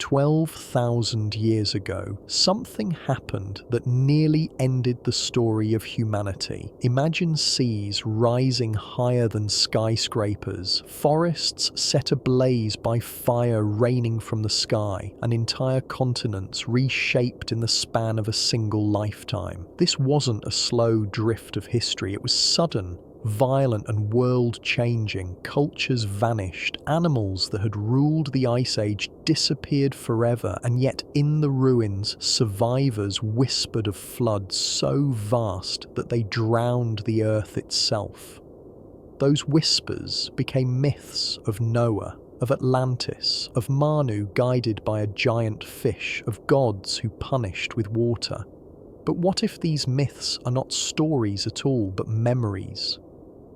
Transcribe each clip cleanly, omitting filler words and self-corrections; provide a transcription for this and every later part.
12,000 years ago, something happened that nearly ended the story of humanity. Imagine seas rising higher than skyscrapers, forests set ablaze by fire raining from the sky, and entire continents reshaped in the span of a single lifetime. This wasn't a slow drift of history, it was sudden, violent and world-changing. Cultures vanished, animals that had ruled the Ice Age disappeared forever, and yet in the ruins, survivors whispered of floods so vast that they drowned the earth itself. Those whispers became myths of Noah, of Atlantis, of Manu guided by a giant fish, of gods who punished with water. But what if these myths are not stories at all, but memories?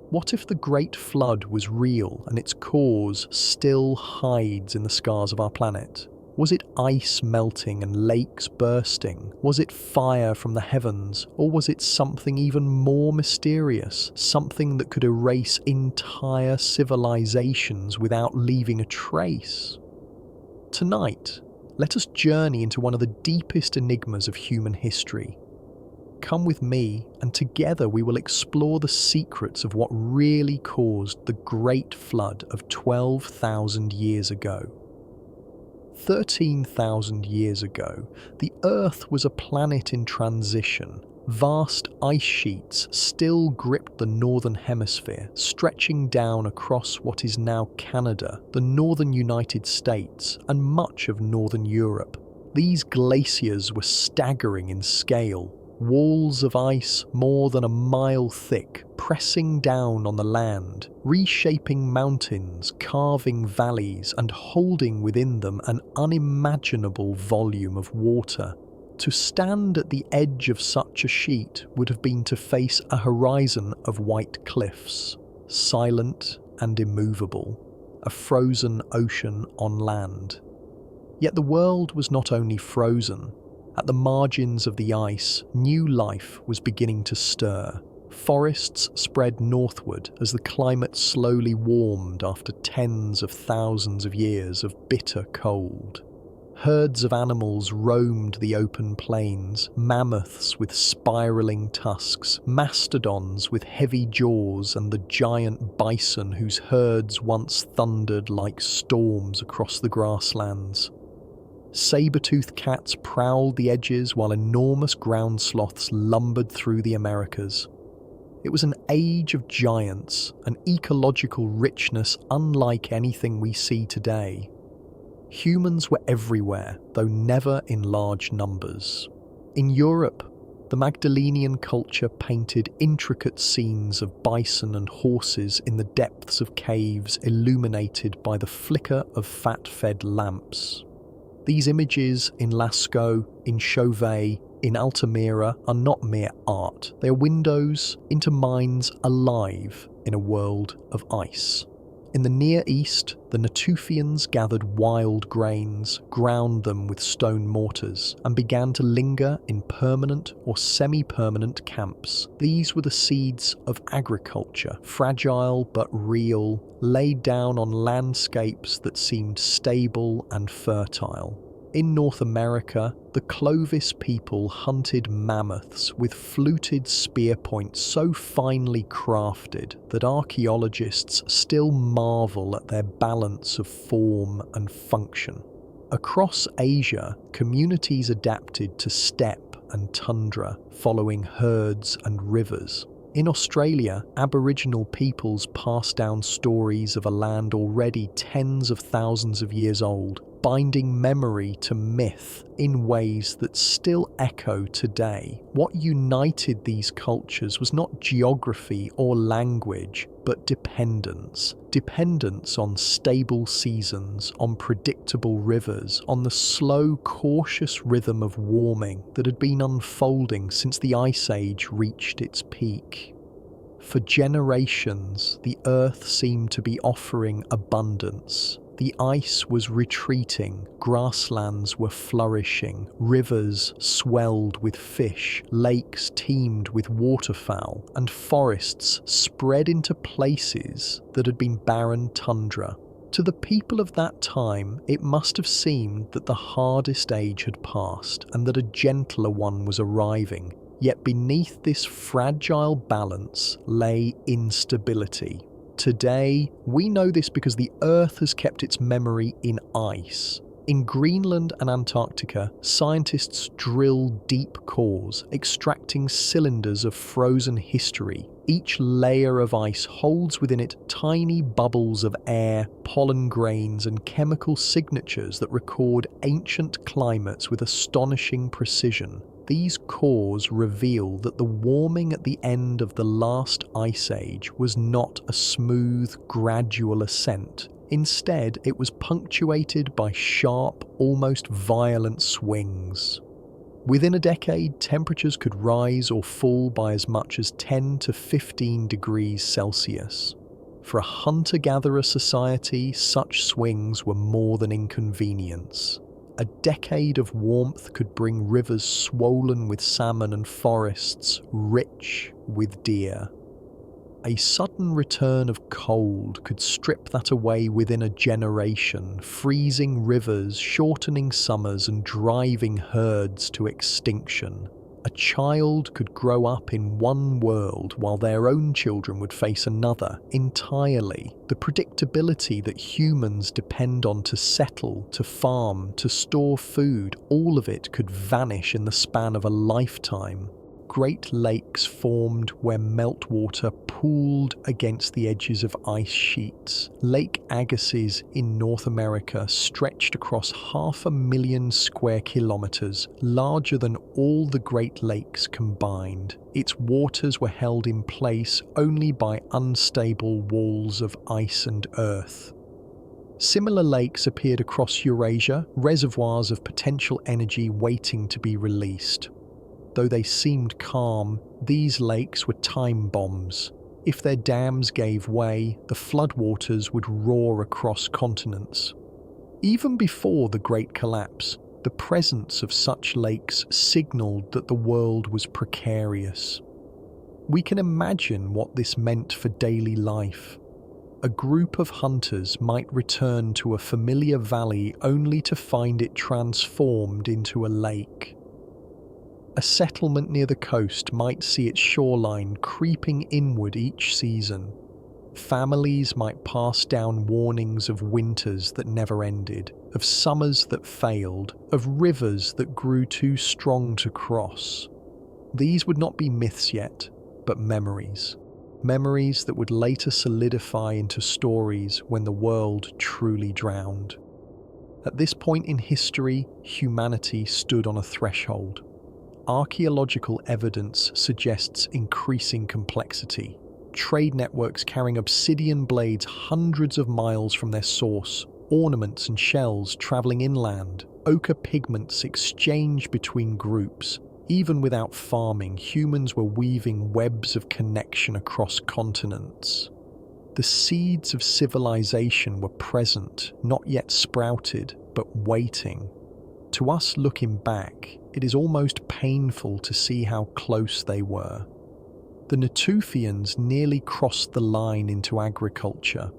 What if the Great Flood was real and its cause still hides in the scars of our planet? Was it ice melting and lakes bursting? Was it fire from the heavens? Or was it something even more mysterious? Something that could erase entire civilizations without leaving a trace? Tonight, let us journey into one of the deepest enigmas of human history. Come with me, and together we will explore the secrets of what really caused the Great Flood of 12,000 years ago. 13,000 years ago, the Earth was a planet in transition. Vast ice sheets still gripped the northern hemisphere, stretching down across what is now Canada, the northern United States, and much of northern Europe. These glaciers were staggering in scale. Walls of ice more than a mile thick, pressing down on the land, reshaping mountains, carving valleys, and holding within them an unimaginable volume of water. To stand at the edge of such a sheet would have been to face a horizon of white cliffs, silent and immovable, a frozen ocean on land. Yet the world was not only frozen. At the margins of the ice, new life was beginning to stir. Forests spread northward as the climate slowly warmed after tens of thousands of years of bitter cold. Herds of animals roamed the open plains, mammoths with spiraling tusks, mastodons with heavy jaws, and the giant bison whose herds once thundered like storms across the grasslands. Saber-toothed cats prowled the edges while enormous ground sloths lumbered through the Americas. It was an age of giants, an ecological richness unlike anything we see today. Humans were everywhere, though never in large numbers. In Europe, the Magdalenian culture painted intricate scenes of bison and horses in the depths of caves illuminated by the flicker of fat-fed lamps. These images in Lascaux, in Chauvet, in Altamira are not mere art. They are windows into minds alive in a world of ice. In the Near East, the Natufians gathered wild grains, ground them with stone mortars, and began to linger in permanent or semi-permanent camps. These were the seeds of agriculture, fragile but real, laid down on landscapes that seemed stable and fertile. In North America, the Clovis people hunted mammoths with fluted spear points so finely crafted that archaeologists still marvel at their balance of form and function. Across Asia, communities adapted to steppe and tundra, following herds and rivers. In Australia, Aboriginal peoples passed down stories of a land already tens of thousands of years old, binding memory to myth in ways that still echo today. What united these cultures was not geography or language, but dependence. Dependence on stable seasons, on predictable rivers, on the slow, cautious rhythm of warming that had been unfolding since the Ice Age reached its peak. For generations, the Earth seemed to be offering abundance. The ice was retreating, grasslands were flourishing, rivers swelled with fish, lakes teemed with waterfowl, and forests spread into places that had been barren tundra. To the people of that time, it must have seemed that the hardest age had passed and that a gentler one was arriving. Yet beneath this fragile balance lay instability. Today, we know this because the Earth has kept its memory in ice. In Greenland and Antarctica, scientists drill deep cores, extracting cylinders of frozen history. Each layer of ice holds within it tiny bubbles of air, pollen grains, and chemical signatures that record ancient climates with astonishing precision. These cores reveal that the warming at the end of the last ice age was not a smooth, gradual ascent. Instead, it was punctuated by sharp, almost violent swings. Within a decade, temperatures could rise or fall by as much as 10 to 15 degrees Celsius. For a hunter-gatherer society, such swings were more than inconvenience. A decade of warmth could bring rivers swollen with salmon and forests rich with deer. A sudden return of cold could strip that away within a generation, freezing rivers, shortening summers, and driving herds to extinction. A child could grow up in one world while their own children would face another entirely. The predictability that humans depend on to settle, to farm, to store food, all of it could vanish in the span of a lifetime. Great lakes formed where meltwater pooled against the edges of ice sheets. Lake Agassiz in North America stretched across 500,000 square kilometers, larger than all the Great Lakes combined. Its waters were held in place only by unstable walls of ice and earth. Similar lakes appeared across Eurasia, reservoirs of potential energy waiting to be released. Though they seemed calm, these lakes were time bombs. If their dams gave way, the floodwaters would roar across continents. Even before the Great Collapse, the presence of such lakes signaled that the world was precarious. We can imagine what this meant for daily life. A group of hunters might return to a familiar valley only to find it transformed into a lake. A settlement near the coast might see its shoreline creeping inward each season. Families might pass down warnings of winters that never ended, of summers that failed, of rivers that grew too strong to cross. These would not be myths yet, but memories. Memories that would later solidify into stories when the world truly drowned. At this point in history, humanity stood on a threshold. Archaeological evidence suggests increasing complexity. Trade networks carrying obsidian blades hundreds of miles from their source, ornaments and shells travelling inland, ochre pigments exchanged between groups. Even without farming, humans were weaving webs of connection across continents. The seeds of civilization were present, not yet sprouted, but waiting. To us looking back, it is almost painful to see how close they were. The Natufians nearly crossed the line into agriculture.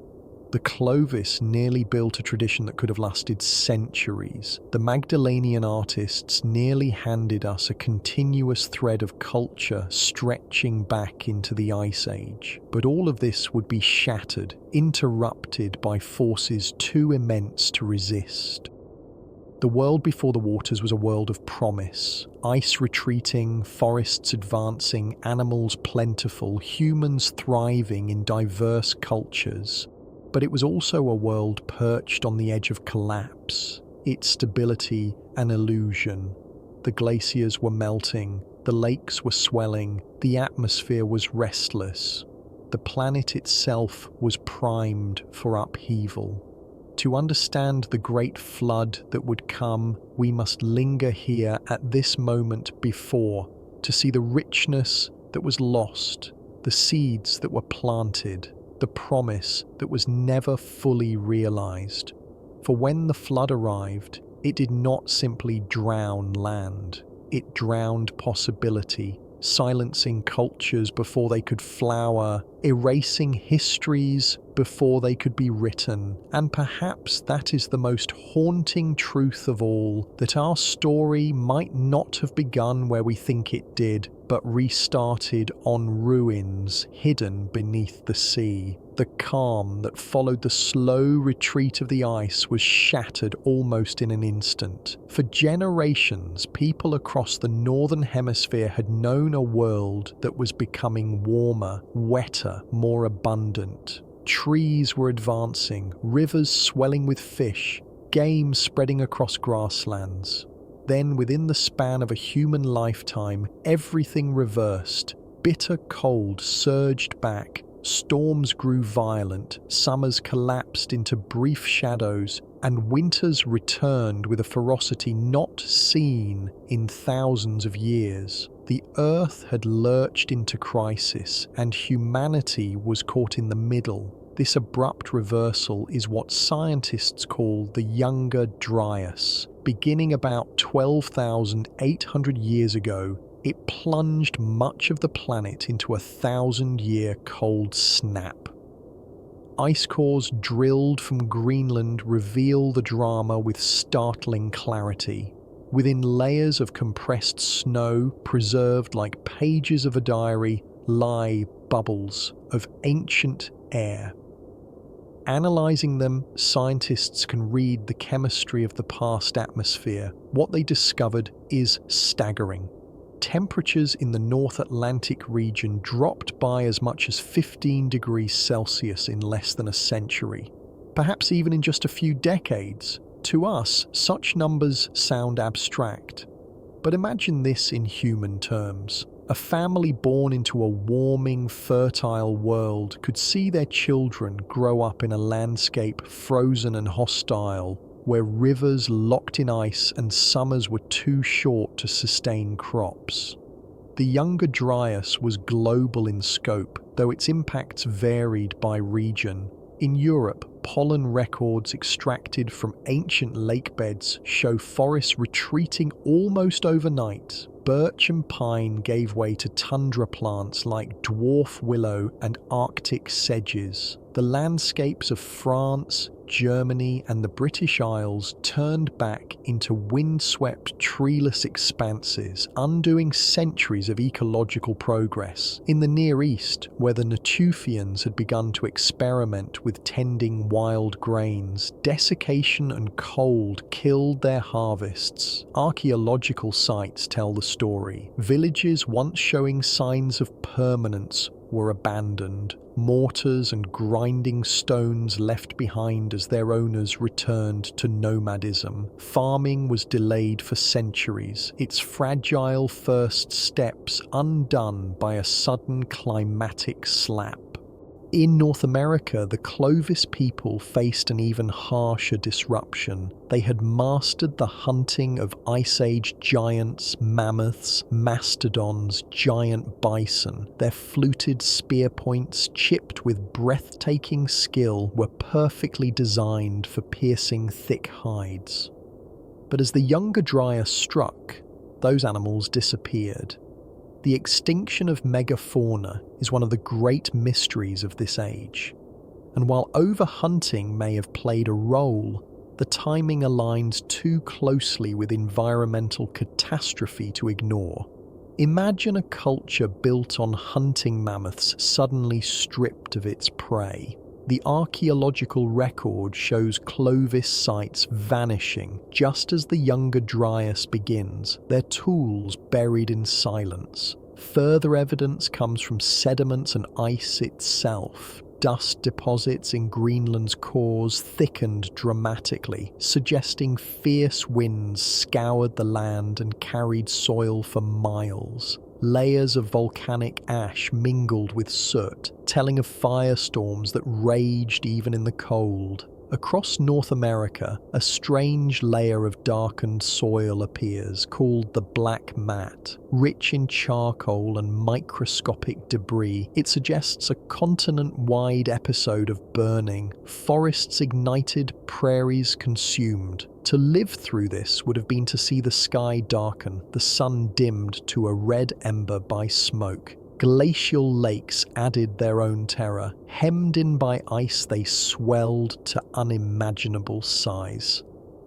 The Clovis nearly built a tradition that could have lasted centuries. The Magdalenian artists nearly handed us a continuous thread of culture stretching back into the Ice Age. But all of this would be shattered, interrupted by forces too immense to resist. The world before the waters was a world of promise. Ice retreating, forests advancing, animals plentiful, humans thriving in diverse cultures. But it was also a world perched on the edge of collapse, its stability an illusion. The glaciers were melting, the lakes were swelling, the atmosphere was restless. The planet itself was primed for upheaval. To understand the great flood that would come, we must linger here at this moment before, to see the richness that was lost, the seeds that were planted, the promise that was never fully realized. For when the flood arrived, it did not simply drown land, it drowned possibility, silencing cultures before they could flower erasing histories before they could be written. And perhaps that is the most haunting truth of all, that our story might not have begun where we think it did, but restarted on ruins hidden beneath the sea. The calm that followed the slow retreat of the ice was shattered almost in an instant. For generations, people across the northern hemisphere had known a world that was becoming warmer, wetter, more abundant. Trees were advancing, rivers swelling with fish, game spreading across grasslands. Then, within the span of a human lifetime, everything reversed. Bitter cold surged back, storms grew violent, summers collapsed into brief shadows, and winters returned with a ferocity not seen in thousands of years. The Earth had lurched into crisis, and humanity was caught in the middle. This abrupt reversal is what scientists call the Younger Dryas. Beginning about 12,800 years ago, it plunged much of the planet into a 1,000-year cold snap. Ice cores drilled from Greenland reveal the drama with startling clarity. Within layers of compressed snow, preserved like pages of a diary, lie bubbles of ancient air. Analyzing them, scientists can read the chemistry of the past atmosphere. What they discovered is staggering. Temperatures in the North Atlantic region dropped by as much as 15 degrees Celsius in less than a century, perhaps even in just a few decades. To us, such numbers sound abstract. But imagine this in human terms. A family born into a warming, fertile world could see their children grow up in a landscape frozen and hostile, where rivers locked in ice and summers were too short to sustain crops. The Younger Dryas was global in scope, though its impacts varied by region. In Europe, pollen records extracted from ancient lake beds show forests retreating almost overnight. Birch and pine gave way to tundra plants like dwarf willow and Arctic sedges. The landscapes of France, Germany, and the British Isles turned back into windswept, treeless expanses, undoing centuries of ecological progress. In the Near East, where the Natufians had begun to experiment with tending wild grains, desiccation and cold killed their harvests. Archaeological sites tell the story. Villages once showing signs of permanence were abandoned, mortars and grinding stones left behind as their owners returned to nomadism. Farming was delayed for centuries, its fragile first steps undone by a sudden climatic slap. In North America, the Clovis people faced an even harsher disruption. They had mastered the hunting of Ice Age giants, mammoths, mastodons, giant bison. Their fluted spear points, chipped with breathtaking skill, were perfectly designed for piercing thick hides. But as the Younger Dryas struck, those animals disappeared. The extinction of megafauna is one of the great mysteries of this age, and while overhunting may have played a role, the timing aligns too closely with environmental catastrophe to ignore. Imagine a culture built on hunting mammoths suddenly stripped of its prey. The archaeological record shows Clovis sites vanishing just as the Younger Dryas begins, their tools buried in silence. Further evidence comes from sediments and ice itself. Dust deposits in Greenland's cores thickened dramatically, suggesting fierce winds scoured the land and carried soil for miles. Layers of volcanic ash mingled with soot, telling of firestorms that raged even in the cold. Across North America, a strange layer of darkened soil appears, called the black mat. Rich in charcoal and microscopic debris, it suggests a continent-wide episode of burning. Forests ignited, prairies consumed. To live through this would have been to see the sky darken, the sun dimmed to a red ember by smoke. Glacial lakes added their own terror. Hemmed in by ice, they swelled to unimaginable size.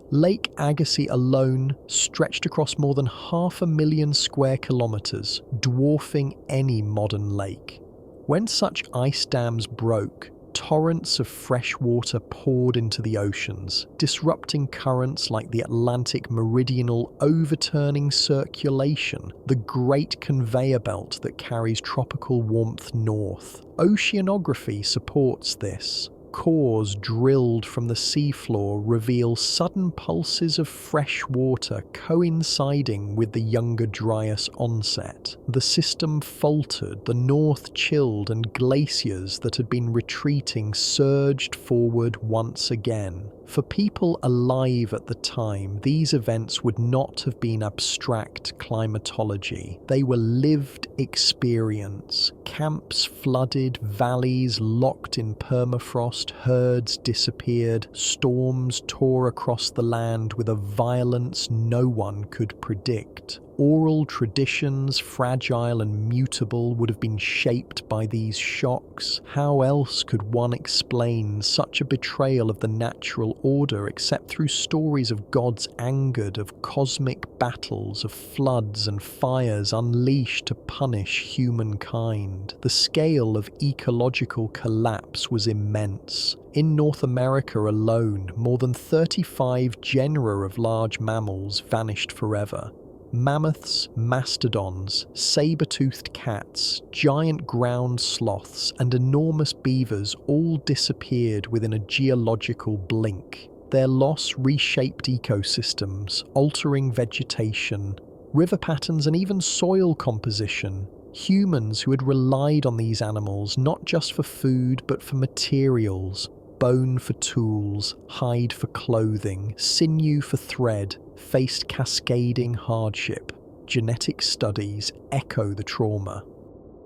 Lake Agassiz alone stretched across more than 500,000 square kilometers, dwarfing any modern lake. When such ice dams broke, torrents of fresh water poured into the oceans, disrupting currents like the Atlantic Meridional overturning circulation, the great conveyor belt that carries tropical warmth north. Oceanography supports this. Cores drilled from the seafloor reveal sudden pulses of fresh water coinciding with the Younger Dryas onset. The system faltered, the north chilled, and glaciers that had been retreating surged forward once again. For people alive at the time, these events would not have been abstract climatology. They were lived experience. Camps flooded, valleys locked in permafrost, herds disappeared, storms tore across the land with a violence no one could predict. Oral traditions, fragile and mutable, would have been shaped by these shocks. How else could one explain such a betrayal of the natural order except through stories of gods angered, of cosmic battles, of floods and fires unleashed to punish humankind? The scale of ecological collapse was immense. In North America alone, more than 35 genera of large mammals vanished forever. Mammoths, mastodons, saber-toothed cats, giant ground sloths, and enormous beavers all disappeared within a geological blink. Their loss reshaped ecosystems, altering vegetation, river patterns, and even soil composition. Humans who had relied on these animals not just for food but for materials, bone for tools, hide for clothing, sinew for thread, faced cascading hardship. Genetic studies echo the trauma.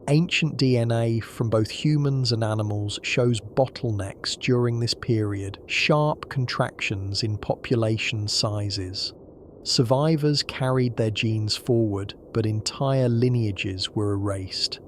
Ancient DNA from both humans and animals shows bottlenecks during this period, sharp contractions in population sizes. Survivors carried their genes forward, but entire lineages were erased.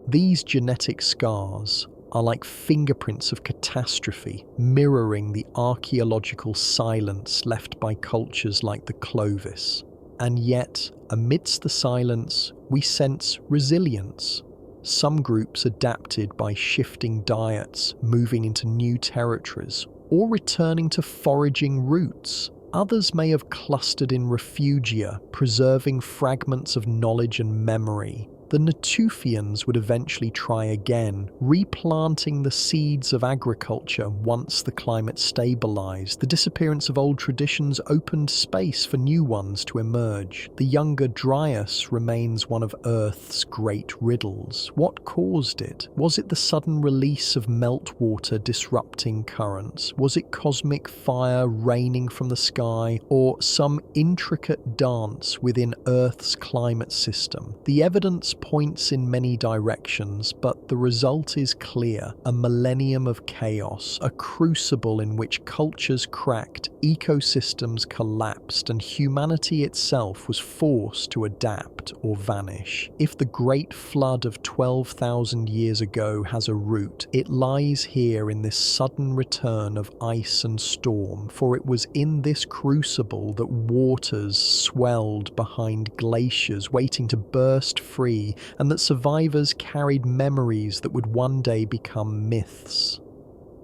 These genetic scars are like fingerprints of catastrophe, mirroring the archaeological silence left by cultures like the Clovis. And yet, amidst the silence, we sense resilience. Some groups adapted by shifting diets, moving into new territories, or returning to foraging routes. Others may have clustered in refugia, preserving fragments of knowledge and memory. The Natufians would eventually try again, replanting the seeds of agriculture once the climate stabilized. The disappearance of old traditions opened space for new ones to emerge. The Younger Dryas remains one of Earth's great riddles. What caused it? Was it the sudden release of meltwater disrupting currents? Was it cosmic fire raining from the sky? Or some intricate dance within Earth's climate system? The evidence points in many directions, but the result is clear: a millennium of chaos, a crucible in which cultures cracked, ecosystems collapsed, and humanity itself was forced to adapt or vanish. If the Great Flood of 12,000 years ago has a root, it lies here in this sudden return of ice and storm, for it was in this crucible that waters swelled behind glaciers waiting to burst free, and that survivors carried memories that would one day become myths.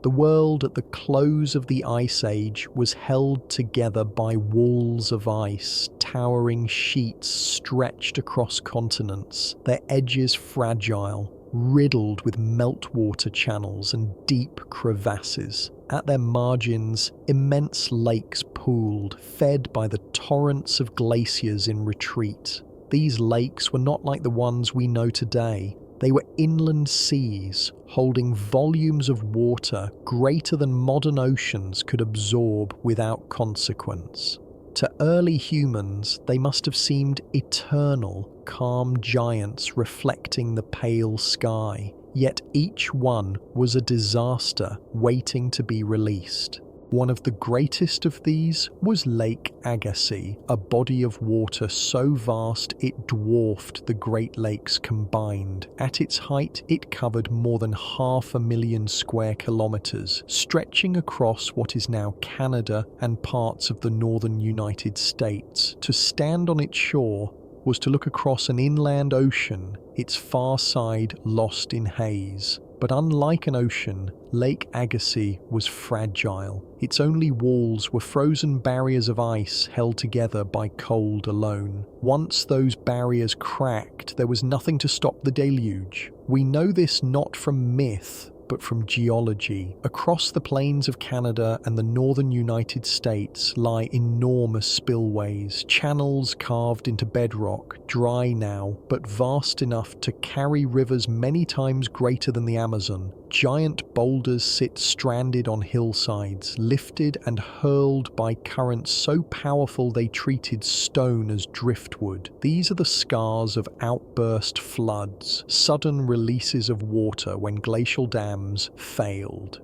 The world at the close of the Ice Age was held together by walls of ice, towering sheets stretched across continents, their edges fragile, riddled with meltwater channels and deep crevasses. At their margins, immense lakes pooled, fed by the torrents of glaciers in retreat. These lakes were not like the ones we know today. They were inland seas, holding volumes of water greater than modern oceans could absorb without consequence. To early humans, they must have seemed eternal, calm giants reflecting the pale sky. Yet each one was a disaster waiting to be released. One of the greatest of these was Lake Agassiz, a body of water so vast it dwarfed the Great Lakes combined. At its height, it covered more than 500,000 square kilometers, stretching across what is now Canada and parts of the northern United States. To stand on its shore was to look across an inland ocean, its far side lost in haze. But unlike an ocean, Lake Agassiz was fragile. Its only walls were frozen barriers of ice held together by cold alone. Once those barriers cracked, there was nothing to stop the deluge. We know this not from myth, but from geology. Across the plains of Canada and the northern United States lie enormous spillways, channels carved into bedrock, dry now, but vast enough to carry rivers many times greater than the Amazon. Giant boulders sit stranded on hillsides, lifted and hurled by currents so powerful they treated stone as driftwood. These are the scars of outburst floods, sudden releases of water when glacial dams failed.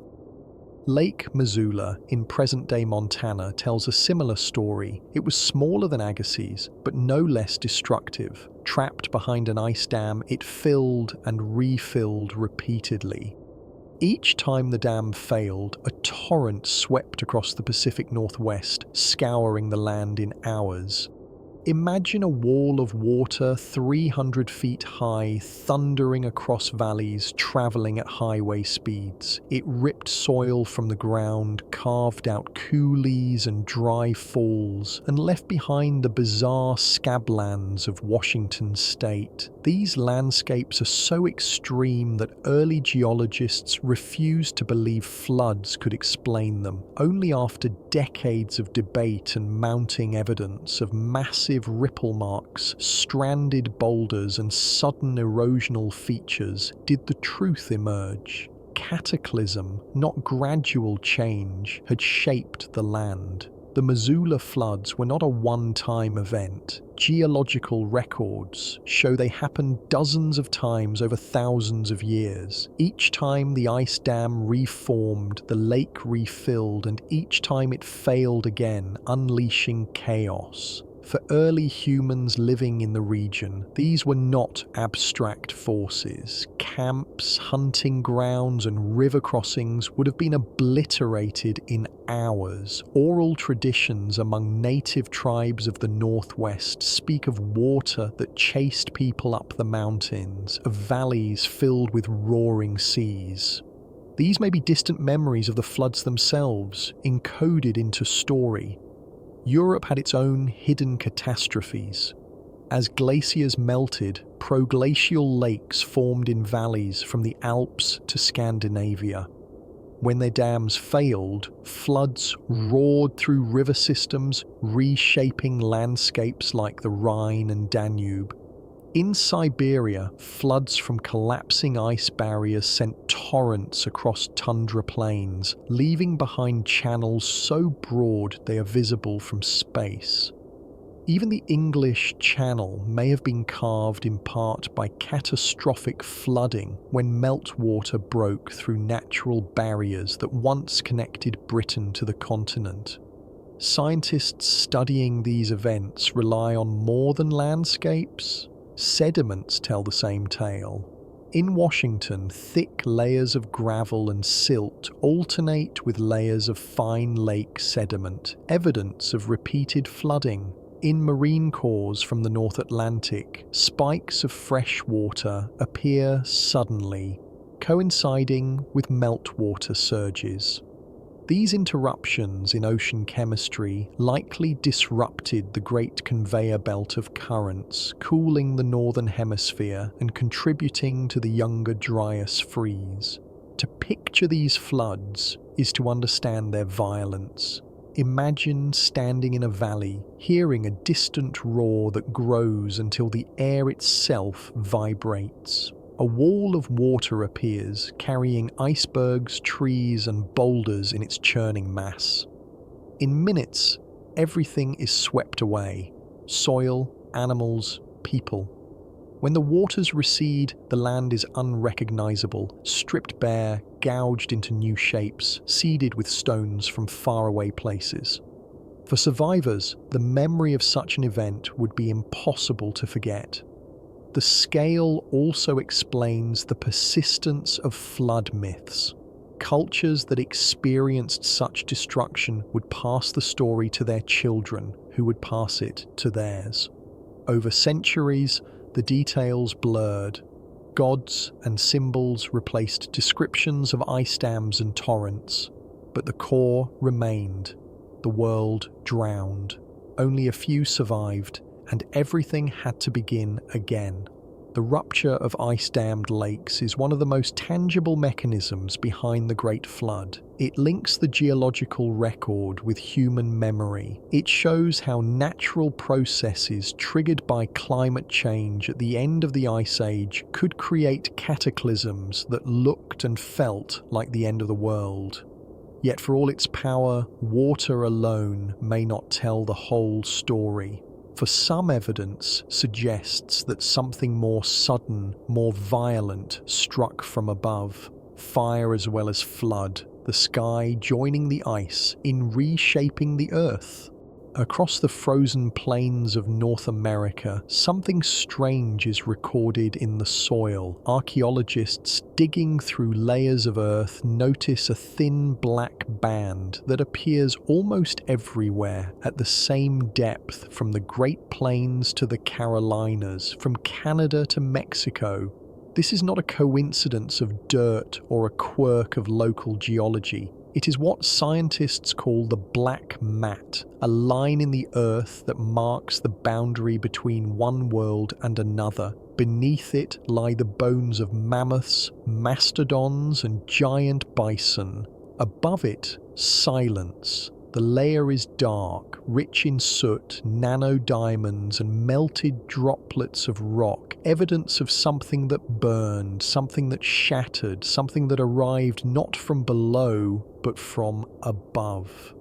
Lake Missoula in present-day Montana tells a similar story. It was smaller than Agassiz, but no less destructive. Trapped behind an ice dam, it filled and refilled repeatedly. Each time the dam failed, a torrent swept across the Pacific Northwest, scouring the land in hours. Imagine a wall of water 300 feet high, thundering across valleys, traveling at highway speeds. It ripped soil from the ground, carved out coulees and dry falls, and left behind the bizarre scablands of Washington state. These landscapes are so extreme that early geologists refused to believe floods could explain them. Only after decades of debate and mounting evidence of massive ripple marks, stranded boulders, and sudden erosional features did the truth emerge. Cataclysm, not gradual change, had shaped the land. The Missoula floods were not a one-time event. Geological records show they happened dozens of times over thousands of years. Each time the ice dam reformed, the lake refilled, and each time it failed again, unleashing chaos. For early humans living in the region, these were not abstract forces. Camps, hunting grounds, and river crossings would have been obliterated in hours. Oral traditions among native tribes of the Northwest speak of water that chased people up the mountains, of valleys filled with roaring seas. These may be distant memories of the floods themselves, encoded into story. Europe had its own hidden catastrophes. As glaciers melted, proglacial lakes formed in valleys from the Alps to Scandinavia. When their dams failed, floods roared through river systems, reshaping landscapes like the Rhine and Danube. In Siberia, floods from collapsing ice barriers sent torrents across tundra plains, leaving behind channels so broad they are visible from space. Even the English Channel may have been carved in part by catastrophic flooding when meltwater broke through natural barriers that once connected Britain to the continent. Scientists studying these events rely on more than landscapes. Sediments tell the same tale. In Washington, thick layers of gravel and silt alternate with layers of fine lake sediment, evidence of repeated flooding. In marine cores from the North Atlantic, spikes of fresh water appear suddenly, coinciding with meltwater surges. These interruptions in ocean chemistry likely disrupted the great conveyor belt of currents, cooling the northern hemisphere and contributing to the younger Dryas freeze. To picture these floods is to understand their violence. Imagine standing in a valley, hearing a distant roar that grows until the air itself vibrates. A wall of water appears, carrying icebergs, trees, and boulders in its churning mass. In minutes, everything is swept away: soil, animals, people. When the waters recede, the land is unrecognizable, stripped bare, gouged into new shapes, seeded with stones from faraway places. For survivors, the memory of such an event would be impossible to forget. The scale also explains the persistence of flood myths. Cultures that experienced such destruction would pass the story to their children, who would pass it to theirs. Over centuries, the details blurred. Gods and symbols replaced descriptions of ice dams and torrents, but the core remained. The world drowned. Only a few survived, and everything had to begin again. The rupture of ice-dammed lakes is one of the most tangible mechanisms behind the Great Flood. It links the geological record with human memory. It shows how natural processes triggered by climate change at the end of the Ice Age could create cataclysms that looked and felt like the end of the world. Yet for all its power, water alone may not tell the whole story. For some evidence suggests that something more sudden, more violent struck from above. Fire as well as flood, the sky joining the ice in reshaping the earth. Across the frozen plains of North America, something strange is recorded in the soil. Archaeologists digging through layers of earth notice a thin black band that appears almost everywhere at the same depth, from the Great Plains to the Carolinas, from Canada to Mexico. This is not a coincidence of dirt or a quirk of local geology. It is what scientists call the black mat, a line in the earth that marks the boundary between one world and another. Beneath it lie the bones of mammoths, mastodons, and giant bison. Above it, silence. The layer is dark, rich in soot, nanodiamonds, and melted droplets of rock, evidence of something that burned, something that shattered, something that arrived not from below, but from above.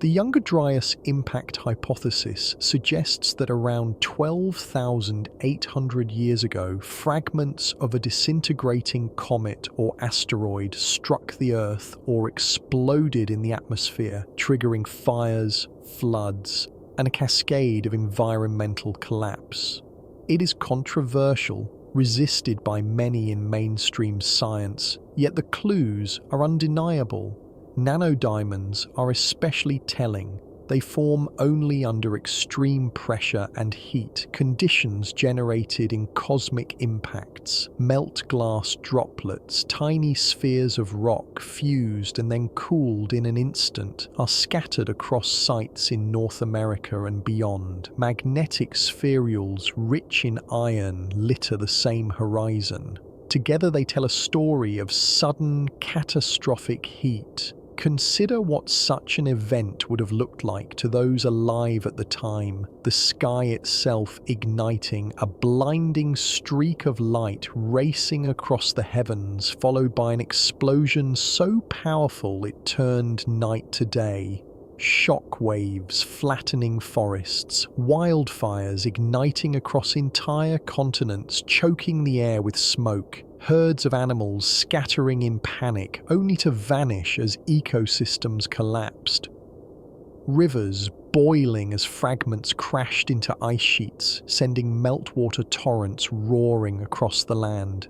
The Younger Dryas impact hypothesis suggests that around 12,800 years ago, fragments of a disintegrating comet or asteroid struck the Earth or exploded in the atmosphere, triggering fires, floods, and a cascade of environmental collapse. It is controversial, resisted by many in mainstream science, yet the clues are undeniable. Nanodiamonds are especially telling. They form only under extreme pressure and heat, conditions generated in cosmic impacts. Melt glass droplets, tiny spheres of rock fused and then cooled in an instant, are scattered across sites in North America and beyond. Magnetic spherules rich in iron litter the same horizon. Together they tell a story of sudden, catastrophic heat. Consider what such an event would have looked like to those alive at the time, the sky itself igniting, a blinding streak of light racing across the heavens, followed by an explosion so powerful it turned night to day. Shock waves flattening forests, wildfires igniting across entire continents, choking the air with smoke. Herds of animals scattering in panic, only to vanish as ecosystems collapsed. Rivers boiling as fragments crashed into ice sheets, sending meltwater torrents roaring across the land.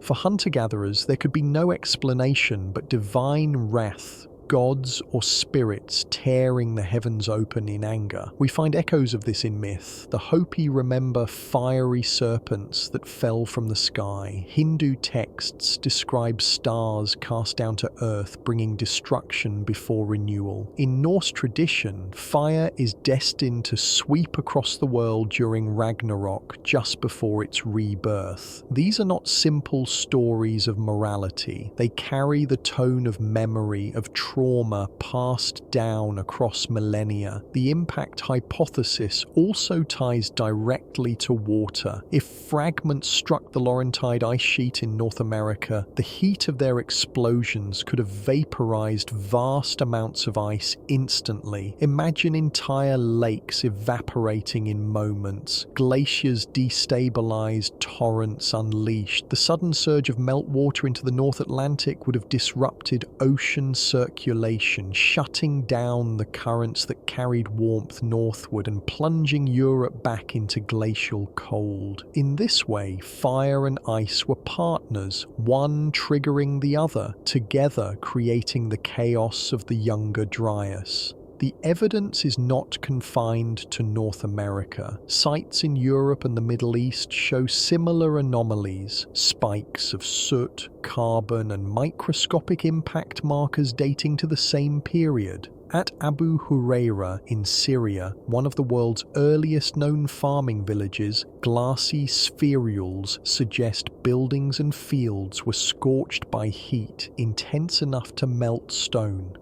For hunter-gatherers, there could be no explanation but divine wrath, gods or spirits tearing the heavens open in anger. We find echoes of this in myth. The Hopi remember fiery serpents that fell from the sky. Hindu texts describe stars cast down to earth, bringing destruction before renewal. In Norse tradition, fire is destined to sweep across the world during Ragnarok, just before its rebirth. These are not simple stories of morality. They carry the tone of memory, of trauma, trauma passed down across millennia. The impact hypothesis also ties directly to water. If fragments struck the Laurentide ice sheet in North America, the heat of their explosions could have vaporized vast amounts of ice instantly. Imagine entire lakes evaporating in moments, glaciers destabilized, torrents unleashed. The sudden surge of meltwater into the North Atlantic would have disrupted ocean circulation, shutting down the currents that carried warmth northward and plunging Europe back into glacial cold. In this way, fire and ice were partners, one triggering the other, together creating the chaos of the Younger Dryas. The evidence is not confined to North America. Sites in Europe and the Middle East show similar anomalies, spikes of soot, carbon, and microscopic impact markers dating to the same period. At Abu Huraira in Syria, one of the world's earliest known farming villages, glassy spherules suggest buildings and fields were scorched by heat intense enough to melt stone.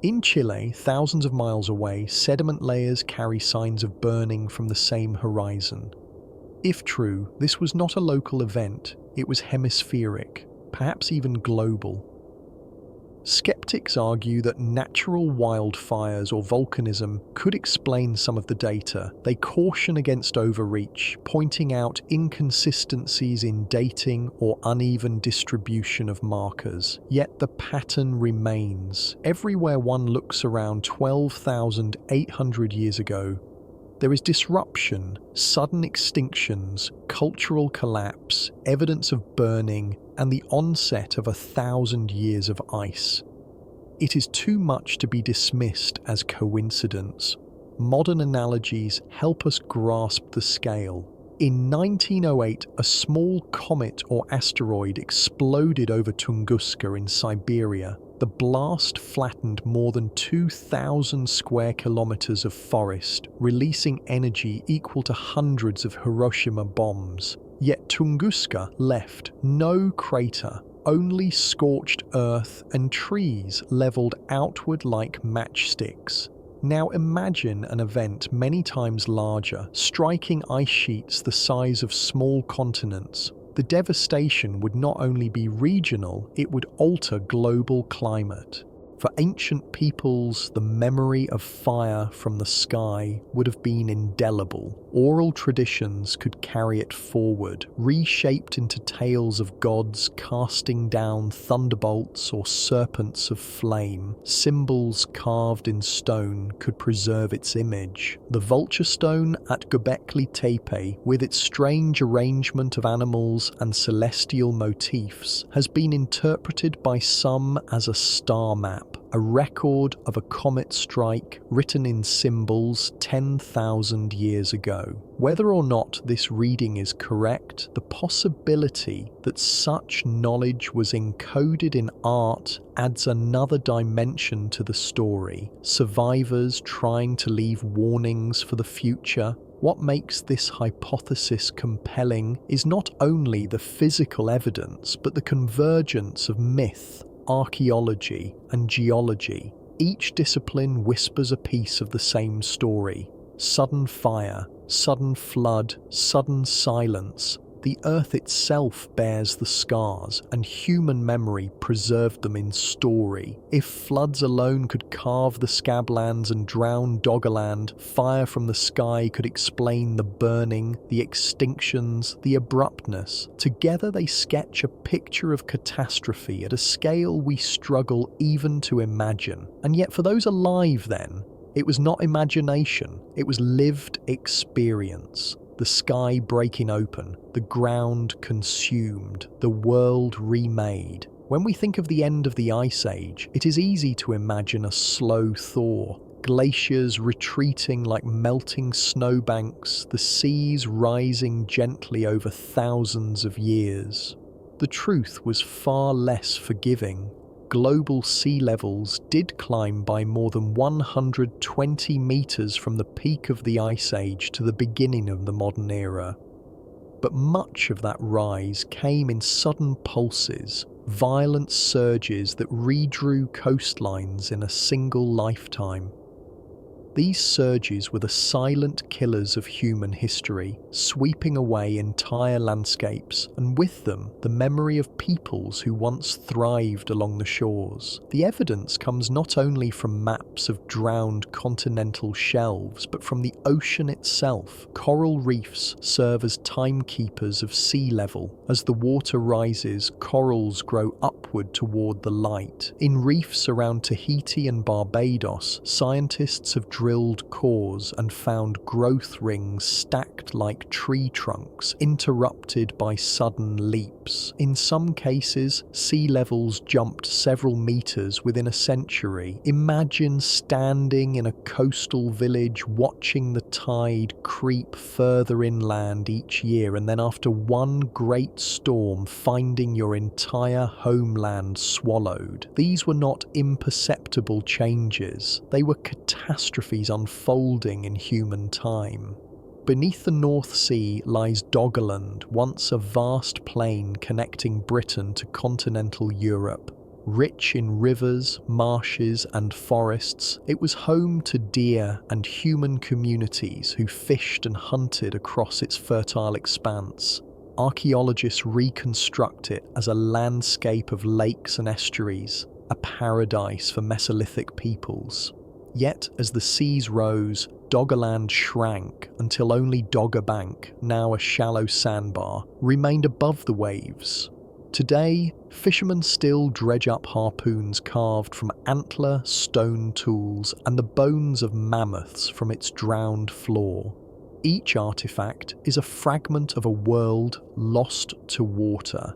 In Chile, thousands of miles away, sediment layers carry signs of burning from the same horizon. If true, this was not a local event, it was hemispheric, perhaps even global. Skeptics argue that natural wildfires or volcanism could explain some of the data. They caution against overreach, pointing out inconsistencies in dating or uneven distribution of markers. Yet the pattern remains. Everywhere one looks around 12,800 years ago, there is disruption, sudden extinctions, cultural collapse, evidence of burning, and the onset of 1,000 years of ice. It is too much to be dismissed as coincidence. Modern analogies help us grasp the scale. In 1908, a small comet or asteroid exploded over Tunguska in Siberia. The blast flattened more than 2,000 square kilometers of forest, releasing energy equal to hundreds of Hiroshima bombs. Yet Tunguska left no crater, only scorched earth and trees leveled outward like matchsticks. Now imagine an event many times larger, striking ice sheets the size of small continents. The devastation would not only be regional, it would alter global climate. For ancient peoples, the memory of fire from the sky would have been indelible. Oral traditions could carry it forward, reshaped into tales of gods casting down thunderbolts or serpents of flame. Symbols carved in stone could preserve its image. The vulture stone at Göbekli Tepe, with its strange arrangement of animals and celestial motifs, has been interpreted by some as a star map, a record of a comet strike written in symbols 10,000 years ago. Whether or not this reading is correct, the possibility that such knowledge was encoded in art adds another dimension to the story. Survivors trying to leave warnings for the future. What makes this hypothesis compelling is not only the physical evidence, but the convergence of myth, archaeology, and geology. Each discipline whispers a piece of the same story. Sudden fire, sudden flood, sudden silence. The earth itself bears the scars, and human memory preserved them in story. If floods alone could carve the scablands and drown Doggerland, fire from the sky could explain the burning, the extinctions, the abruptness. Together they sketch a picture of catastrophe at a scale we struggle even to imagine. And yet for those alive then, it was not imagination, it was lived experience. The sky breaking open, the ground consumed, the world remade. When we think of the end of the Ice Age, it is easy to imagine a slow thaw. Glaciers retreating like melting snowbanks, the seas rising gently over thousands of years. The truth was far less forgiving. Global sea levels did climb by more than 120 meters from the peak of the Ice Age to the beginning of the modern era. But much of that rise came in sudden pulses, violent surges that redrew coastlines in a single lifetime. These surges were the silent killers of human history, sweeping away entire landscapes, and with them, the memory of peoples who once thrived along the shores. The evidence comes not only from maps of drowned continental shelves, but from the ocean itself. Coral reefs serve as timekeepers of sea level. As the water rises, corals grow upward toward the light. In reefs around Tahiti and Barbados, scientists have drilled cores and found growth rings stacked like tree trunks, interrupted by sudden leaps. In some cases, sea levels jumped several meters within a century. Imagine standing in a coastal village watching the tide creep further inland each year, and then after one great storm finding your entire homeland swallowed. These were not imperceptible changes, they were catastrophes unfolding in human time. Beneath the North Sea lies Doggerland, once a vast plain connecting Britain to continental Europe. Rich in rivers, marshes and forests, it was home to deer and human communities who fished and hunted across its fertile expanse. Archaeologists reconstruct it as a landscape of lakes and estuaries, a paradise for Mesolithic peoples. Yet, as the seas rose, Doggerland shrank until only Dogger Bank, now a shallow sandbar, remained above the waves. Today, fishermen still dredge up harpoons carved from antler, stone tools, and the bones of mammoths from its drowned floor. Each artifact is a fragment of a world lost to water.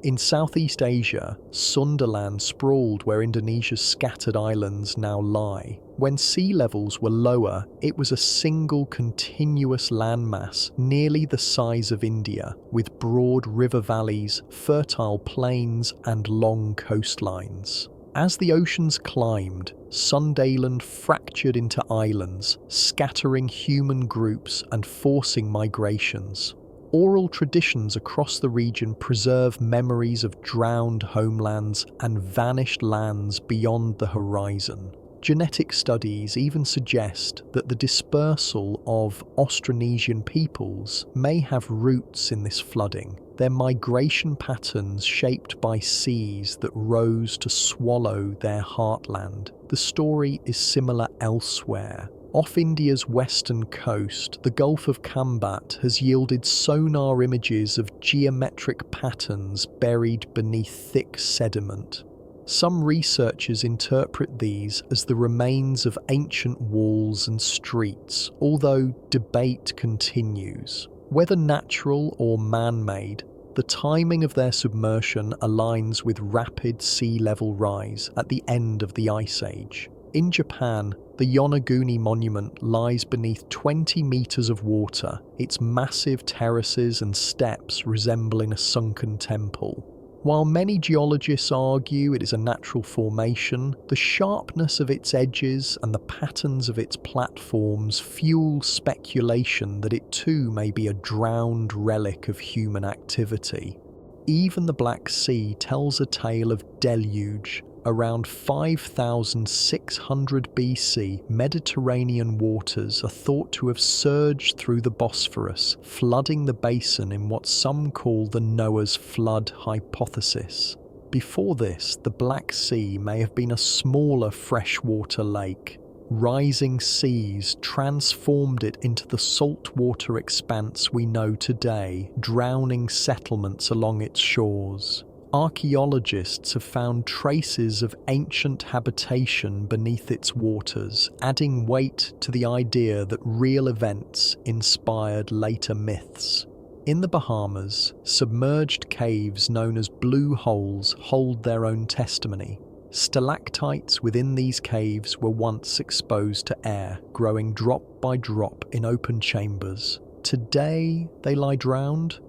In Southeast Asia, Sundaland sprawled where Indonesia's scattered islands now lie. When sea levels were lower, it was a single continuous landmass nearly the size of India, with broad river valleys, fertile plains, and long coastlines. As the oceans climbed, Sundaland fractured into islands, scattering human groups and forcing migrations. Oral traditions across the region preserve memories of drowned homelands and vanished lands beyond the horizon. Genetic studies even suggest that the dispersal of Austronesian peoples may have roots in this flooding, their migration patterns shaped by seas that rose to swallow their heartland. The story is similar elsewhere. Off India's western coast, the Gulf of Kambat has yielded sonar images of geometric patterns buried beneath thick sediment. Some researchers interpret these as the remains of ancient walls and streets, although debate continues. Whether natural or man-made, the timing of their submersion aligns with rapid sea level rise at the end of the Ice Age. In Japan, the Yonaguni Monument lies beneath 20 meters of water, its massive terraces and steps resembling a sunken temple. While many geologists argue it is a natural formation, the sharpness of its edges and the patterns of its platforms fuel speculation that it too may be a drowned relic of human activity. Even the Black Sea tells a tale of deluge. Around 5,600 BC, Mediterranean waters are thought to have surged through the Bosphorus, flooding the basin in what some call the Noah's Flood hypothesis. Before this, the Black Sea may have been a smaller freshwater lake. Rising seas transformed it into the saltwater expanse we know today, drowning settlements along its shores. Archaeologists have found traces of ancient habitation beneath its waters, adding weight to the idea that real events inspired later myths. In the Bahamas, submerged caves known as blue holes hold their own testimony. Stalactites within these caves were once exposed to air, growing drop by drop in open chambers. Today, they lie drowned,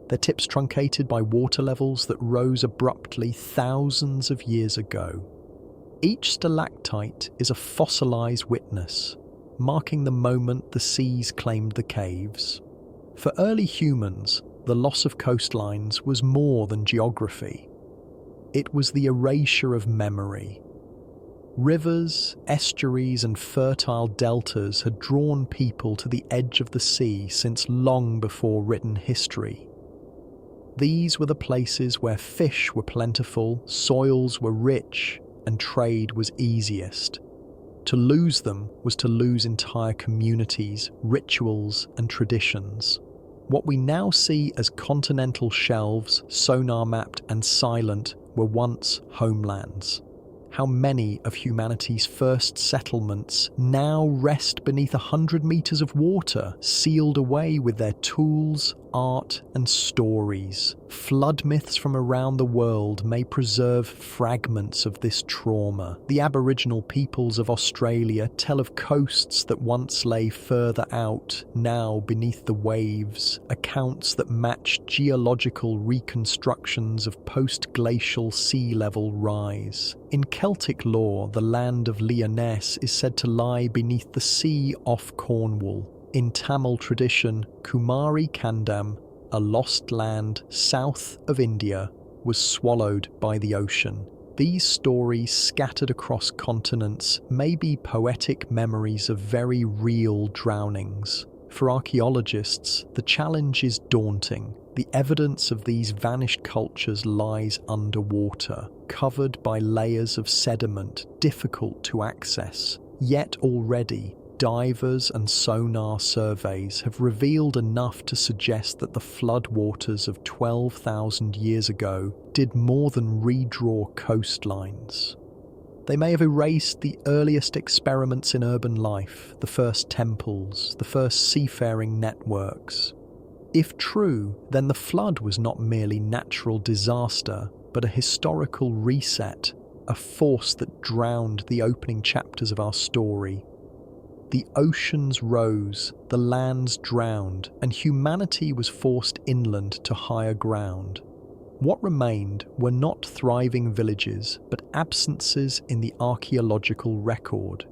their tips truncated by water levels that rose abruptly thousands of years ago. Each stalactite is a fossilized witness, marking the moment the seas claimed the caves. For early humans, the loss of coastlines was more than geography. It was the erasure of memory. Rivers, estuaries, and fertile deltas had drawn people to the edge of the sea since long before written history. These were the places where fish were plentiful, soils were rich, and trade was easiest. To lose them was to lose entire communities, rituals, and traditions. What we now see as continental shelves, sonar-mapped and silent, were once homelands. How many of humanity's first settlements now rest beneath 100 meters of water, sealed away with their tools, art, and stories? Flood myths from around the world may preserve fragments of this trauma. The Aboriginal peoples of Australia tell of coasts that once lay further out, now beneath the waves, accounts that match geological reconstructions of post-glacial sea level rise. In Celtic lore, the land of Lyonesse is said to lie beneath the sea off Cornwall. In Tamil tradition, Kumari Kandam, a lost land south of India, was swallowed by the ocean. These stories scattered across continents may be poetic memories of very real drownings. For archaeologists, the challenge is daunting. The evidence of these vanished cultures lies underwater, covered by layers of sediment difficult to access. Yet already, divers and sonar surveys have revealed enough to suggest that the floodwaters of 12,000 years ago did more than redraw coastlines. They may have erased the earliest experiments in urban life, the first temples, the first seafaring networks. If true, then the flood was not merely natural disaster, but a historical reset, a force that drowned the opening chapters of our story. The oceans rose, the lands drowned, and humanity was forced inland to higher ground. What remained were not thriving villages, but absences in the archaeological record.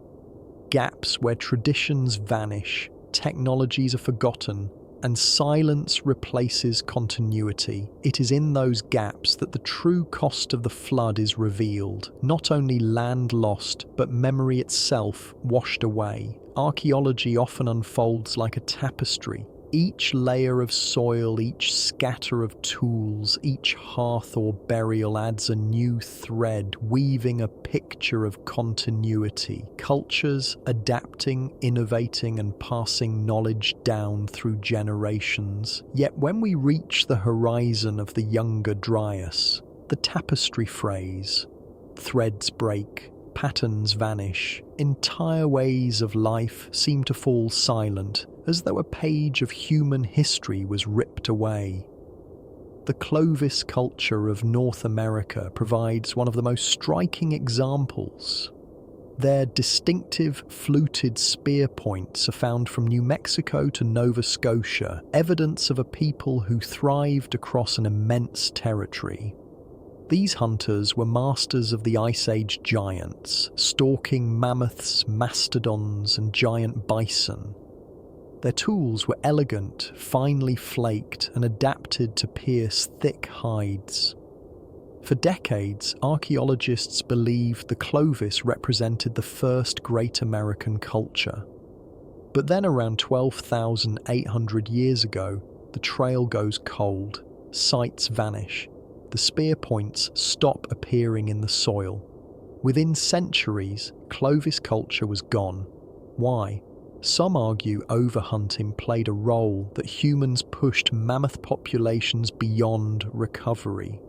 Gaps where traditions vanish, technologies are forgotten, and silence replaces continuity. It is in those gaps that the true cost of the flood is revealed. Not only land lost, but memory itself washed away. Archaeology often unfolds like a tapestry. Each layer of soil, each scatter of tools, each hearth or burial adds a new thread, weaving a picture of continuity. Cultures adapting, innovating, and passing knowledge down through generations. Yet when we reach the horizon of the Younger Dryas, the tapestry frays, threads break, patterns vanish, entire ways of life seem to fall silent, as though a page of human history was ripped away. The Clovis culture of North America provides one of the most striking examples. Their distinctive fluted spear points are found from New Mexico to Nova Scotia, evidence of a people who thrived across an immense territory. These hunters were masters of the Ice Age giants, stalking mammoths, mastodons, and giant bison. Their tools were elegant, finely flaked, and adapted to pierce thick hides. For decades, archaeologists believed the Clovis represented the first great American culture. But then around 12,800 years ago, the trail goes cold, sites vanish, the spear points stop appearing in the soil. Within centuries, Clovis culture was gone. Why? Some argue overhunting played a role, that humans pushed mammoth populations beyond recovery.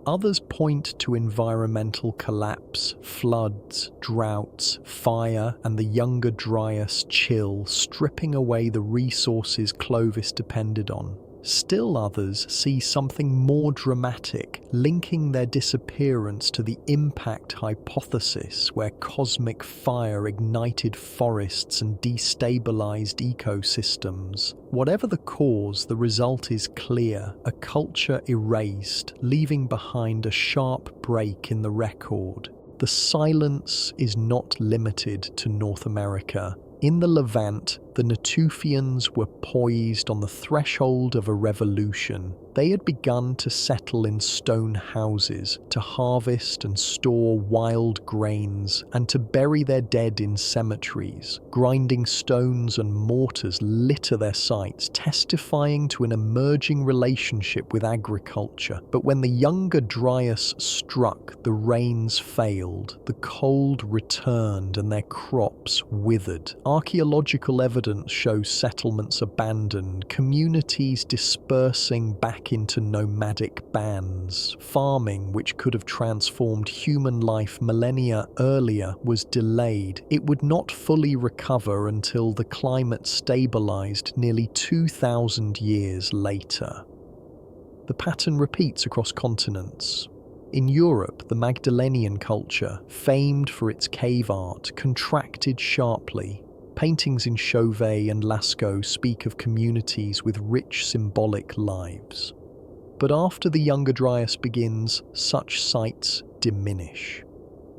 Others point to environmental collapse, floods, droughts, fire, and the Younger Dryas chill stripping away the resources Clovis depended on. Still others see something more dramatic, linking their disappearance to the impact hypothesis, where cosmic fire ignited forests and destabilized ecosystems. Whatever the cause, the result is clear: a culture erased, leaving behind a sharp break in the record. The silence is not limited to North America. In the Levant, The Natufians were poised on the threshold of a revolution. They had begun to settle in stone houses, to harvest and store wild grains, and to bury their dead in cemeteries. Grinding stones and mortars litter their sites, testifying to an emerging relationship with agriculture. But when the younger Dryas struck, the rains failed, the cold returned, and their crops withered. Archaeological evidence shows settlements abandoned, communities dispersing back into nomadic bands. Farming, which could have transformed human life millennia earlier, was delayed. It would not fully recover until the climate stabilized nearly 2,000 years later. The pattern repeats across continents. In Europe, the Magdalenian culture, famed for its cave art, contracted sharply. Paintings in Chauvet and Lascaux speak of communities with rich symbolic lives. But after the Younger Dryas begins, such sites diminish.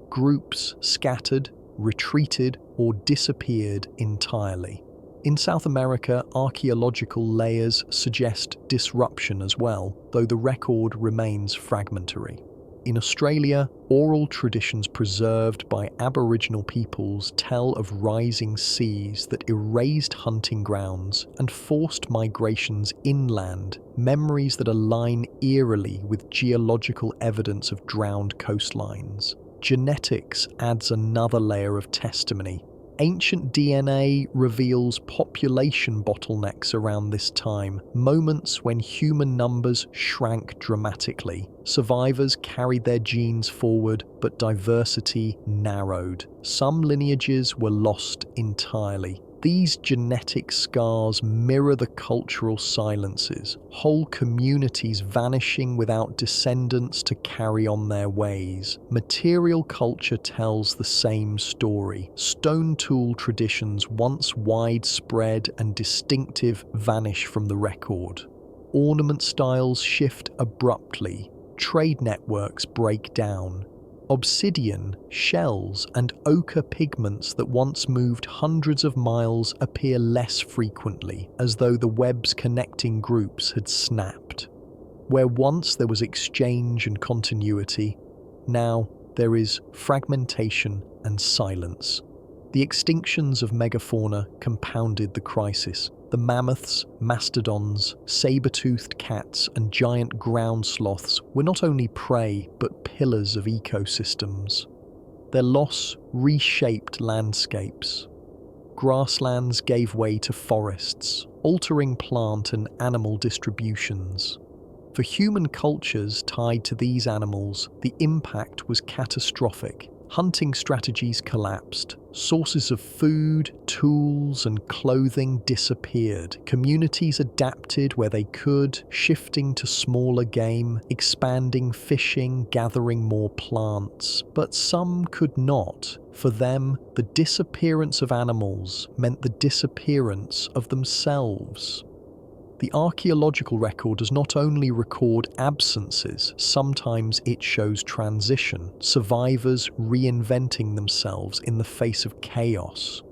Groups scattered, retreated, or disappeared entirely. In South America, archaeological layers suggest disruption as well, though the record remains fragmentary. In Australia, oral traditions preserved by Aboriginal peoples tell of rising seas that erased hunting grounds and forced migrations inland, memories that align eerily with geological evidence of drowned coastlines. Genetics adds another layer of testimony. Ancient DNA reveals population bottlenecks around this time, moments when human numbers shrank dramatically. Survivors carried their genes forward, but diversity narrowed. Some lineages were lost entirely. These genetic scars mirror the cultural silences, whole communities vanishing without descendants to carry on their ways. Material culture tells the same story. Stone tool traditions, once widespread and distinctive, vanish from the record. Ornament styles shift abruptly. Trade networks break down. Obsidian, shells, and ochre pigments that once moved hundreds of miles appear less frequently, as though the webs connecting groups had snapped. Where once there was exchange and continuity, now there is fragmentation and silence. The extinctions of megafauna compounded the crisis. The mammoths, mastodons, saber-toothed cats, and giant ground sloths were not only prey, but pillars of ecosystems. Their loss reshaped landscapes. Grasslands gave way to forests, altering plant and animal distributions. For human cultures tied to these animals, the impact was catastrophic. Hunting strategies collapsed. Sources of food, tools, and clothing disappeared. Communities adapted where they could, shifting to smaller game, expanding fishing, gathering more plants. But some could not. For them, the disappearance of animals meant the disappearance of themselves. The archaeological record does not only record absences, sometimes it shows transition, survivors reinventing themselves in the face of chaos.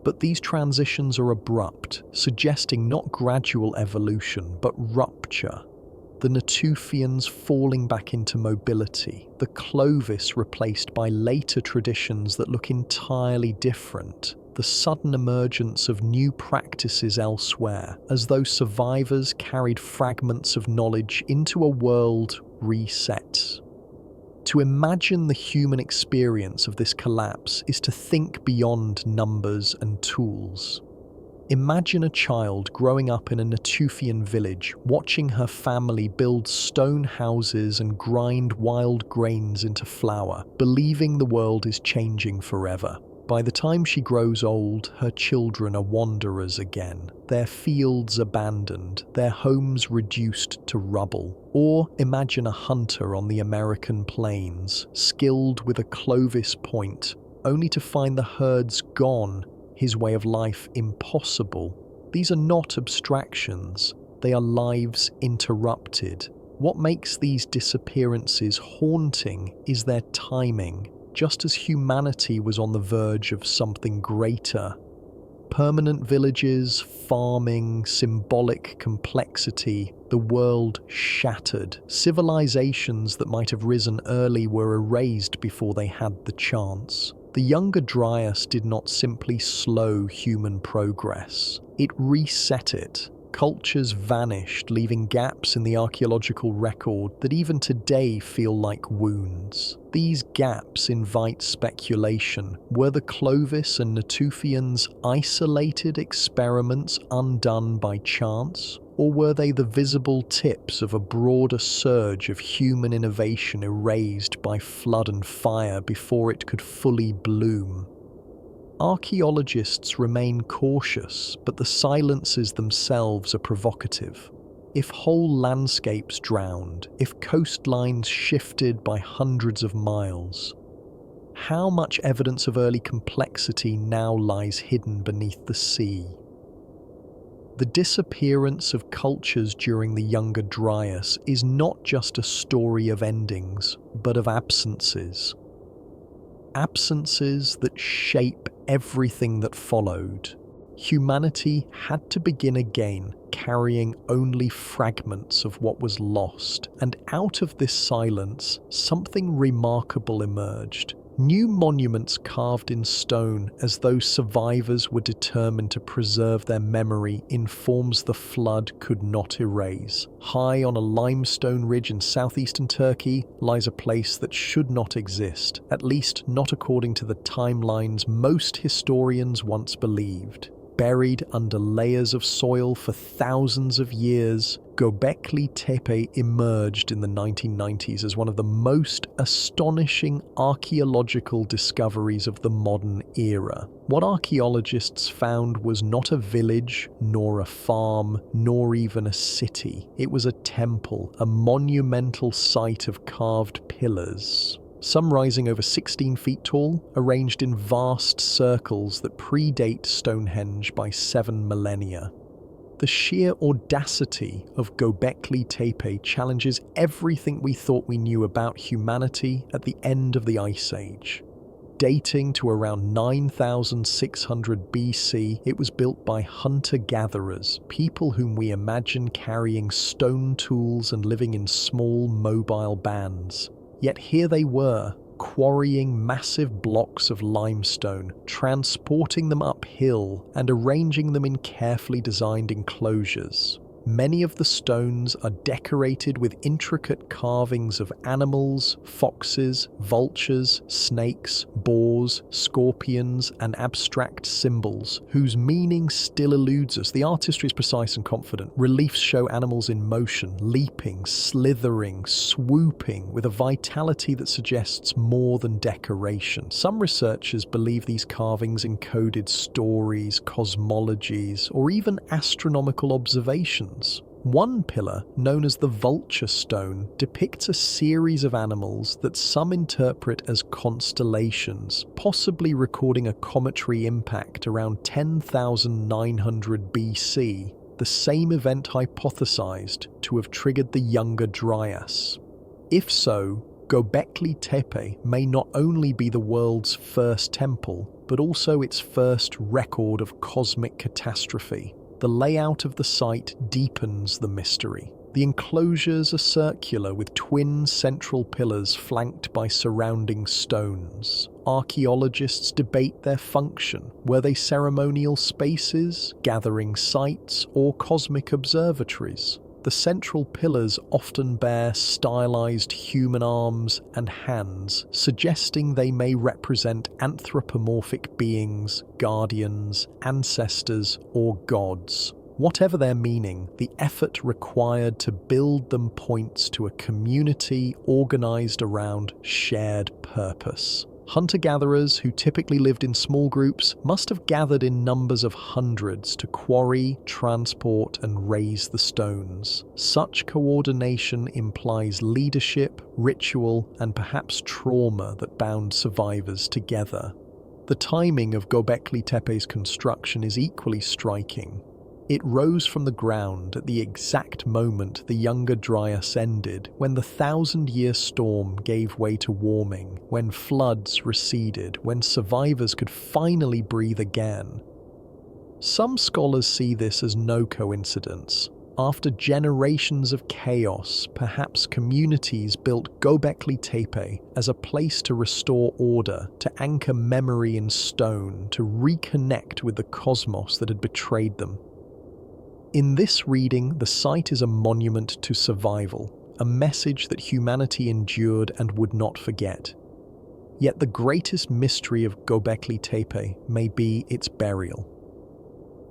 But these transitions are abrupt, suggesting not gradual evolution, but rupture. The Natufians falling back into mobility, the Clovis replaced by later traditions that look entirely different. The sudden emergence of new practices elsewhere, as though survivors carried fragments of knowledge into a world reset. To imagine the human experience of this collapse is to think beyond numbers and tools. Imagine a child growing up in a Natufian village, watching her family build stone houses and grind wild grains into flour, believing the world is changing forever. By the time she grows old, her children are wanderers again, their fields abandoned, their homes reduced to rubble. Or imagine a hunter on the American plains, skilled with a Clovis point, only to find the herds gone, his way of life impossible. These are not abstractions, they are lives interrupted. What makes these disappearances haunting is their timing. Just as humanity was on the verge of something greater, Permanent villages, farming, symbolic complexity, the world shattered. Civilizations that might have risen early were erased before they had the chance. The Younger Dryas did not simply slow human progress, it reset it. Cultures vanished, leaving gaps in the archaeological record that even today feel like wounds. These gaps invite speculation. Were the Clovis and Natufians isolated experiments undone by chance? Or were they the visible tips of a broader surge of human innovation erased by flood and fire before it could fully bloom? Archaeologists remain cautious, but the silences themselves are provocative. If whole landscapes drowned, if coastlines shifted by hundreds of miles, how much evidence of early complexity now lies hidden beneath the sea? The disappearance of cultures during the Younger Dryas is not just a story of endings, but of absences. Absences that shape everything that followed. Humanity had to begin again, carrying only fragments of what was lost, and out of this silence, something remarkable emerged. New monuments carved in stone as though survivors were determined to preserve their memory in forms the flood could not erase. High on a limestone ridge in southeastern Turkey lies a place that should not exist, at least not according to the timelines most historians once believed. Buried under layers of soil for thousands of years, Göbekli Tepe emerged in the 1990s as one of the most astonishing archaeological discoveries of the modern era. What archaeologists found was not a village, nor a farm, nor even a city. It was a temple, a monumental site of carved pillars, some rising over 16 feet tall, arranged in vast circles that predate Stonehenge by 7 millennia. The sheer audacity of Göbekli Tepe challenges everything we thought we knew about humanity at the end of the Ice Age. Dating to around 9,600 BC, it was built by hunter-gatherers, people whom we imagine carrying stone tools and living in small, mobile bands. Yet here they were, quarrying massive blocks of limestone, transporting them uphill, and arranging them in carefully designed enclosures. Many of the stones are decorated with intricate carvings of animals, foxes, vultures, snakes, boars, scorpions, and abstract symbols, whose meaning still eludes us. The artistry is precise and confident. Reliefs show animals in motion, leaping, slithering, swooping, with a vitality that suggests more than decoration. Some researchers believe these carvings encoded stories, cosmologies, or even astronomical observations. One pillar, known as the Vulture Stone, depicts a series of animals that some interpret as constellations, possibly recording a cometary impact around 10,900 BC, the same event hypothesized to have triggered the Younger Dryas. If so, Göbekli Tepe may not only be the world's first temple, but also its first record of cosmic catastrophe. The layout of the site deepens the mystery. The enclosures are circular with twin central pillars flanked by surrounding stones. Archaeologists debate their function. Were they ceremonial spaces, gathering sites, or cosmic observatories? The central pillars often bear stylized human arms and hands, suggesting they may represent anthropomorphic beings, guardians, ancestors, or gods. Whatever their meaning, the effort required to build them points to a community organized around shared purpose. Hunter-gatherers, who typically lived in small groups, must have gathered in numbers of hundreds to quarry, transport, and raise the stones. Such coordination implies leadership, ritual, and perhaps trauma that bound survivors together. The timing of Göbekli Tepe's construction is equally striking. It rose from the ground at the exact moment the Younger Dryas ended, when the 1,000-year storm gave way to warming, when floods receded, when survivors could finally breathe again. Some scholars see this as no coincidence. After generations of chaos, perhaps communities built Göbekli Tepe as a place to restore order, to anchor memory in stone, to reconnect with the cosmos that had betrayed them. In this reading, the site is a monument to survival, a message that humanity endured and would not forget. Yet the greatest mystery of Göbekli Tepe may be its burial.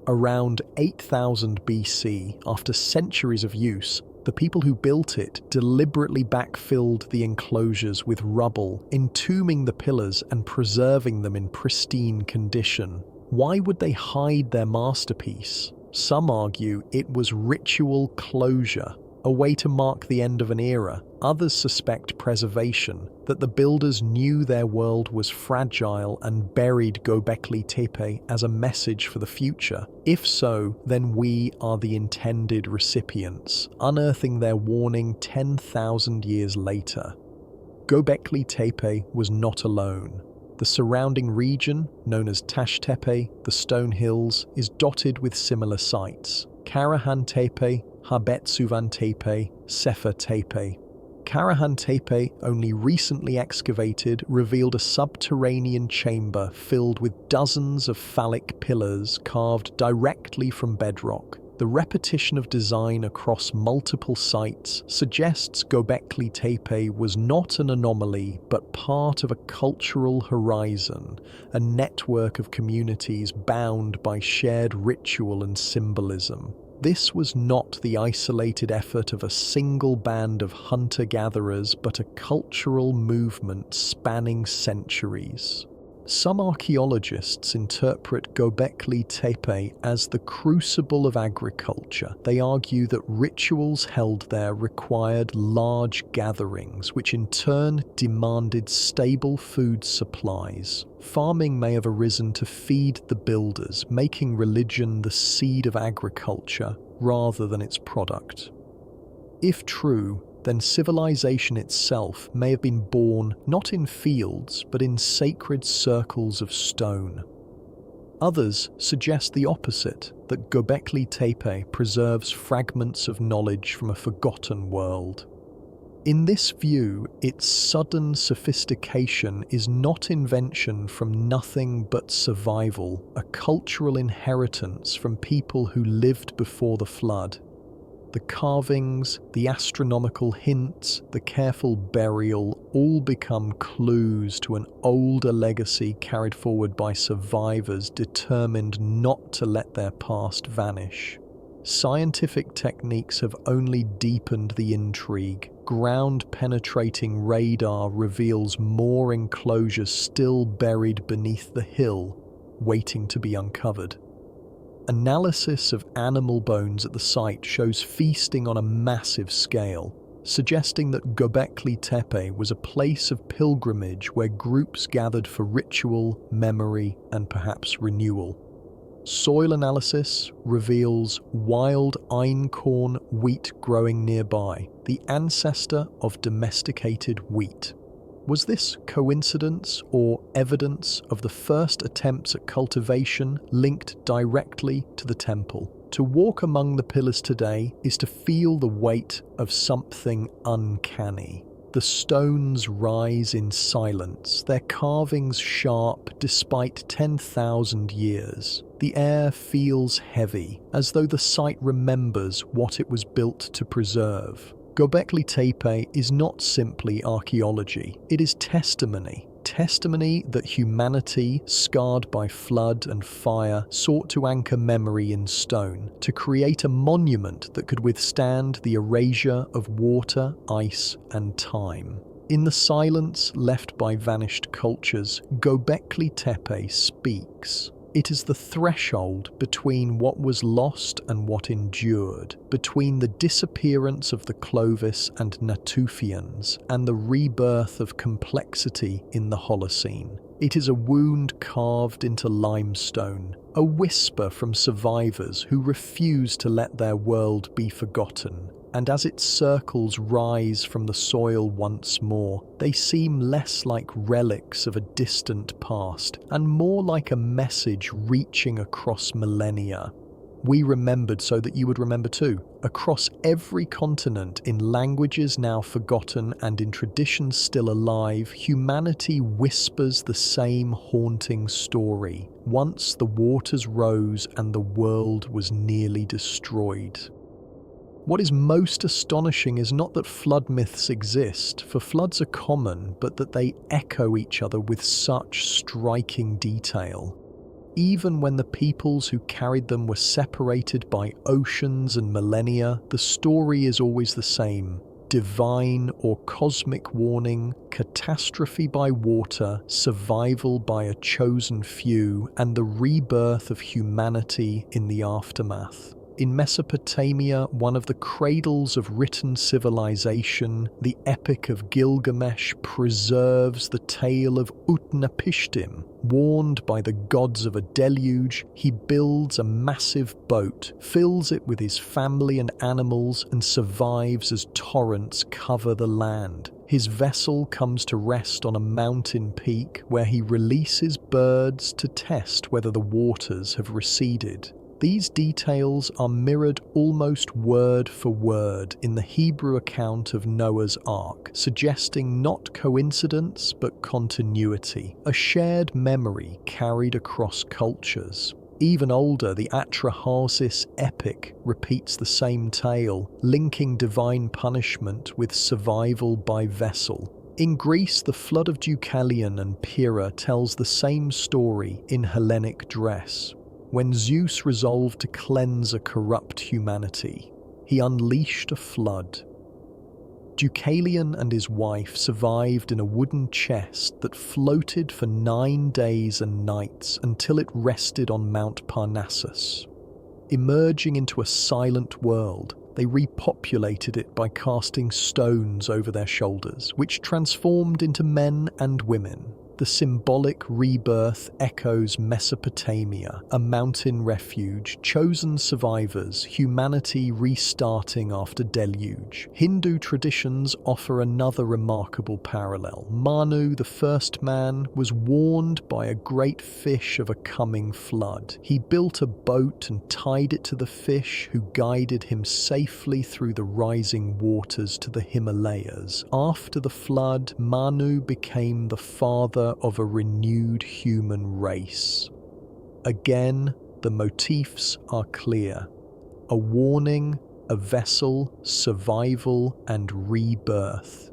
Around 8000 BC, after centuries of use, the people who built it deliberately backfilled the enclosures with rubble, entombing the pillars and preserving them in pristine condition. Why would they hide their masterpiece? Some argue it was ritual closure, a way to mark the end of an era. Others suspect preservation, that the builders knew their world was fragile and buried Göbekli Tepe as a message for the future. If so, then we are the intended recipients, unearthing their warning 10,000 years later. Göbekli Tepe was not alone. The surrounding region, known as Taş Tepe, the Stone Hills, is dotted with similar sites. Karahan Tepe, Habetsuvan Tepe, Sefer Tepe. Karahan Tepe, only recently excavated, revealed a subterranean chamber filled with dozens of phallic pillars carved directly from bedrock. The repetition of design across multiple sites suggests Göbekli Tepe was not an anomaly, but part of a cultural horizon, a network of communities bound by shared ritual and symbolism. This was not the isolated effort of a single band of hunter-gatherers, but a cultural movement spanning centuries. Some archaeologists interpret Göbekli Tepe as the crucible of agriculture. They argue that rituals held there required large gatherings, which in turn demanded stable food supplies. Farming may have arisen to feed the builders, making religion the seed of agriculture rather than its product. If true, then civilization itself may have been born not in fields, but in sacred circles of stone. Others suggest the opposite, that Göbekli Tepe preserves fragments of knowledge from a forgotten world. In this view, its sudden sophistication is not invention from nothing but survival, a cultural inheritance from people who lived before the flood. The carvings, the astronomical hints, the careful burial all become clues to an older legacy carried forward by survivors determined not to let their past vanish. Scientific techniques have only deepened the intrigue. Ground-penetrating radar reveals more enclosures still buried beneath the hill, waiting to be uncovered. Analysis of animal bones at the site shows feasting on a massive scale, suggesting that Göbekli Tepe was a place of pilgrimage where groups gathered for ritual, memory, and perhaps renewal. Soil analysis reveals wild einkorn wheat growing nearby, the ancestor of domesticated wheat. Was this coincidence or evidence of the first attempts at cultivation linked directly to the temple? To walk among the pillars today is to feel the weight of something uncanny. The stones rise in silence, their carvings sharp despite 10,000 years. The air feels heavy, as though the site remembers what it was built to preserve. Göbekli Tepe is not simply archaeology, it is testimony. Testimony that humanity, scarred by flood and fire, sought to anchor memory in stone, to create a monument that could withstand the erasure of water, ice, and time. In the silence left by vanished cultures, Göbekli Tepe speaks. It is the threshold between what was lost and what endured, between the disappearance of the Clovis and Natufians and the rebirth of complexity in the Holocene. It is a wound carved into limestone, a whisper from survivors who refuse to let their world be forgotten. and as its circles rise from the soil once more, they seem less like relics of a distant past and more like a message reaching across millennia. We remembered so that you would remember too. Across every continent, in languages now forgotten and in traditions still alive, humanity whispers the same haunting story. Once the waters rose and the world was nearly destroyed. What is most astonishing is not that flood myths exist, for floods are common, but that they echo each other with such striking detail. Even when the peoples who carried them were separated by oceans and millennia, the story is always the same. Divine or cosmic warning, catastrophe by water, survival by a chosen few, and the rebirth of humanity in the aftermath. In Mesopotamia, one of the cradles of written civilization, the Epic of Gilgamesh preserves the tale of Utnapishtim. Warned by the gods of a deluge, he builds a massive boat, fills it with his family and animals, and survives as torrents cover the land. His vessel comes to rest on a mountain peak where he releases birds to test whether the waters have receded. These details are mirrored almost word for word in the Hebrew account of Noah's Ark, suggesting not coincidence but continuity, a shared memory carried across cultures. Even older, the Atrahasis epic repeats the same tale, linking divine punishment with survival by vessel. In Greece, the flood of Deucalion and Pyrrha tells the same story in Hellenic dress. When Zeus resolved to cleanse a corrupt humanity, he unleashed a flood. Deucalion and his wife survived in a wooden chest that floated for 9 days and nights until it rested on Mount Parnassus. Emerging into a silent world, they repopulated it by casting stones over their shoulders, which transformed into men and women. The symbolic rebirth echoes Mesopotamia, a mountain refuge, chosen survivors, humanity restarting after deluge. Hindu traditions offer another remarkable parallel. Manu, the first man, was warned by a great fish of a coming flood. He built a boat and tied it to the fish, who guided him safely through the rising waters to the Himalayas. After the flood, Manu became the father of a renewed human race. Again, the motifs are clear. A warning, a vessel, survival, and rebirth.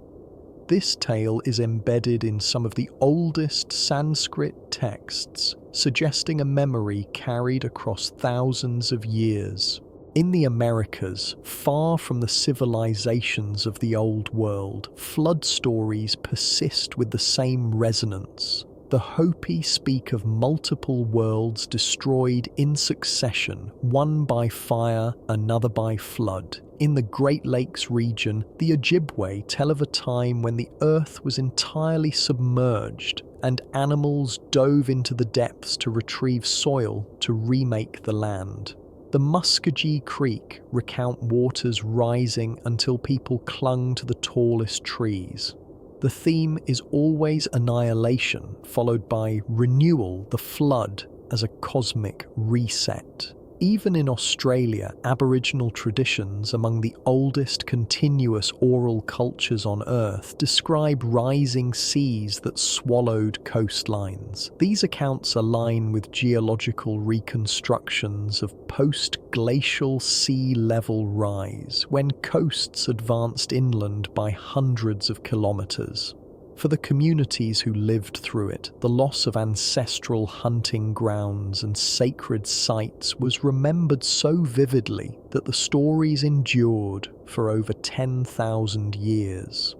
This tale is embedded in some of the oldest Sanskrit texts, suggesting a memory carried across thousands of years. In the Americas, far from the civilizations of the Old World, flood stories persist with the same resonance. The Hopi speak of multiple worlds destroyed in succession, one by fire, another by flood. In the Great Lakes region, the Ojibwe tell of a time when the earth was entirely submerged and animals dove into the depths to retrieve soil to remake the land. The Muskogee Creek recount waters rising until people clung to the tallest trees. The theme is always annihilation, followed by renewal, the flood, as a cosmic reset. Even in Australia, Aboriginal traditions, among the oldest continuous oral cultures on Earth, describe rising seas that swallowed coastlines. These accounts align with geological reconstructions of post-glacial sea level rise, when coasts advanced inland by hundreds of kilometres. For the communities who lived through it, the loss of ancestral hunting grounds and sacred sites was remembered so vividly that the stories endured for over 10,000 years.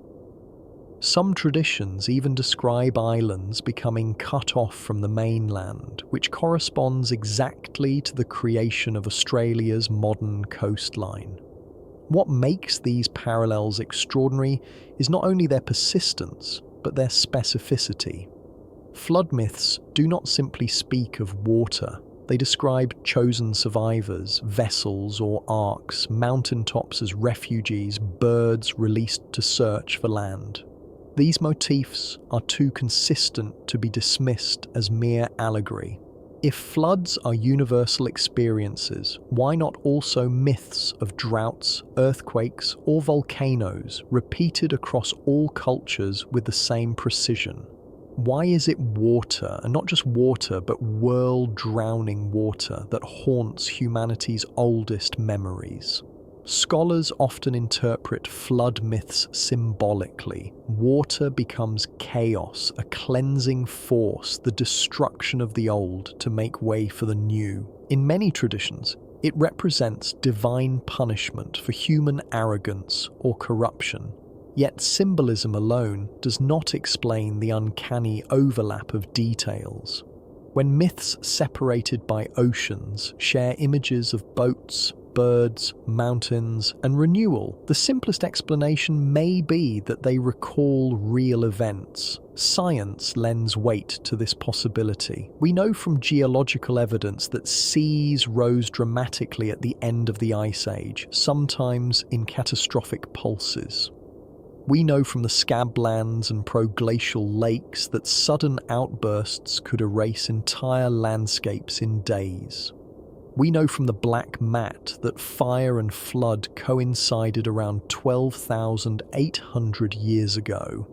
Some traditions even describe islands becoming cut off from the mainland, which corresponds exactly to the creation of Australia's modern coastline. What makes these parallels extraordinary is not only their persistence, but their specificity. Flood myths do not simply speak of water. They describe chosen survivors, vessels or arks, mountaintops as refugees, birds released to search for land. These motifs are too consistent to be dismissed as mere allegory. If floods are universal experiences, why not also myths of droughts, earthquakes, or volcanoes repeated across all cultures with the same precision? Why is it water, and not just water, but world-drowning water, that haunts humanity's oldest memories? Scholars often interpret flood myths symbolically. Water becomes chaos, a cleansing force, the destruction of the old to make way for the new. In many traditions, it represents divine punishment for human arrogance or corruption. Yet symbolism alone does not explain the uncanny overlap of details. When myths separated by oceans share images of boats, birds, mountains, and renewal, the simplest explanation may be that they recall real events. Science lends weight to this possibility. We know from geological evidence that seas rose dramatically at the end of the Ice Age, sometimes in catastrophic pulses. We know from the scablands and proglacial lakes that sudden outbursts could erase entire landscapes in days. We know from the black mat that fire and flood coincided around 12,800 years ago.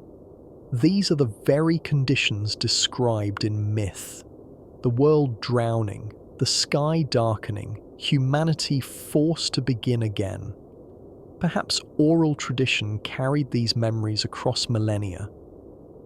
These are the very conditions described in myth. The world drowning, the sky darkening, humanity forced to begin again. Perhaps oral tradition carried these memories across millennia.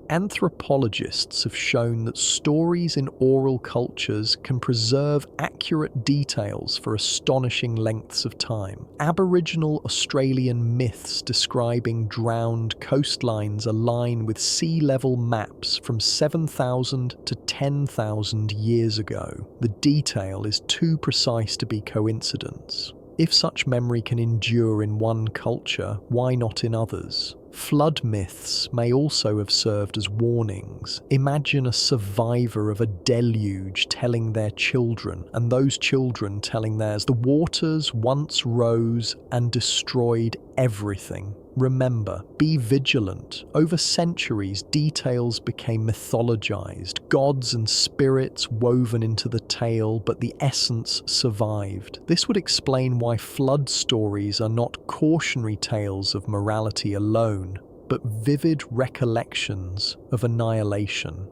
Anthropologists have shown that stories in oral cultures can preserve accurate details for astonishing lengths of time. Aboriginal Australian myths describing drowned coastlines align with sea level maps from 7,000 to 10,000 years ago. The detail is too precise to be coincidence. If such memory can endure in one culture, why not in others? Flood myths may also have served as warnings. Imagine a survivor of a deluge telling their children, and those children telling theirs, "The waters once rose and destroyed everything. Remember, be vigilant." Over centuries, details became mythologized, gods and spirits woven into the tale, but the essence survived. This would explain why flood stories are not cautionary tales of morality alone, but vivid recollections of annihilation.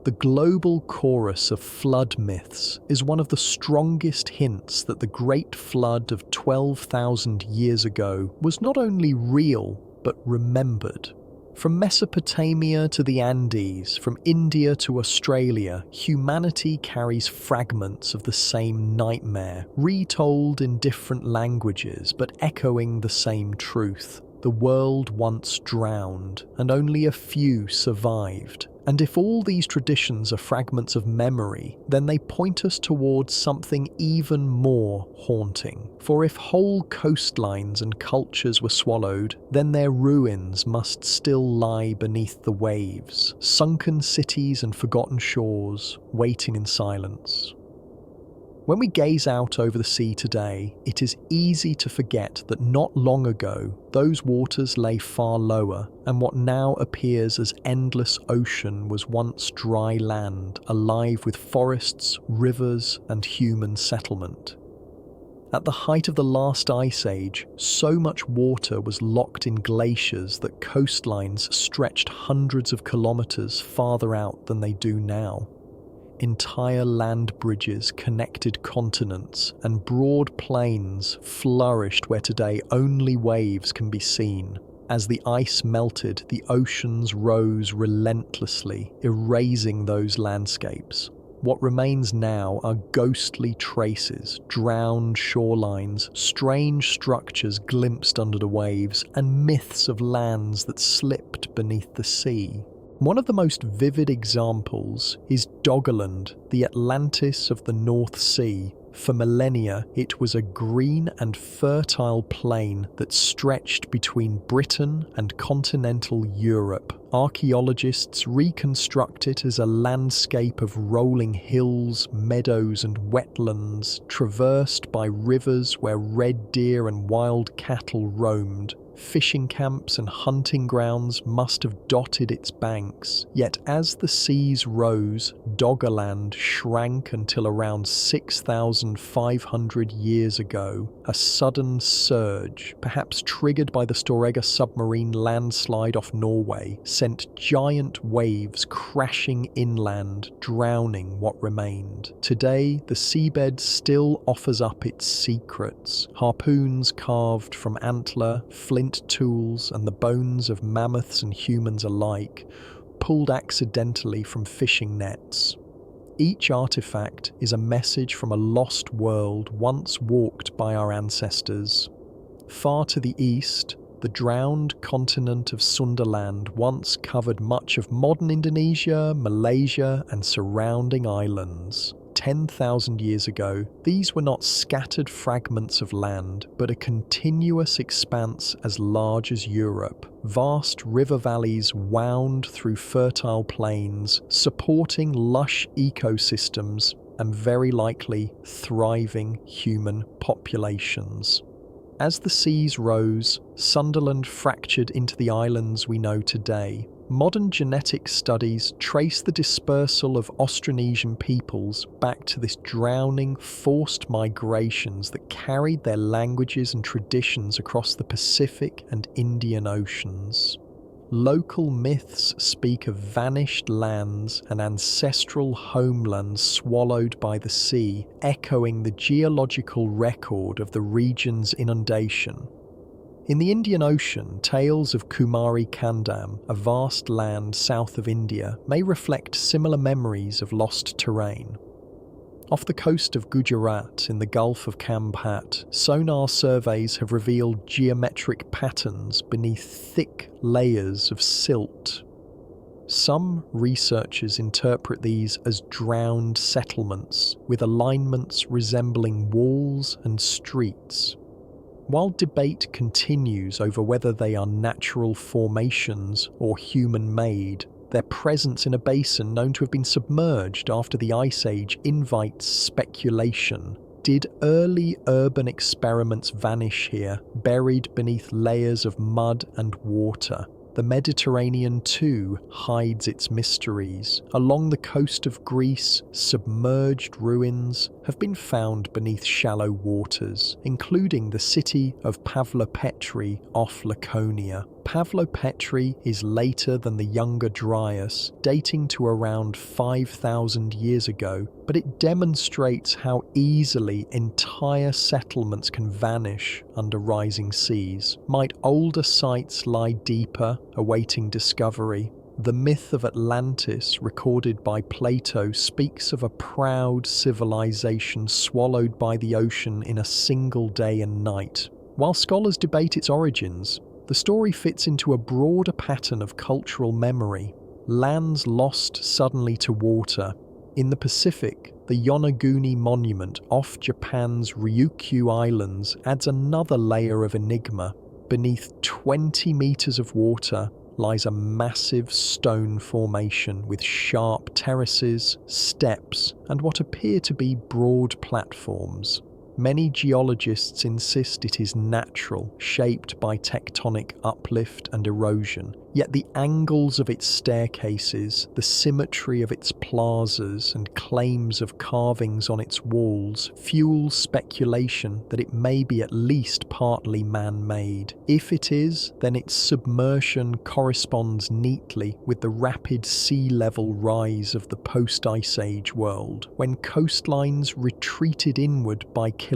The global chorus of flood myths is one of the strongest hints that the Great Flood of 12,000 years ago was not only real, but remembered. From Mesopotamia to the Andes, from India to Australia, humanity carries fragments of the same nightmare, retold in different languages, but echoing the same truth. The world once drowned, and only a few survived. And if all these traditions are fragments of memory, then they point us towards something even more haunting. For if whole coastlines and cultures were swallowed, then their ruins must still lie beneath the waves, sunken cities and forgotten shores, waiting in silence. When we gaze out over the sea today, it is easy to forget that not long ago, those waters lay far lower, and what now appears as endless ocean was once dry land, alive with forests, rivers, and human settlement. At the height of the last ice age, so much water was locked in glaciers that coastlines stretched hundreds of kilometers farther out than they do now. Entire land bridges connected continents, and broad plains flourished where today only waves can be seen. As the ice melted, the oceans rose relentlessly, erasing those landscapes. What remains now are ghostly traces, drowned shorelines, strange structures glimpsed under the waves, and myths of lands that slipped beneath the sea. One of the most vivid examples is Doggerland, the Atlantis of the North Sea, For millennia, it was a green and fertile plain that stretched between Britain and continental Europe. Archaeologists reconstruct it as a landscape of rolling hills, meadows and wetlands, traversed by rivers where red deer and wild cattle roamed. Fishing camps and hunting grounds must have dotted its banks, yet as the seas rose, Doggerland shrank until around 6,500 years ago. A sudden surge, perhaps triggered by the Storegga submarine landslide off Norway, sent giant waves crashing inland, drowning what remained. Today, the seabed still offers up its secrets. Harpoons carved from antler, flint tools and the bones of mammoths and humans alike, pulled accidentally from fishing nets. Each artifact is a message from a lost world once walked by our ancestors. Far to the east, the drowned continent of Sundaland once covered much of modern Indonesia, Malaysia and surrounding islands. 10,000 years ago, these were not scattered fragments of land, but a continuous expanse as large as Europe. Vast river valleys wound through fertile plains, supporting lush ecosystems and very likely thriving human populations. As the seas rose, Sundaland fractured into the islands we know today. Modern genetic studies trace the dispersal of Austronesian peoples back to this drowning, forced migrations that carried their languages and traditions across the Pacific and Indian Oceans. Local myths speak of vanished lands and ancestral homelands swallowed by the sea, echoing the geological record of the region's inundation. In the Indian Ocean, tales of Kumari Kandam, a vast land south of India, may reflect similar memories of lost terrain. Off the coast of Gujarat in the Gulf of Khambhat, sonar surveys have revealed geometric patterns beneath thick layers of silt. Some researchers interpret these as drowned settlements, with alignments resembling walls and streets. While debate continues over whether they are natural formations or human-made, their presence in a basin known to have been submerged after the Ice Age invites speculation. Did early urban experiments vanish here, buried beneath layers of mud and water? The Mediterranean, too, hides its mysteries. Along the coast of Greece, submerged ruins have been found beneath shallow waters, including the city of Pavlopetri off Laconia. Pavlopetri is later than the Younger Dryas, dating to around 5,000 years ago, but it demonstrates how easily entire settlements can vanish under rising seas. Might older sites lie deeper, awaiting discovery? The myth of Atlantis, recorded by Plato, speaks of a proud civilization swallowed by the ocean in a single day and night. While scholars debate its origins, the story fits into a broader pattern of cultural memory. Lands lost suddenly to water. In the Pacific, the Yonaguni Monument off Japan's Ryukyu Islands adds another layer of enigma. Beneath 20 meters of water lies a massive stone formation with sharp terraces, steps, and what appear to be broad platforms. Many geologists insist it is natural, shaped by tectonic uplift and erosion, yet the angles of its staircases, the symmetry of its plazas, and claims of carvings on its walls fuel speculation that it may be at least partly man-made. If it is, then its submersion corresponds neatly with the rapid sea level rise of the post-Ice Age world, when coastlines retreated inward by kilometres.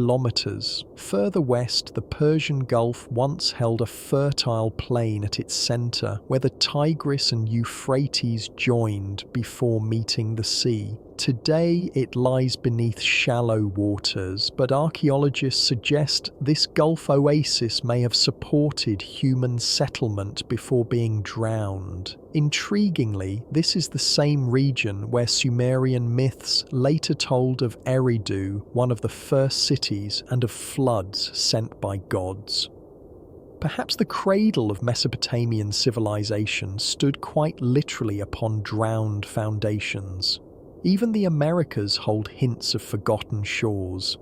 Further west, the Persian Gulf once held a fertile plain at its centre, where the Tigris and Euphrates joined before meeting the sea. Today it lies beneath shallow waters, but archaeologists suggest this Gulf oasis may have supported human settlement before being drowned. Intriguingly, this is the same region where Sumerian myths later told of Eridu, one of the first cities, and of floods sent by gods. Perhaps the cradle of Mesopotamian civilization stood quite literally upon drowned foundations. Even the Americas hold hints of forgotten shores.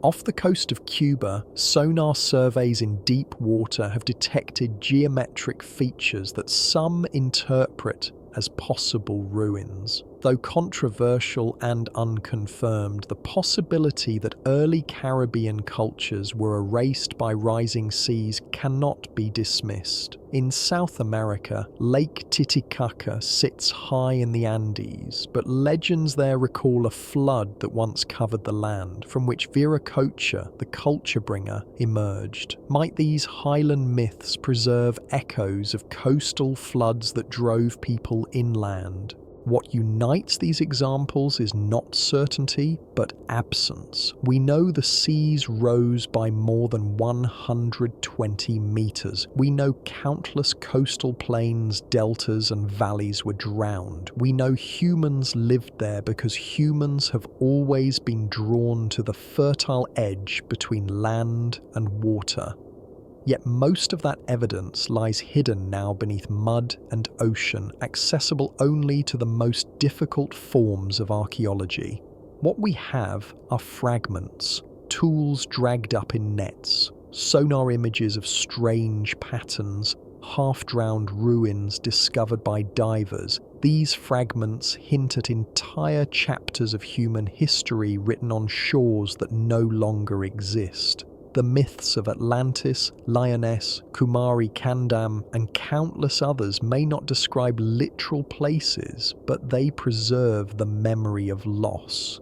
Off the coast of Cuba, sonar surveys in deep water have detected geometric features that some interpret as possible ruins. Though controversial and unconfirmed, the possibility that early Caribbean cultures were erased by rising seas cannot be dismissed. In South America, Lake Titicaca sits high in the Andes, but legends there recall a flood that once covered the land, from which Viracocha, the culture bringer, emerged. Might these highland myths preserve echoes of coastal floods that drove people inland? What unites these examples is not certainty, but absence. We know the seas rose by more than 120 meters. We know countless coastal plains, deltas, and valleys were drowned. We know humans lived there because humans have always been drawn to the fertile edge between land and water. Yet most of that evidence lies hidden now beneath mud and ocean, accessible only to the most difficult forms of archaeology. What we have are fragments, tools dragged up in nets, sonar images of strange patterns, half-drowned ruins discovered by divers. These fragments hint at entire chapters of human history written on shores that no longer exist. The myths of Atlantis, Lyonesse, Kumari Kandam, and countless others may not describe literal places, but they preserve the memory of loss.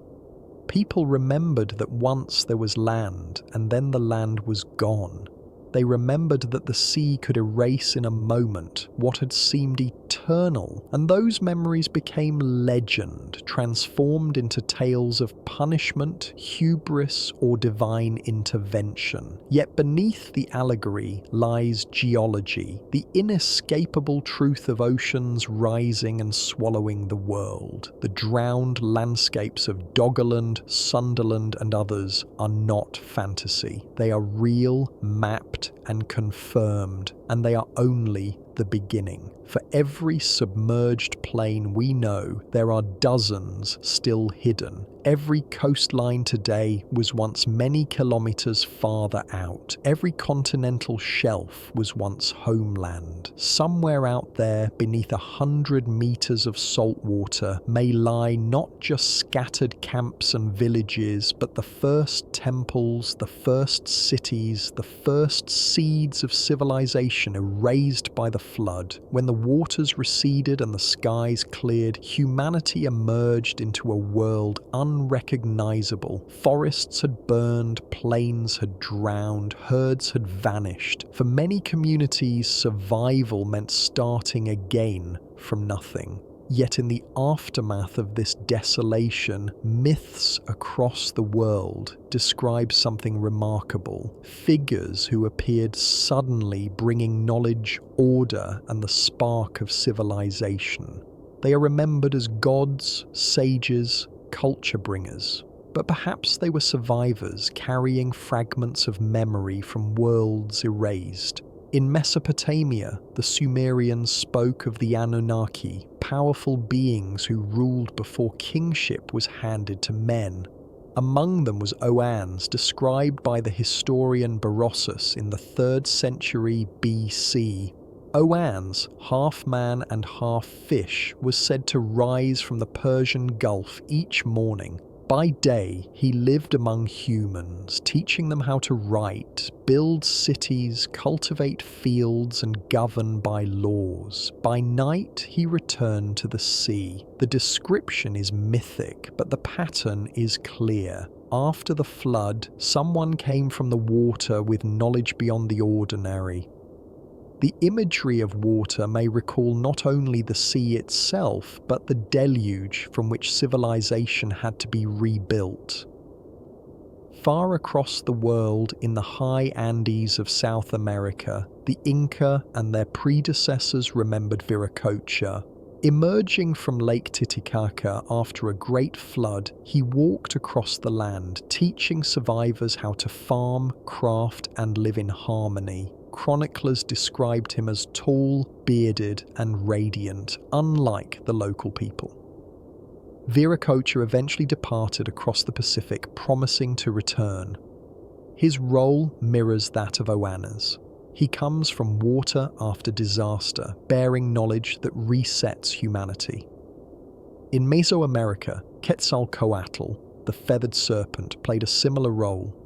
People remembered that once there was land, and then the land was gone. They remembered that the sea could erase in a moment what had seemed eternal, and those memories became legend, transformed into tales of punishment, hubris, or divine intervention. Yet beneath the allegory lies geology, the inescapable truth of oceans rising and swallowing the world. The drowned landscapes of Doggerland, Sunderland, and others are not fantasy. They are real, mapped, and confirmed, and they are only the beginning. For every submerged plain we know, there are dozens still hidden. Every coastline today was once many kilometers farther out. Every continental shelf was once homeland. Somewhere out there, beneath 100 meters of salt water, may lie not just scattered camps and villages, but the first temples, the first cities, the first seeds of civilization erased by the flood. When the waters receded and the skies cleared, humanity emerged into a world unrecognizable. Forests had burned, plains had drowned, herds had vanished. For many communities, survival meant starting again from nothing. Yet in the aftermath of this desolation, myths across the world describe something remarkable. Figures who appeared suddenly, bringing knowledge, order, and the spark of civilization. They are remembered as gods, sages, culture bringers. But perhaps they were survivors carrying fragments of memory from worlds erased. In Mesopotamia, the Sumerians spoke of the Anunnaki, powerful beings who ruled before kingship was handed to men. Among them was Oannes, described by the historian Berossus in the 3rd century BC. Oannes, half man and half fish, was said to rise from the Persian Gulf each morning. By day, he lived among humans, teaching them how to write, build cities, cultivate fields, and govern by laws. By night, he returned to the sea. The description is mythic, but the pattern is clear. After the flood, someone came from the water with knowledge beyond the ordinary. The imagery of water may recall not only the sea itself, but the deluge from which civilization had to be rebuilt. Far across the world in the high Andes of South America, the Inca and their predecessors remembered Viracocha. Emerging from Lake Titicaca after a great flood, he walked across the land, teaching survivors how to farm, craft, and live in harmony. Chroniclers described him as tall, bearded, and radiant, unlike the local people. Viracocha eventually departed across the Pacific, promising to return. His role mirrors that of Oannes. He comes from water after disaster, bearing knowledge that resets humanity. In Mesoamerica, Quetzalcoatl, the feathered serpent, played a similar role.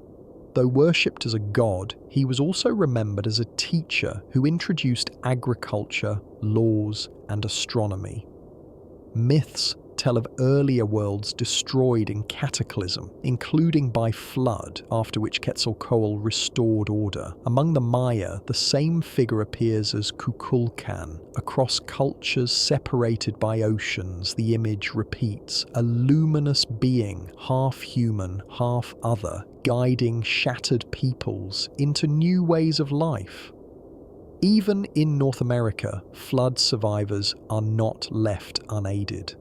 Though worshipped as a god, he was also remembered as a teacher who introduced agriculture, laws, and astronomy. Myths tell of earlier worlds destroyed in cataclysm, including by flood, after which Quetzalcoatl restored order. Among the Maya, the same figure appears as Kukulkan. Across cultures separated by oceans, the image repeats, a luminous being, half human, half other, guiding shattered peoples into new ways of life. Even in North America, flood survivors are not left unaided.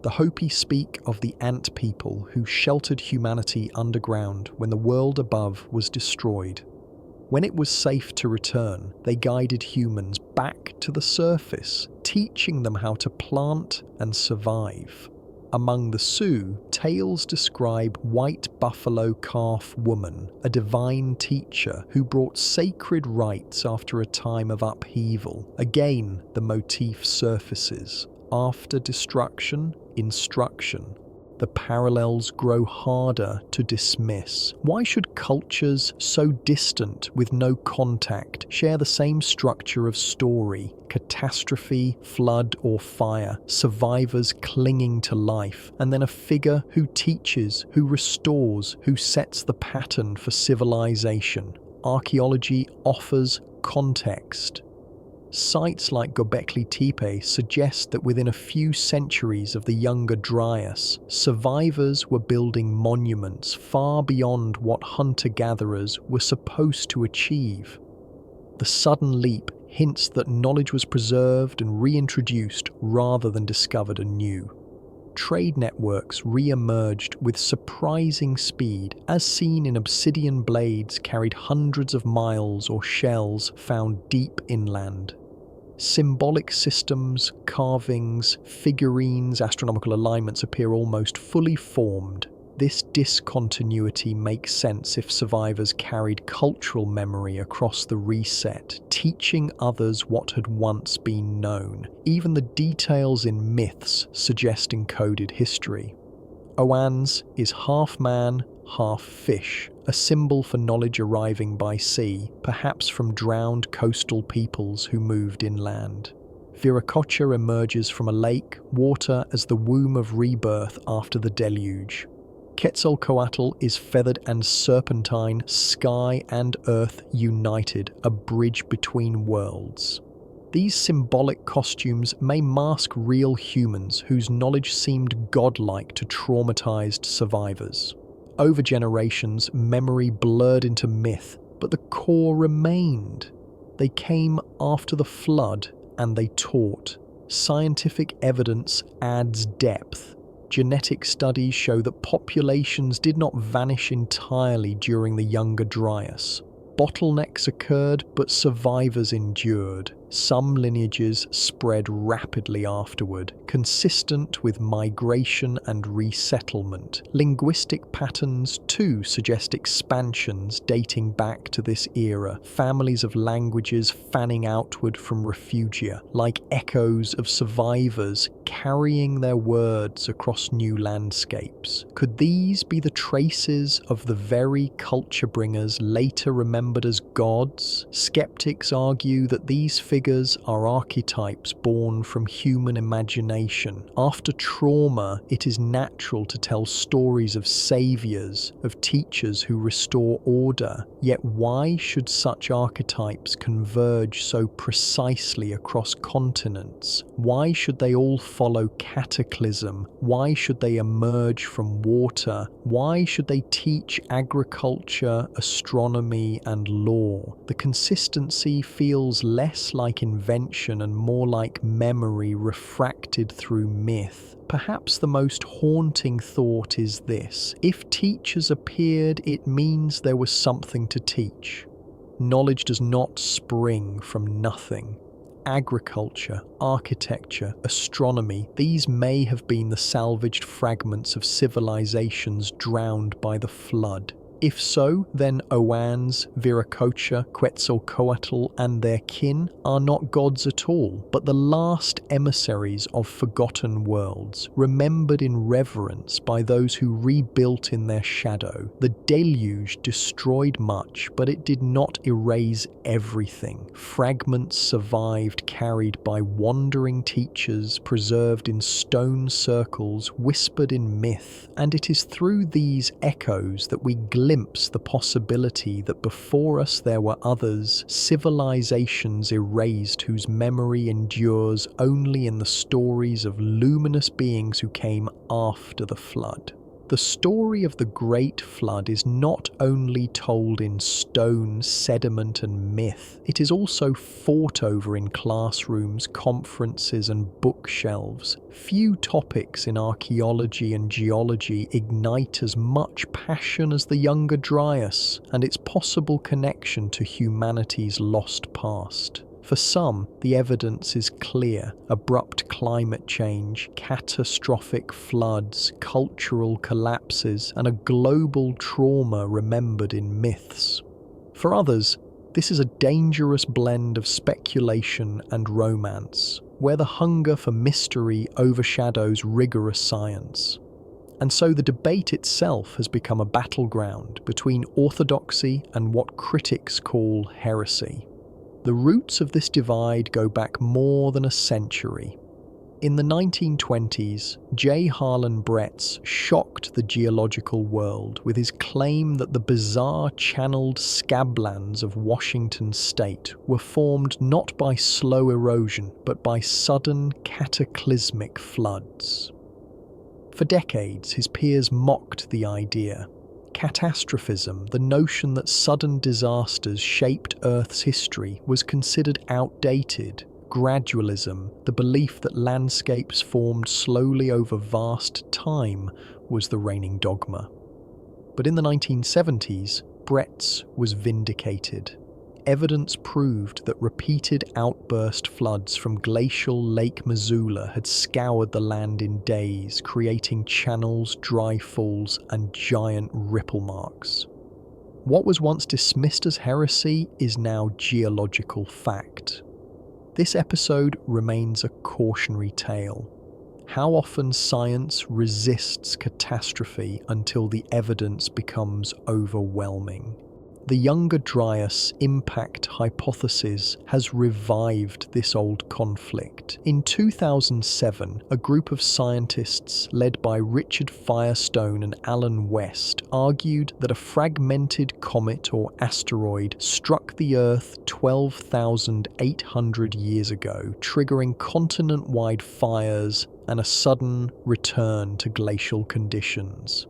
The Hopi speak of the ant people who sheltered humanity underground when the world above was destroyed. When it was safe to return, they guided humans back to the surface, teaching them how to plant and survive. Among the Sioux, tales describe White Buffalo Calf Woman, a divine teacher who brought sacred rites after a time of upheaval. Again, the motif surfaces. After destruction, instruction. The parallels grow harder to dismiss. Why should cultures so distant with no contact share the same structure of story? Catastrophe, flood or fire, survivors clinging to life, and then a figure who teaches, who restores, who sets the pattern for civilization. Archaeology offers context. Sites like Göbekli Tepe suggest that within a few centuries of the Younger Dryas, survivors were building monuments far beyond what hunter-gatherers were supposed to achieve. The sudden leap hints that knowledge was preserved and reintroduced rather than discovered anew. Trade networks re-emerged with surprising speed, as seen in obsidian blades carried hundreds of miles or shells found deep inland. Symbolic systems, carvings, figurines, astronomical alignments appear almost fully formed. This discontinuity makes sense if survivors carried cultural memory across the reset, teaching others what had once been known. Even the details in myths suggest encoded history. Oannes is half man, half fish, a symbol for knowledge arriving by sea, perhaps from drowned coastal peoples who moved inland. Viracocha emerges from a lake, water as the womb of rebirth after the deluge. Quetzalcoatl is feathered and serpentine, sky and earth united, a bridge between worlds. These symbolic costumes may mask real humans whose knowledge seemed godlike to traumatized survivors. Over generations, memory blurred into myth, but the core remained. They came after the flood, and they taught. Scientific evidence adds depth. Genetic studies show that populations did not vanish entirely during the Younger Dryas. Bottlenecks occurred, but survivors endured. Some lineages spread rapidly afterward, consistent with migration and resettlement. Linguistic patterns, too, suggest expansions dating back to this era, families of languages fanning outward from refugia, like echoes of survivors carrying their words across new landscapes. Could these be the traces of the very culture bringers later remembered as gods? Skeptics argue that these figures figures are archetypes born from human imagination. After trauma, it is natural to tell stories of saviors, of teachers who restore order. Yet why should such archetypes converge so precisely across continents? Why should they all follow cataclysm? Why should they emerge from water? Why should they teach agriculture, astronomy, and law? The consistency feels less like invention and more like memory refracted through myth. Perhaps the most haunting thought is this: if teachers appeared, it means there was something to teach. Knowledge does not spring from nothing. Agriculture, architecture, astronomy, these may have been the salvaged fragments of civilizations drowned by the flood. If so, then Oannes, Viracocha, Quetzalcoatl and their kin are not gods at all, but the last emissaries of forgotten worlds, remembered in reverence by those who rebuilt in their shadow. The deluge destroyed much, but it did not erase everything. Fragments survived, carried by wandering teachers, preserved in stone circles, whispered in myth, and it is through these echoes that we glimpse the possibility that before us there were others, civilizations erased whose memory endures only in the stories of luminous beings who came after the flood. The story of the Great Flood is not only told in stone, sediment and myth, it is also fought over in classrooms, conferences and bookshelves. Few topics in archaeology and geology ignite as much passion as the Younger Dryas and its possible connection to humanity's lost past. For some, the evidence is clear: abrupt climate change, catastrophic floods, cultural collapses, and a global trauma remembered in myths. For others, this is a dangerous blend of speculation and romance, where the hunger for mystery overshadows rigorous science. And so the debate itself has become a battleground between orthodoxy and what critics call heresy. The roots of this divide go back more than a century. In the 1920s, J. Harlan Bretz shocked the geological world with his claim that the bizarre channeled scablands of Washington state were formed not by slow erosion, but by sudden cataclysmic floods. For decades, his peers mocked the idea. Catastrophism, the notion that sudden disasters shaped Earth's history, was considered outdated. Gradualism, the belief that landscapes formed slowly over vast time, was the reigning dogma. But in the 1970s, Bretz was vindicated. Evidence proved that repeated outburst floods from glacial Lake Missoula had scoured the land in days, creating channels, dry falls, and giant ripple marks. What was once dismissed as heresy is now geological fact. This episode remains a cautionary tale. How often science resists catastrophe until the evidence becomes overwhelming. The Younger Dryas impact hypothesis has revived this old conflict. In 2007, a group of scientists led by Richard Firestone and Alan West argued that a fragmented comet or asteroid struck the Earth 12,800 years ago, triggering continent-wide fires and a sudden return to glacial conditions.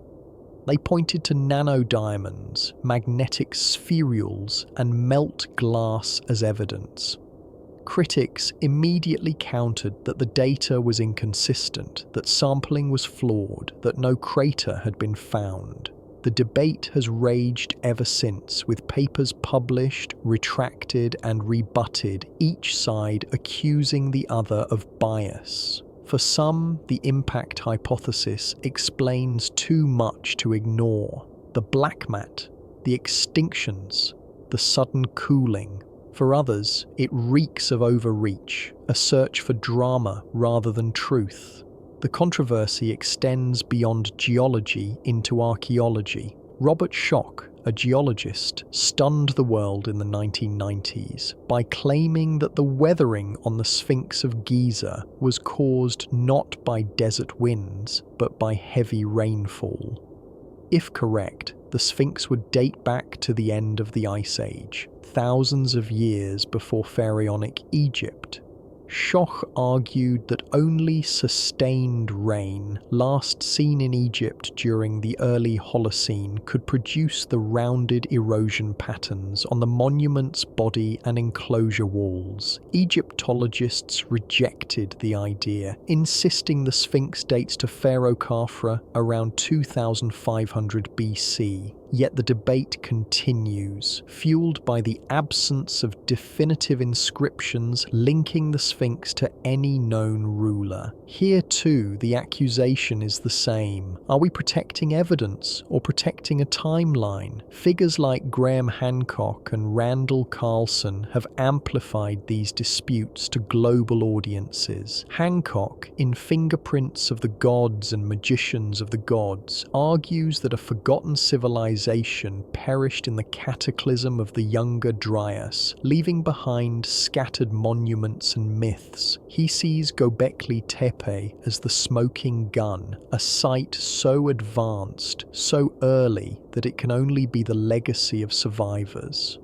They pointed to nanodiamonds, magnetic spherules, and melt glass as evidence. Critics immediately countered that the data was inconsistent, that sampling was flawed, that no crater had been found. The debate has raged ever since, with papers published, retracted, and rebutted, each side accusing the other of bias. For some, the impact hypothesis explains too much to ignore. The black mat, the extinctions, the sudden cooling. For others, it reeks of overreach, a search for drama rather than truth. The controversy extends beyond geology into archaeology. Robert Schoch, a geologist, stunned the world in the 1990s by claiming that the weathering on the Sphinx of Giza was caused not by desert winds, but by heavy rainfall. If correct, the Sphinx would date back to the end of the Ice Age, thousands of years before Pharaonic Egypt. Schoch argued that only sustained rain, last seen in Egypt during the early Holocene, could produce the rounded erosion patterns on the monument's body and enclosure walls. Egyptologists rejected the idea, insisting the Sphinx dates to Pharaoh Khafre around 2500 BC. Yet the debate continues, fueled by the absence of definitive inscriptions linking the Sphinx to any known ruler. Here too, the accusation is the same. Are we protecting evidence or protecting a timeline? Figures like Graham Hancock and Randall Carlson have amplified these disputes to global audiences. Hancock, in Fingerprints of the Gods and Magicians of the Gods, argues that a forgotten civilization perished in the cataclysm of the Younger Dryas, leaving behind scattered monuments and myths. He sees Göbekli Tepe as the smoking gun, a site so advanced, so early that it can only be the legacy of survivors.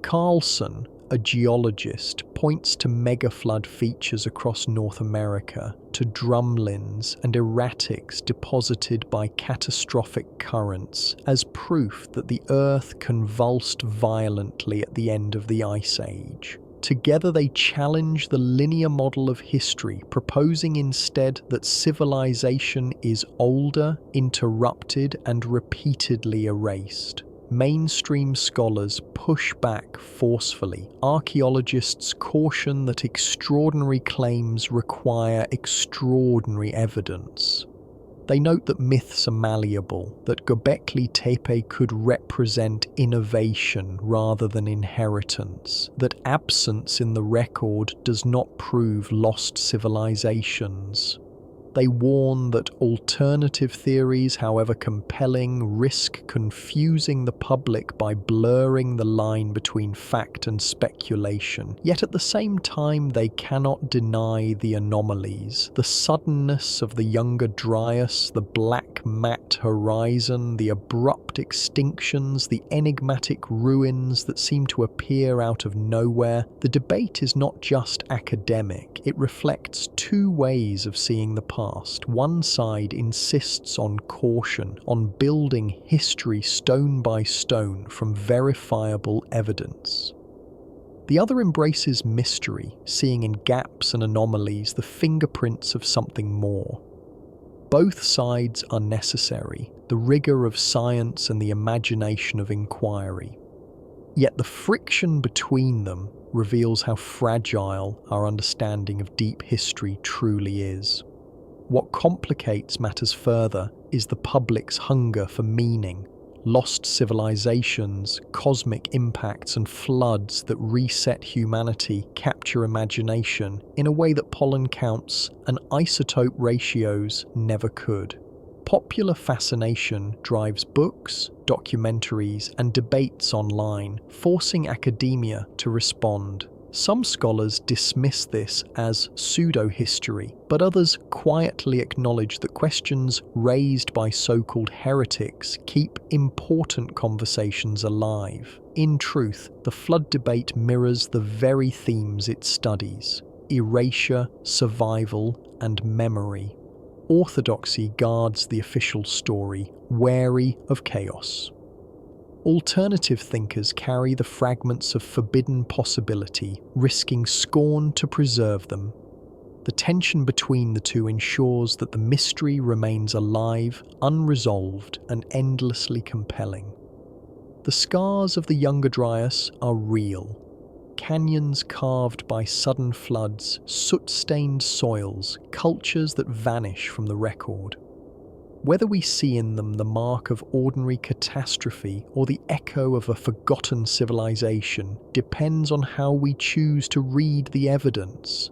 Carlson, a geologist, points to megaflood features across North America, to drumlins and erratics deposited by catastrophic currents as proof that the Earth convulsed violently at the end of the Ice Age. Together they challenge the linear model of history, proposing instead that civilization is older, interrupted, and repeatedly erased. Mainstream scholars push back forcefully. Archaeologists caution that extraordinary claims require extraordinary evidence. They note that myths are malleable, that Göbekli Tepe could represent innovation rather than inheritance, that absence in the record does not prove lost civilizations. They warn that alternative theories, however compelling, risk confusing the public by blurring the line between fact and speculation. Yet at the same time, they cannot deny the anomalies. The suddenness of the Younger Dryas, the black matte horizon, the abrupt extinctions, the enigmatic ruins that seem to appear out of nowhere. The debate is not just academic. It reflects two ways of seeing the past. One side insists on caution, on building history stone by stone from verifiable evidence. The other embraces mystery, seeing in gaps and anomalies the fingerprints of something more. Both sides are necessary, the rigor of science and the imagination of inquiry. Yet the friction between them reveals how fragile our understanding of deep history truly is. What complicates matters further is the public's hunger for meaning, lost civilizations, cosmic impacts and floods that reset humanity capture imagination in a way that pollen counts and isotope ratios never could. Popular fascination drives books, documentaries and debates online, forcing academia to respond. Some scholars dismiss this as pseudo-history, but others quietly acknowledge that questions raised by so-called heretics keep important conversations alive. In truth, the flood debate mirrors the very themes it studies: erasure, survival, and memory. Orthodoxy guards the official story, wary of chaos. Alternative thinkers carry the fragments of forbidden possibility, risking scorn to preserve them. The tension between the two ensures that the mystery remains alive, unresolved, and endlessly compelling. The scars of the Younger Dryas are real. Canyons carved by sudden floods, soot-stained soils, cultures that vanish from the record. Whether we see in them the mark of ordinary catastrophe or the echo of a forgotten civilization depends on how we choose to read the evidence.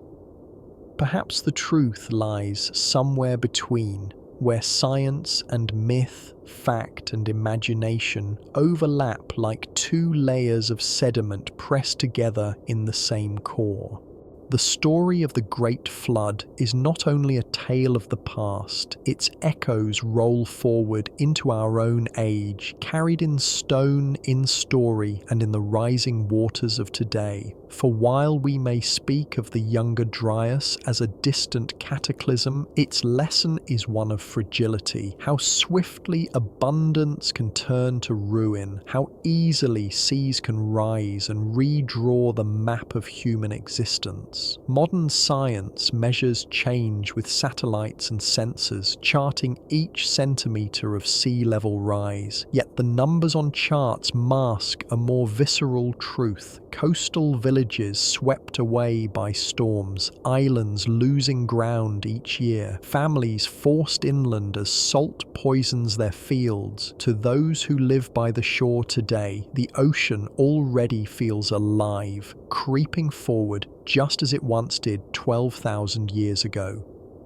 Perhaps the truth lies somewhere between, where science and myth, fact and imagination overlap like two layers of sediment pressed together in the same core. The story of the Great Flood is not only a tale of the past, its echoes roll forward into our own age, carried in stone, in story, and in the rising waters of today. For while we may speak of the Younger Dryas as a distant cataclysm, its lesson is one of fragility, how swiftly abundance can turn to ruin, how easily seas can rise and redraw the map of human existence. Modern science measures change with satellites and sensors, charting each centimetre of sea level rise, yet the numbers on charts mask a more visceral truth. Coastal villages swept away by storms, islands losing ground each year, families forced inland as salt poisons their fields. To those who live by the shore today, the ocean already feels alive, creeping forward just as it once did 12,000 years ago.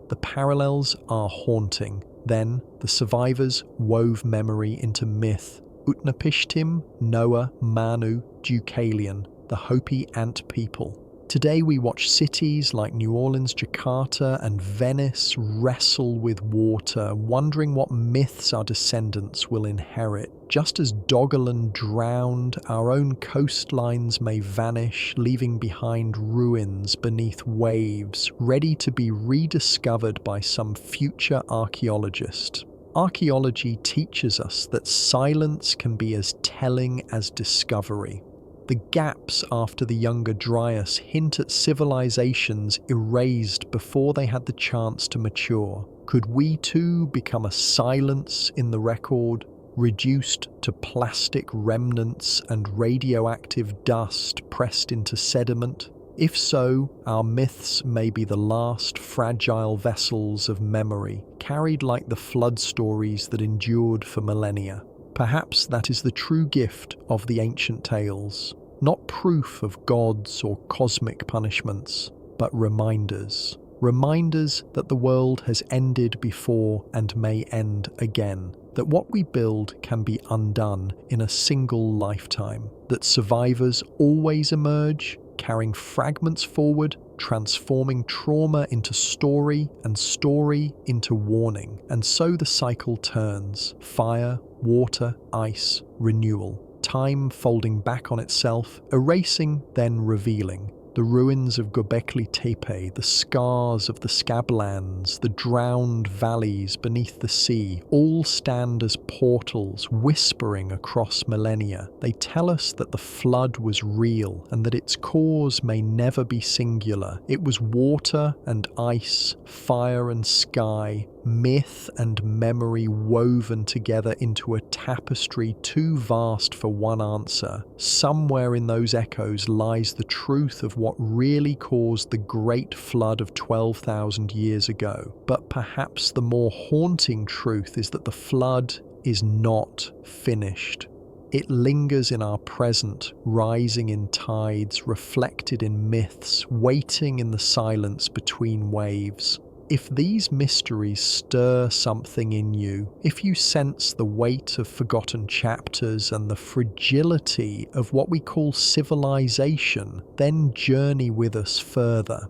The parallels are haunting. Then, the survivors wove memory into myth. Utnapishtim, Noah, Manu, Deucalion, the Hopi ant people. Today we watch cities like New Orleans, Jakarta, and Venice wrestle with water, wondering what myths our descendants will inherit. Just as Doggerland drowned, our own coastlines may vanish, leaving behind ruins beneath waves, ready to be rediscovered by some future archaeologist. Archaeology teaches us that silence can be as telling as discovery. The gaps after the Younger Dryas hint at civilizations erased before they had the chance to mature. Could we too become a silence in the record, reduced to plastic remnants and radioactive dust pressed into sediment? If so, our myths may be the last fragile vessels of memory, carried like the flood stories that endured for millennia. Perhaps that is the true gift of the ancient tales, not proof of gods or cosmic punishments, but reminders. Reminders that the world has ended before and may end again, that what we build can be undone in a single lifetime, that survivors always emerge, carrying fragments forward, transforming trauma into story and story into warning. And so the cycle turns: fire, water, ice, renewal. Time folding back on itself, erasing, then revealing. The ruins of Göbekli Tepe, the scars of the Scablands, the drowned valleys beneath the sea, all stand as portals whispering across millennia. They tell us that the flood was real and that its cause may never be singular. It was water and ice, fire and sky, myth and memory woven together into a tapestry too vast for one answer. Somewhere in those echoes lies the truth of what really caused the great flood of 12,000 years ago. But perhaps the more haunting truth is that the flood is not finished. It lingers in our present, rising in tides, reflected in myths, waiting in the silence between waves. If these mysteries stir something in you, if you sense the weight of forgotten chapters and the fragility of what we call civilization, then journey with us further.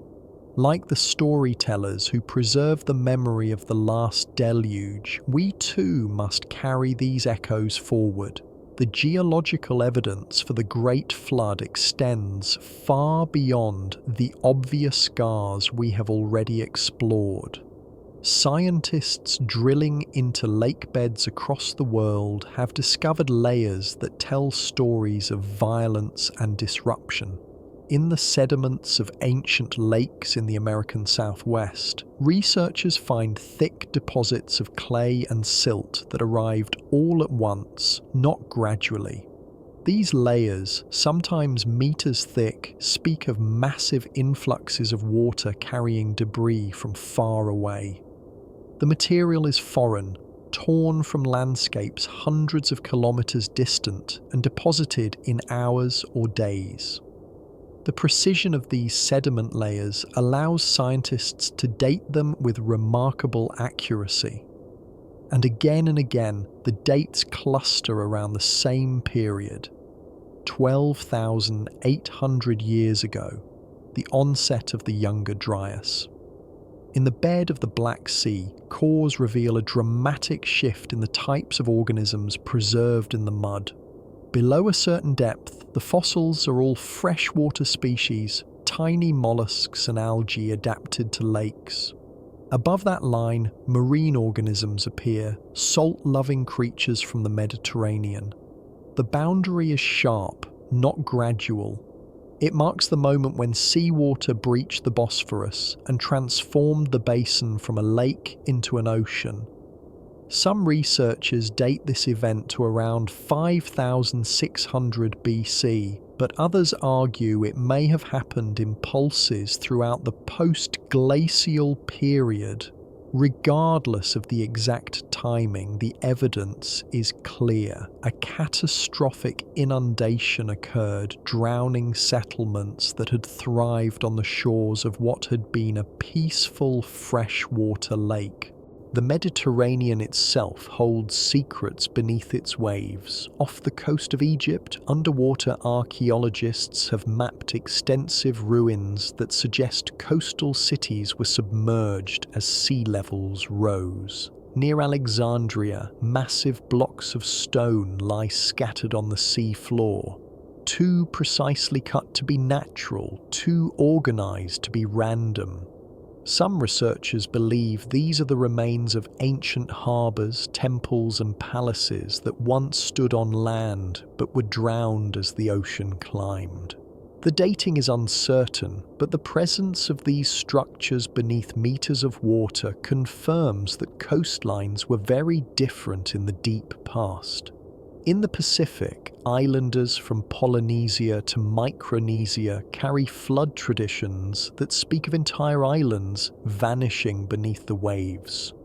Like the storytellers who preserve the memory of the last deluge, we too must carry these echoes forward. The geological evidence for the Great Flood extends far beyond the obvious scars we have already explored. Scientists drilling into lake beds across the world have discovered layers that tell stories of violence and disruption. In the sediments of ancient lakes in the American Southwest, researchers find thick deposits of clay and silt that arrived all at once, not gradually. These layers, sometimes meters thick, speak of massive influxes of water carrying debris from far away. The material is foreign, torn from landscapes hundreds of kilometers distant and deposited in hours or days. The precision of these sediment layers allows scientists to date them with remarkable accuracy. and again, the dates cluster around the same period. 12,800 years ago, the onset of the Younger Dryas. In the bed of the Black Sea, cores reveal a dramatic shift in the types of organisms preserved in the mud. Below a certain depth, the fossils are all freshwater species, tiny mollusks and algae adapted to lakes. Above that line, marine organisms appear, salt-loving creatures from the Mediterranean. The boundary is sharp, not gradual. It marks the moment when seawater breached the Bosphorus and transformed the basin from a lake into an ocean. Some researchers date this event to around 5,600 BC, but others argue it may have happened in pulses throughout the post-glacial period. Regardless of the exact timing, the evidence is clear. A catastrophic inundation occurred, drowning settlements that had thrived on the shores of what had been a peaceful freshwater lake. The Mediterranean itself holds secrets beneath its waves. Off the coast of Egypt, underwater archaeologists have mapped extensive ruins that suggest coastal cities were submerged as sea levels rose. Near Alexandria, massive blocks of stone lie scattered on the sea floor. Too precisely cut to be natural, too organized to be random. Some researchers believe these are the remains of ancient harbours, temples and palaces that once stood on land but were drowned as the ocean climbed. The dating is uncertain, but the presence of these structures beneath meters of water confirms that coastlines were very different in the deep past. In the Pacific, islanders from Polynesia to Micronesia carry flood traditions that speak of entire islands vanishing beneath the waves.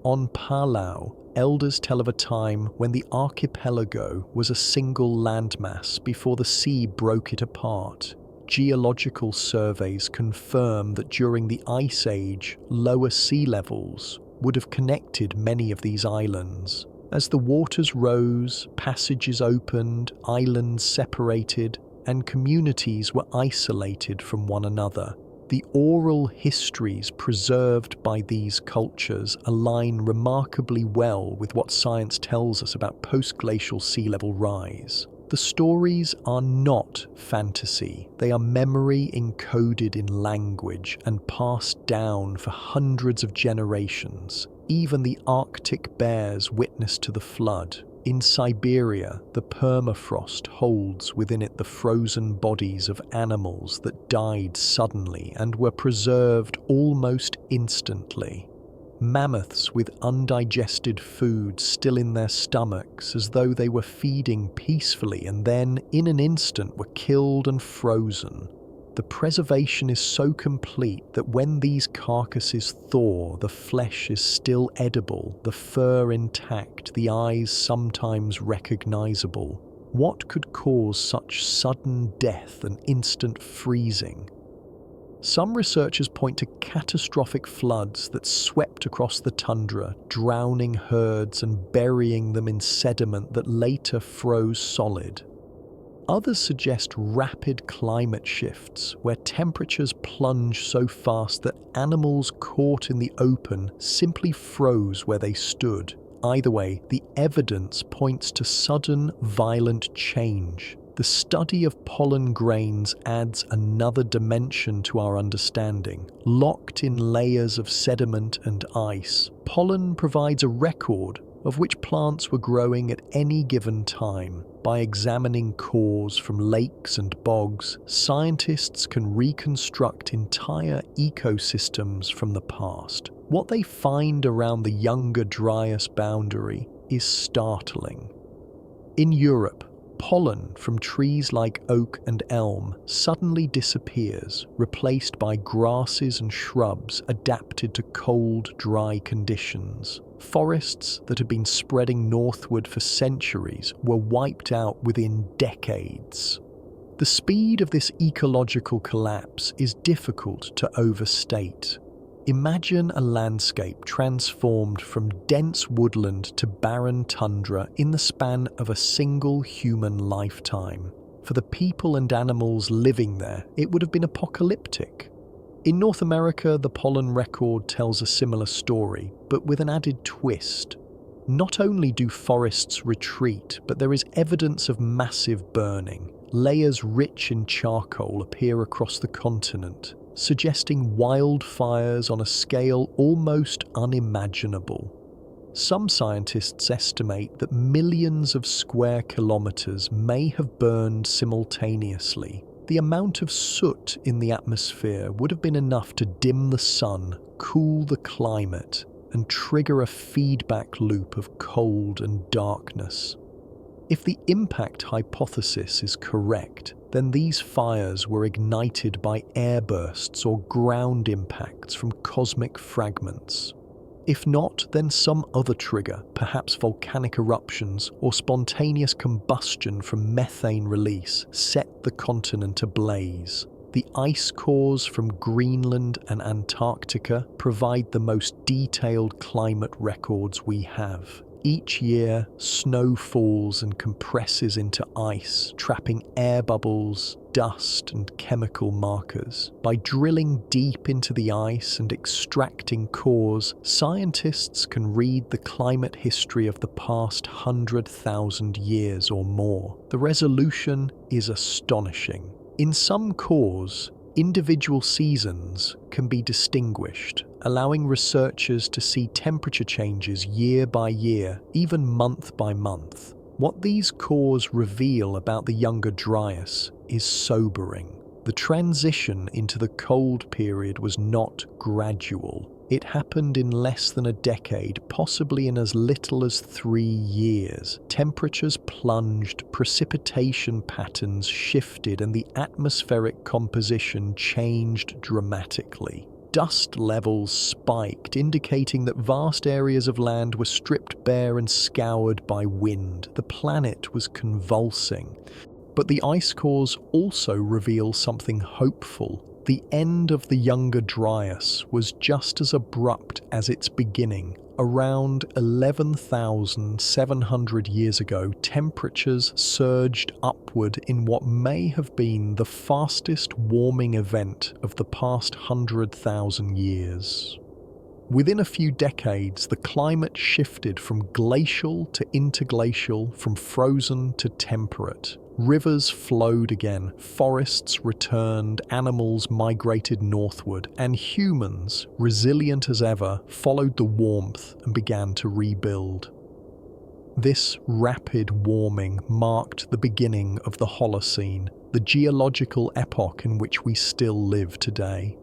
On Palau, elders tell of a time when the archipelago was a single landmass before the sea broke it apart. Geological surveys confirm that during the Ice Age, lower sea levels would have connected many of these islands. As the waters rose, passages opened, islands separated, and communities were isolated from one another. The oral histories preserved by these cultures align remarkably well with what science tells us about post-glacial sea level rise. The stories are not fantasy. They are memory encoded in language and passed down for hundreds of generations. Even the Arctic bears witness to the flood. In Siberia, the permafrost holds within it the frozen bodies of animals that died suddenly and were preserved almost instantly. Mammoths with undigested food still in their stomachs as though they were feeding peacefully and then, in an instant, were killed and frozen. The preservation is so complete that when these carcasses thaw, the flesh is still edible, the fur intact, the eyes sometimes recognizable. What could cause such sudden death and instant freezing? Some researchers point to catastrophic floods that swept across the tundra, drowning herds and burying them in sediment that later froze solid. Others suggest rapid climate shifts, where temperatures plunge so fast that animals caught in the open simply froze where they stood. Either way, the evidence points to sudden, violent change. The study of pollen grains adds another dimension to our understanding. Locked in layers of sediment and ice, pollen provides a record of which plants were growing at any given time. By examining cores from lakes and bogs, scientists can reconstruct entire ecosystems from the past. What they find around the Younger Dryas boundary is startling. In Europe, pollen from trees like oak and elm suddenly disappears, replaced by grasses and shrubs adapted to cold, dry conditions. Forests that had been spreading northward for centuries were wiped out within decades. The speed of this ecological collapse is difficult to overstate. Imagine a landscape transformed from dense woodland to barren tundra in the span of a single human lifetime. For the people and animals living there, it would have been apocalyptic. In North America, the pollen record tells a similar story, but with an added twist. Not only do forests retreat, but there is evidence of massive burning. Layers rich in charcoal appear across the continent, suggesting wildfires on a scale almost unimaginable. Some scientists estimate that millions of square kilometers may have burned simultaneously. The amount of soot in the atmosphere would have been enough to dim the sun, cool the climate, and trigger a feedback loop of cold and darkness. If the impact hypothesis is correct, then these fires were ignited by airbursts or ground impacts from cosmic fragments. If not, then some other trigger, perhaps volcanic eruptions or spontaneous combustion from methane release, set the continent ablaze. The ice cores from Greenland and Antarctica provide the most detailed climate records we have. Each year, snow falls and compresses into ice, trapping air bubbles, dust, and chemical markers. By drilling deep into the ice and extracting cores, scientists can read the climate history of the past 100,000 years or more. The resolution is astonishing. In some cores, individual seasons can be distinguished, allowing researchers to see temperature changes year by year, even month by month. What these cores reveal about the Younger Dryas is sobering. The transition into the cold period was not gradual. It happened in less than a decade, possibly in as little as 3 years. Temperatures plunged, precipitation patterns shifted, and the atmospheric composition changed dramatically. Dust levels spiked, indicating that vast areas of land were stripped bare and scoured by wind. The planet was convulsing. But the ice cores also reveal something hopeful. The end of the Younger Dryas was just as abrupt as its beginning. Around 11,700 years ago, temperatures surged upward in what may have been the fastest warming event of the past 100,000 years. Within a few decades, the climate shifted from glacial to interglacial, from frozen to temperate. Rivers flowed again, forests returned, animals migrated northward, and humans, resilient as ever, followed the warmth and began to rebuild. This rapid warming marked the beginning of the Holocene, the geological epoch in which we still live today.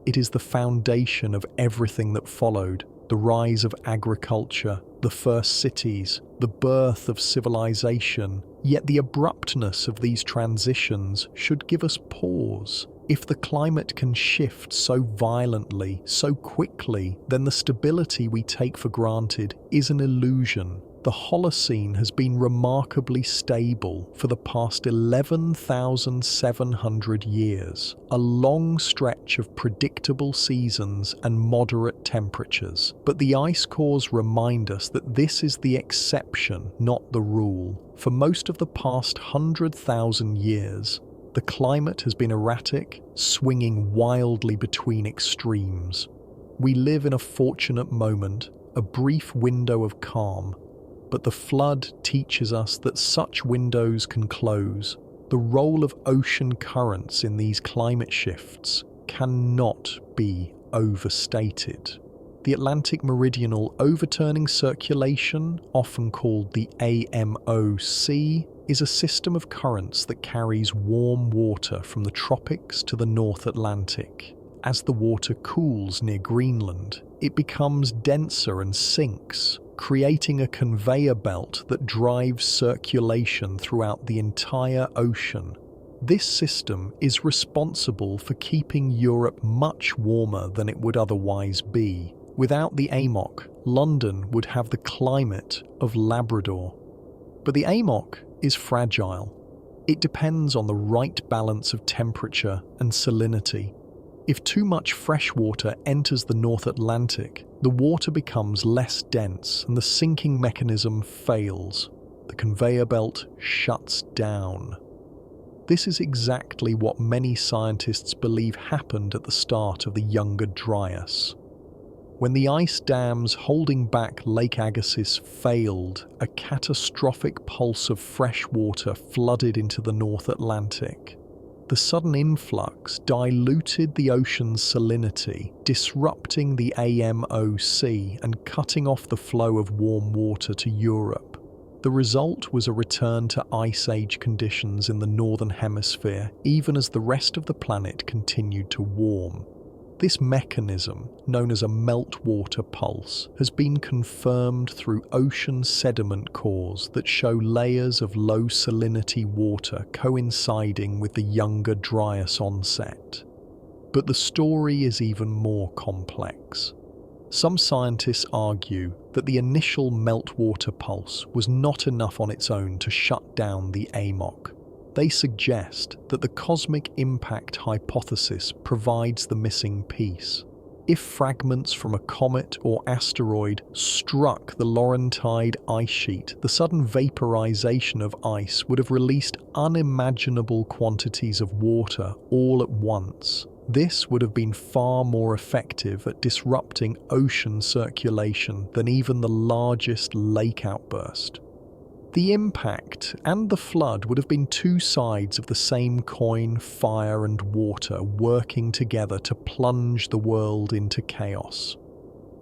It is the foundation of everything that followed: the rise of agriculture, the first cities, the birth of civilization. Yet the abruptness of these transitions should give us pause. If the climate can shift so violently, so quickly, then the stability we take for granted is an illusion. The Holocene has been remarkably stable for the past 11,700 years, a long stretch of predictable seasons and moderate temperatures. But the ice cores remind us that this is the exception, not the rule. For most of the past 100,000 years, the climate has been erratic, swinging wildly between extremes. We live in a fortunate moment, a brief window of calm, but the flood teaches us that such windows can close. The role of ocean currents in these climate shifts cannot be overstated. The Atlantic Meridional Overturning Circulation, often called the AMOC, is a system of currents that carries warm water from the tropics to the North Atlantic. As the water cools near Greenland, it becomes denser and sinks, creating a conveyor belt that drives circulation throughout the entire ocean. This system is responsible for keeping Europe much warmer than it would otherwise be. Without the AMOC, London would have the climate of Labrador. But the AMOC is fragile. It depends on the right balance of temperature and salinity. If too much fresh water enters the North Atlantic, the water becomes less dense and the sinking mechanism fails. The conveyor belt shuts down. This is exactly what many scientists believe happened at the start of the Younger Dryas. When the ice dams holding back Lake Agassiz failed, a catastrophic pulse of fresh water flooded into the North Atlantic. The sudden influx diluted the ocean's salinity, disrupting the AMOC and cutting off the flow of warm water to Europe. The result was a return to Ice Age conditions in the Northern Hemisphere, even as the rest of the planet continued to warm. This mechanism, known as a meltwater pulse, has been confirmed through ocean sediment cores that show layers of low salinity water coinciding with the Younger Dryas onset. But the story is even more complex. Some scientists argue that the initial meltwater pulse was not enough on its own to shut down the AMOC. They suggest that the cosmic impact hypothesis provides the missing piece. If fragments from a comet or asteroid struck the Laurentide ice sheet, the sudden vaporization of ice would have released unimaginable quantities of water all at once. This would have been far more effective at disrupting ocean circulation than even the largest lake outburst. The impact and the flood would have been two sides of the same coin, fire and water working together to plunge the world into chaos.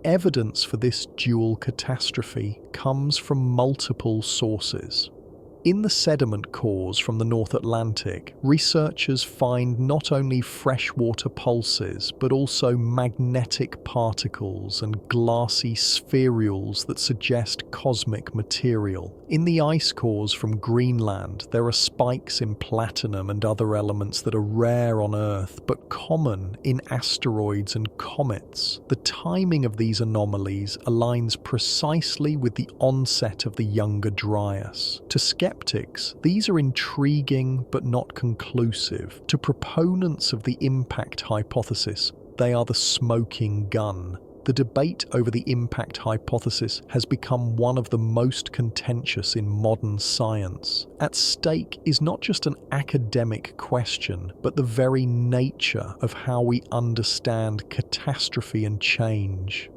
Evidence for this dual catastrophe comes from multiple sources. In the sediment cores from the North Atlantic, researchers find not only freshwater pulses but also magnetic particles and glassy spherules that suggest cosmic material. In the ice cores from Greenland, there are spikes in platinum and other elements that are rare on Earth but common in asteroids and comets. The timing of these anomalies aligns precisely with the onset of the Younger Dryas. To skeptics, these are intriguing but not conclusive. To proponents of the impact hypothesis, they are the smoking gun. The debate over the impact hypothesis has become one of the most contentious in modern science. At stake is not just an academic question, but the very nature of how we understand catastrophe and change.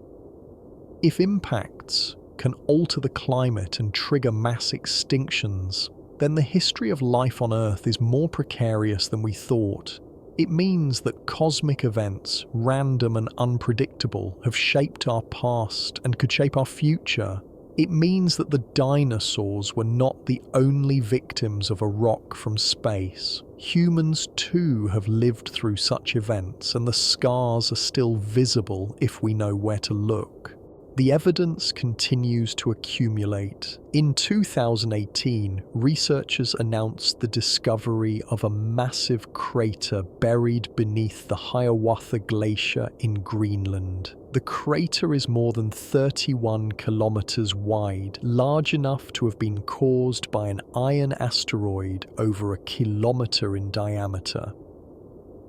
If impacts can alter the climate and trigger mass extinctions, then the history of life on Earth is more precarious than we thought. It means that cosmic events, random and unpredictable, have shaped our past and could shape our future. It means that the dinosaurs were not the only victims of a rock from space. Humans too have lived through such events, and the scars are still visible if we know where to look. The evidence continues to accumulate. In 2018, researchers announced the discovery of a massive crater buried beneath the Hiawatha Glacier in Greenland. The crater is more than 31 kilometers wide, large enough to have been caused by an iron asteroid over a kilometer in diameter.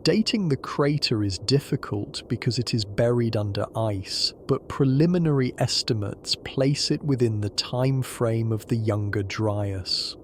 Dating the crater is difficult because it is buried under ice, but preliminary estimates place it within the time frame of the Younger Dryas.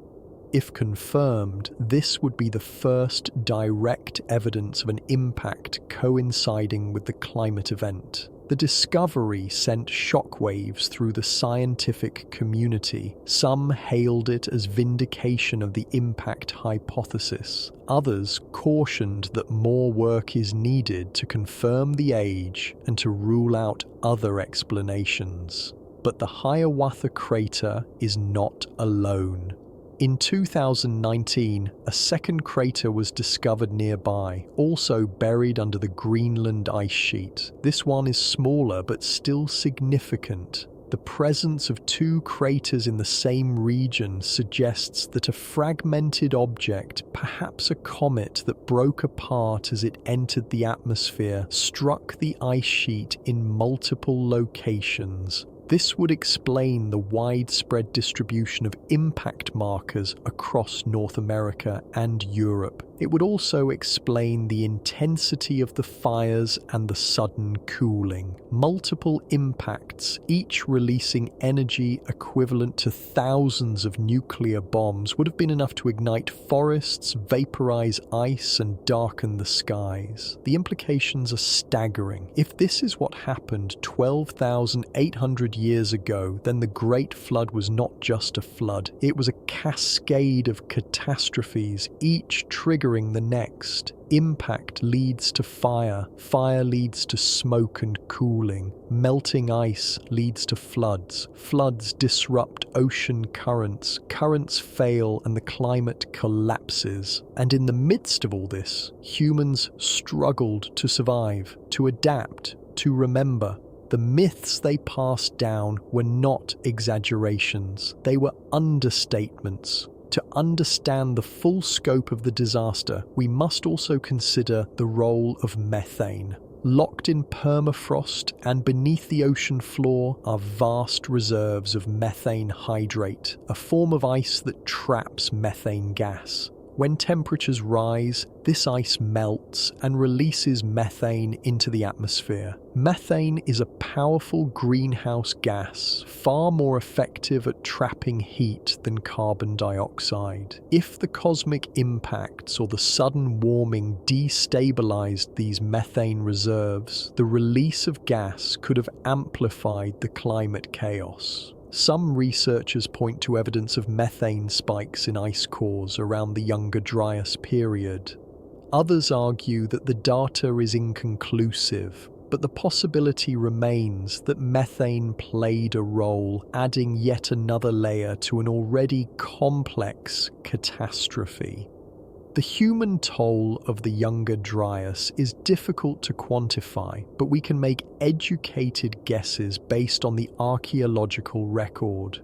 If confirmed, this would be the first direct evidence of an impact coinciding with the climate event. The discovery sent shockwaves through the scientific community. Some hailed it as vindication of the impact hypothesis. Others cautioned that more work is needed to confirm the age and to rule out other explanations. But the Hiawatha crater is not alone. In 2019, a second crater was discovered nearby, also buried under the Greenland ice sheet. This one is smaller but still significant. The presence of two craters in the same region suggests that a fragmented object, perhaps a comet that broke apart as it entered the atmosphere, struck the ice sheet in multiple locations. This would explain the widespread distribution of impact markers across North America and Europe. It would also explain the intensity of the fires and the sudden cooling. Multiple impacts, each releasing energy equivalent to thousands of nuclear bombs, would have been enough to ignite forests, vaporize ice, and darken the skies. The implications are staggering. If this is what happened 12,800 years ago, then the Great Flood was not just a flood. It was a cascade of catastrophes, each triggering the next. Impact leads to fire, fire leads to smoke and cooling, melting ice leads to floods, floods disrupt ocean currents, currents fail and the climate collapses. And in the midst of all this, humans struggled to survive, to adapt, to remember. The myths they passed down were not exaggerations, they were understatements. To understand the full scope of the disaster, we must also consider the role of methane. Locked in permafrost and beneath the ocean floor are vast reserves of methane hydrate, a form of ice that traps methane gas. When temperatures rise, this ice melts and releases methane into the atmosphere. Methane is a powerful greenhouse gas, far more effective at trapping heat than carbon dioxide. If the cosmic impacts or the sudden warming destabilized these methane reserves, the release of gas could have amplified the climate chaos. Some researchers point to evidence of methane spikes in ice cores around the Younger Dryas period. Others argue that the data is inconclusive, but the possibility remains that methane played a role, adding yet another layer to an already complex catastrophe. The human toll of the Younger Dryas is difficult to quantify, but we can make educated guesses based on the archaeological record.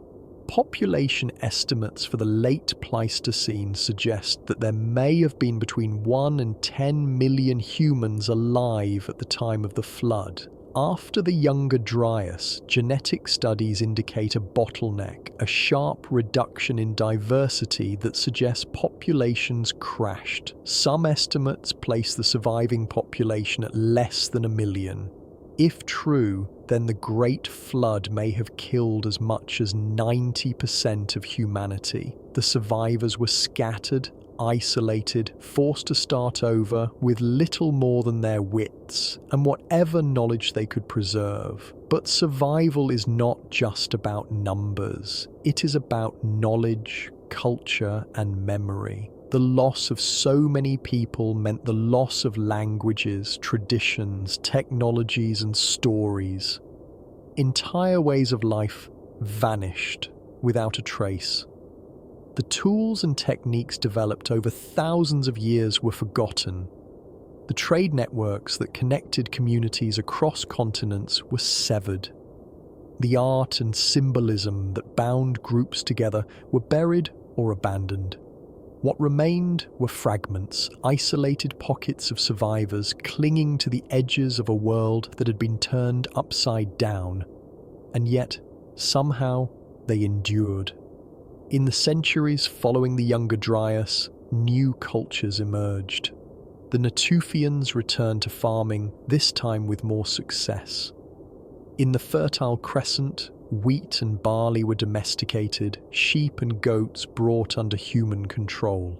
Population estimates for the late Pleistocene suggest that there may have been between 1 and 10 million humans alive at the time of the flood. After the Younger Dryas, genetic studies indicate a bottleneck, a sharp reduction in diversity that suggests populations crashed. Some estimates place the surviving population at less than 1 million. If true, then the Great Flood may have killed as much as 90% of humanity. The survivors were scattered, isolated, forced to start over with little more than their wits and whatever knowledge they could preserve. But survival is not just about numbers. It is about knowledge, culture, and memory. The loss of so many people meant the loss of languages, traditions, technologies, and stories. Entire ways of life vanished without a trace. The tools and techniques developed over thousands of years were forgotten. The trade networks that connected communities across continents were severed. The art and symbolism that bound groups together were buried or abandoned. What remained were fragments, isolated pockets of survivors clinging to the edges of a world that had been turned upside down. And yet, somehow, they endured. In the centuries following the Younger Dryas, new cultures emerged. The Natufians returned to farming, this time with more success. In the Fertile Crescent, wheat and barley were domesticated, sheep and goats brought under human control.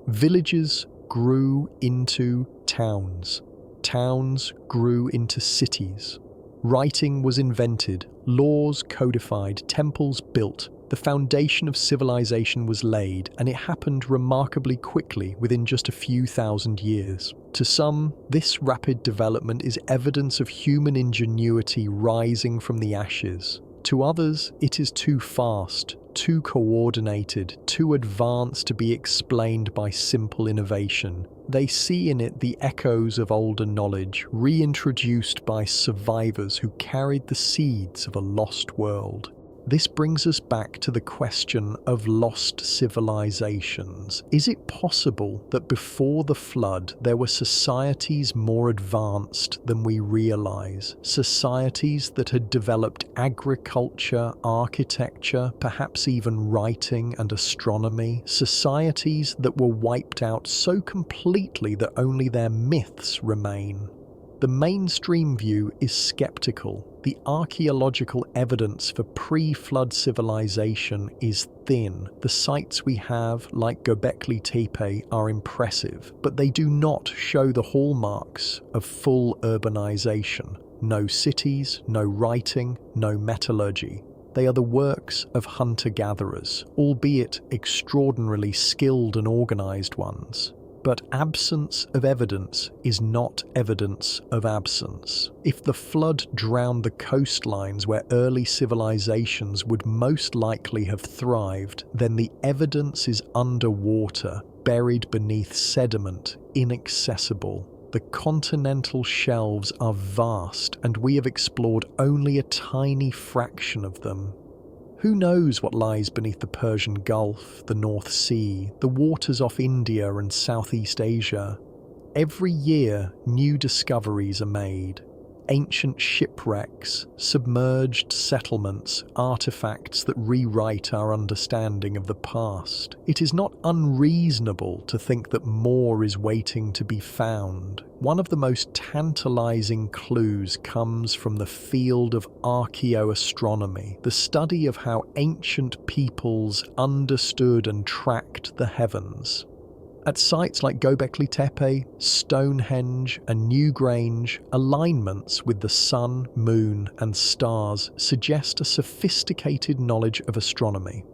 Villages grew into towns. Towns grew into cities. Writing was invented, laws codified, temples built. The foundation of civilization was laid, and it happened remarkably quickly within just a few thousand years. To some, this rapid development is evidence of human ingenuity rising from the ashes. To others, it is too fast, too coordinated, too advanced to be explained by simple innovation. They see in it the echoes of older knowledge, reintroduced by survivors who carried the seeds of a lost world. This brings us back to the question of lost civilizations. Is it possible that before the flood there were societies more advanced than we realize? Societies that had developed agriculture, architecture, perhaps even writing and astronomy? Societies that were wiped out so completely that only their myths remain? The mainstream view is skeptical. The archaeological evidence for pre-flood civilization is thin. The sites we have, like Göbekli Tepe, are impressive, but they do not show the hallmarks of full urbanization. No cities, no writing, no metallurgy. They are the works of hunter-gatherers, albeit extraordinarily skilled and organized ones. But absence of evidence is not evidence of absence. If the flood drowned the coastlines where early civilizations would most likely have thrived, then the evidence is underwater, buried beneath sediment, inaccessible. The continental shelves are vast, and we have explored only a tiny fraction of them. Who knows what lies beneath the Persian Gulf, the North Sea, the waters off India and Southeast Asia? Every year, new discoveries are made. Ancient shipwrecks, submerged settlements, artifacts that rewrite our understanding of the past. It is not unreasonable to think that more is waiting to be found. One of the most tantalizing clues comes from the field of archaeoastronomy, the study of how ancient peoples understood and tracked the heavens. At sites like Göbekli Tepe, Stonehenge, and Newgrange, alignments with the sun, moon, and stars suggest a sophisticated knowledge of astronomy.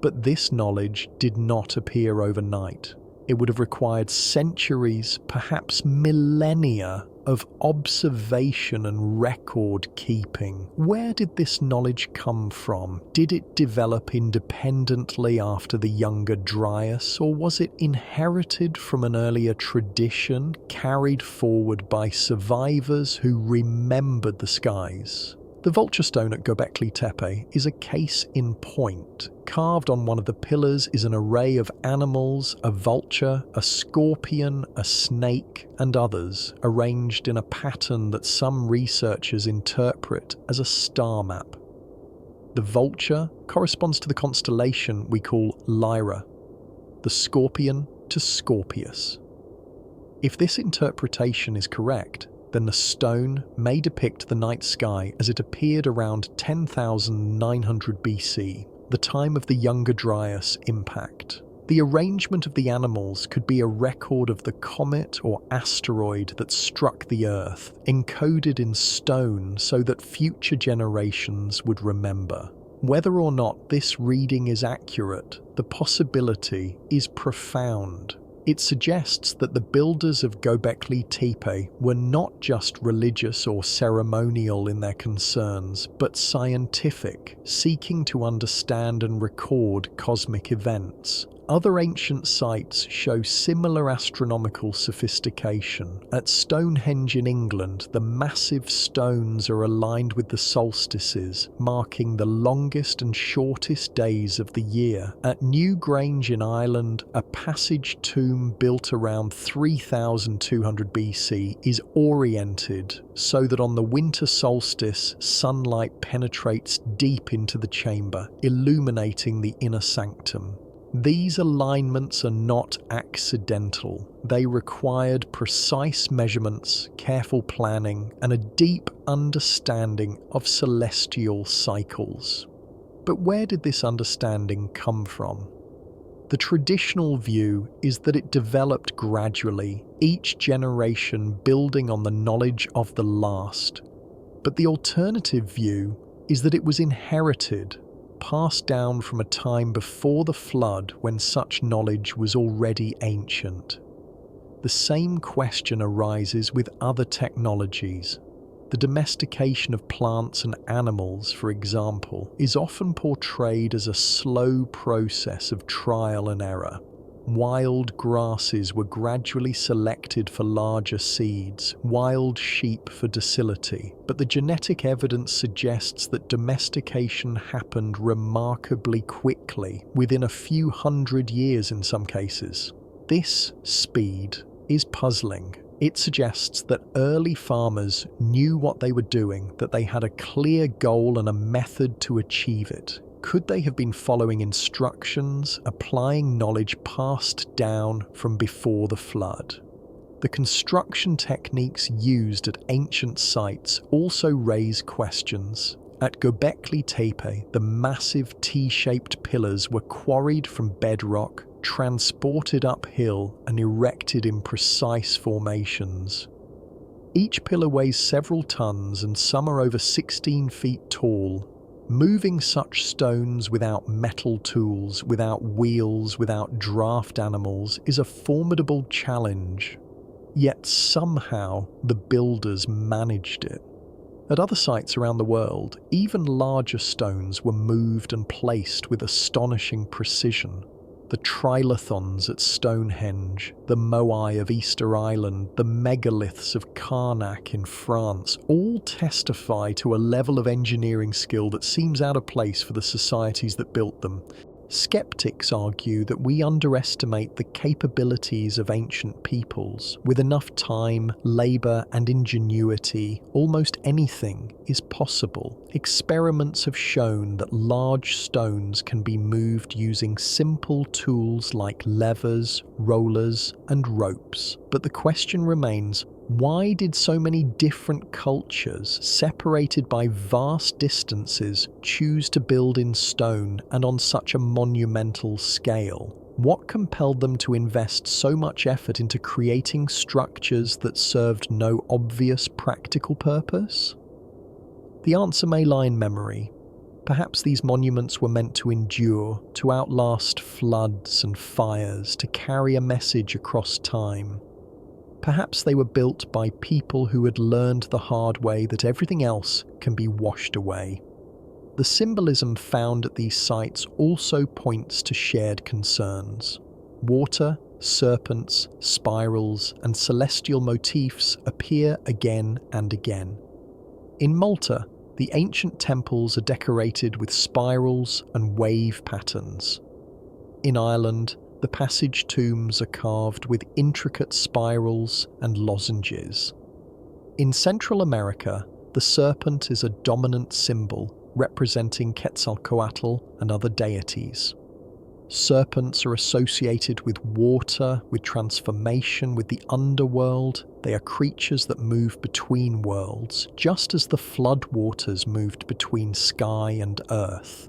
But this knowledge did not appear overnight. It would have required centuries, perhaps millennia, of observation and record keeping. Where did this knowledge come from? Did it develop independently after the Younger Dryas, or was it inherited from an earlier tradition, carried forward by survivors who remembered the skies? The vulture stone at Göbekli Tepe is a case in point. Carved on one of the pillars is an array of animals, a vulture, a scorpion, a snake, and others, arranged in a pattern that some researchers interpret as a star map. The vulture corresponds to the constellation we call Lyra, the scorpion to Scorpius. If this interpretation is correct, then the stone may depict the night sky as it appeared around 10,900 BC, the time of the Younger Dryas impact. The arrangement of the animals could be a record of the comet or asteroid that struck the Earth, encoded in stone so that future generations would remember. Whether or not this reading is accurate, the possibility is profound. It suggests that the builders of Göbekli Tepe were not just religious or ceremonial in their concerns, but scientific, seeking to understand and record cosmic events. Other ancient sites show similar astronomical sophistication. At Stonehenge in England, the massive stones are aligned with the solstices, marking the longest and shortest days of the year. At Newgrange in Ireland, a passage tomb built around 3200 BC is oriented so that on the winter solstice, sunlight penetrates deep into the chamber, illuminating the inner sanctum. These alignments are not accidental. They required precise measurements, careful planning, and a deep understanding of celestial cycles. But where did this understanding come from? The traditional view is that it developed gradually, each generation building on the knowledge of the last. But the alternative view is that it was inherited, passed down from a time before the flood when such knowledge was already ancient. The same question arises with other technologies. The domestication of plants and animals, for example, is often portrayed as a slow process of trial and error. Wild grasses were gradually selected for larger seeds, wild sheep for docility, but the genetic evidence suggests that domestication happened remarkably quickly, within a few hundred years in some cases. This speed is puzzling. It suggests that early farmers knew what they were doing, that they had a clear goal and a method to achieve it. Could they have been following instructions, applying knowledge passed down from before the flood? The construction techniques used at ancient sites also raise questions. At Göbekli Tepe, the massive T-shaped pillars were quarried from bedrock, transported uphill and erected in precise formations. Each pillar weighs several tons and some are over 16 feet tall. Moving such stones without metal tools, without wheels, without draft animals is a formidable challenge. Yet somehow the builders managed it. At other sites around the world, even larger stones were moved and placed with astonishing precision. The trilithons at Stonehenge, the Moai of Easter Island, the megaliths of Karnak in France all testify to a level of engineering skill that seems out of place for the societies that built them. Skeptics argue that we underestimate the capabilities of ancient peoples. With enough time, labour and ingenuity, almost anything is possible. Experiments have shown that large stones can be moved using simple tools like levers, rollers and ropes. But the question remains, why did so many different cultures, separated by vast distances, choose to build in stone and on such a monumental scale? What compelled them to invest so much effort into creating structures that served no obvious practical purpose? The answer may lie in memory. Perhaps these monuments were meant to endure, to outlast floods and fires, to carry a message across time. Perhaps they were built by people who had learned the hard way that everything else can be washed away. The symbolism found at these sites also points to shared concerns. Water, serpents, spirals, and celestial motifs appear again and again. In Malta, the ancient temples are decorated with spirals and wave patterns. In Ireland, the passage tombs are carved with intricate spirals and lozenges. In Central America, the serpent is a dominant symbol representing Quetzalcoatl and other deities. Serpents are associated with water, with transformation, with the underworld. They are creatures that move between worlds, just as the flood waters moved between sky and earth.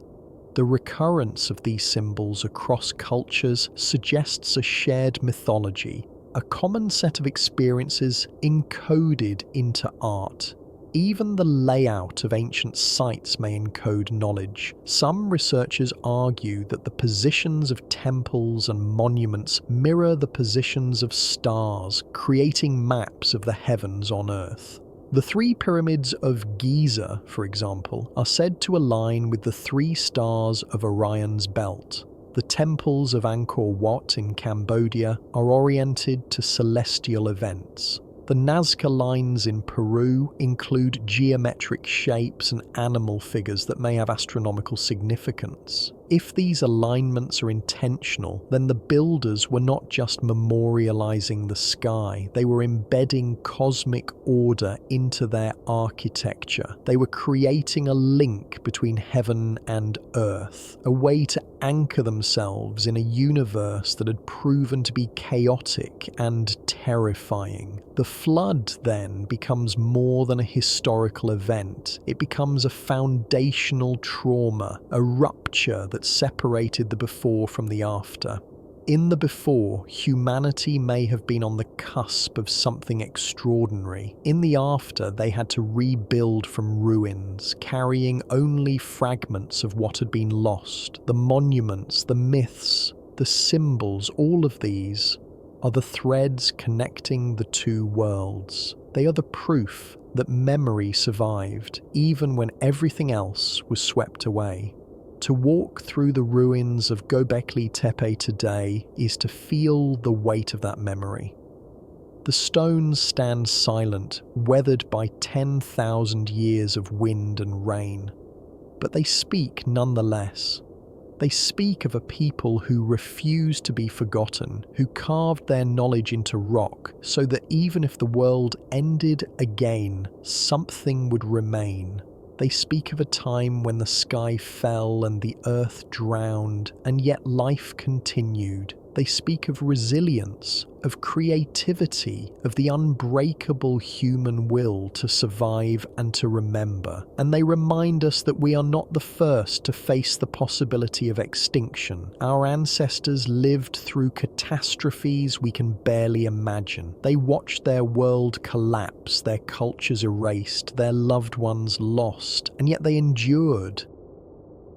The recurrence of these symbols across cultures suggests a shared mythology, a common set of experiences encoded into art. Even the layout of ancient sites may encode knowledge. Some researchers argue that the positions of temples and monuments mirror the positions of stars, creating maps of the heavens on Earth. The three pyramids of Giza, for example, are said to align with the three stars of Orion's belt. The temples of Angkor Wat in Cambodia are oriented to celestial events. The Nazca lines in Peru include geometric shapes and animal figures that may have astronomical significance. If these alignments are intentional, then the builders were not just memorializing the sky, they were embedding cosmic order into their architecture. They were creating a link between heaven and earth, a way to anchor themselves in a universe that had proven to be chaotic and terrifying. The flood then becomes more than a historical event. It becomes a foundational trauma, a rupture that separated the before from the after. In the before, humanity may have been on the cusp of something extraordinary. In the after, they had to rebuild from ruins, carrying only fragments of what had been lost. The monuments, the myths, the symbols, all of these are the threads connecting the two worlds. They are the proof that memory survived, even when everything else was swept away. To walk through the ruins of Göbekli Tepe today is to feel the weight of that memory. The stones stand silent, weathered by 10,000 years of wind and rain. But they speak nonetheless. They speak of a people who refused to be forgotten, who carved their knowledge into rock so that even if the world ended again, something would remain. They speak of a time when the sky fell and the earth drowned, and yet life continued. They speak of resilience, of creativity, of the unbreakable human will to survive and to remember. And they remind us that we are not the first to face the possibility of extinction. Our ancestors lived through catastrophes we can barely imagine. They watched their world collapse, their cultures erased, their loved ones lost, and yet they endured.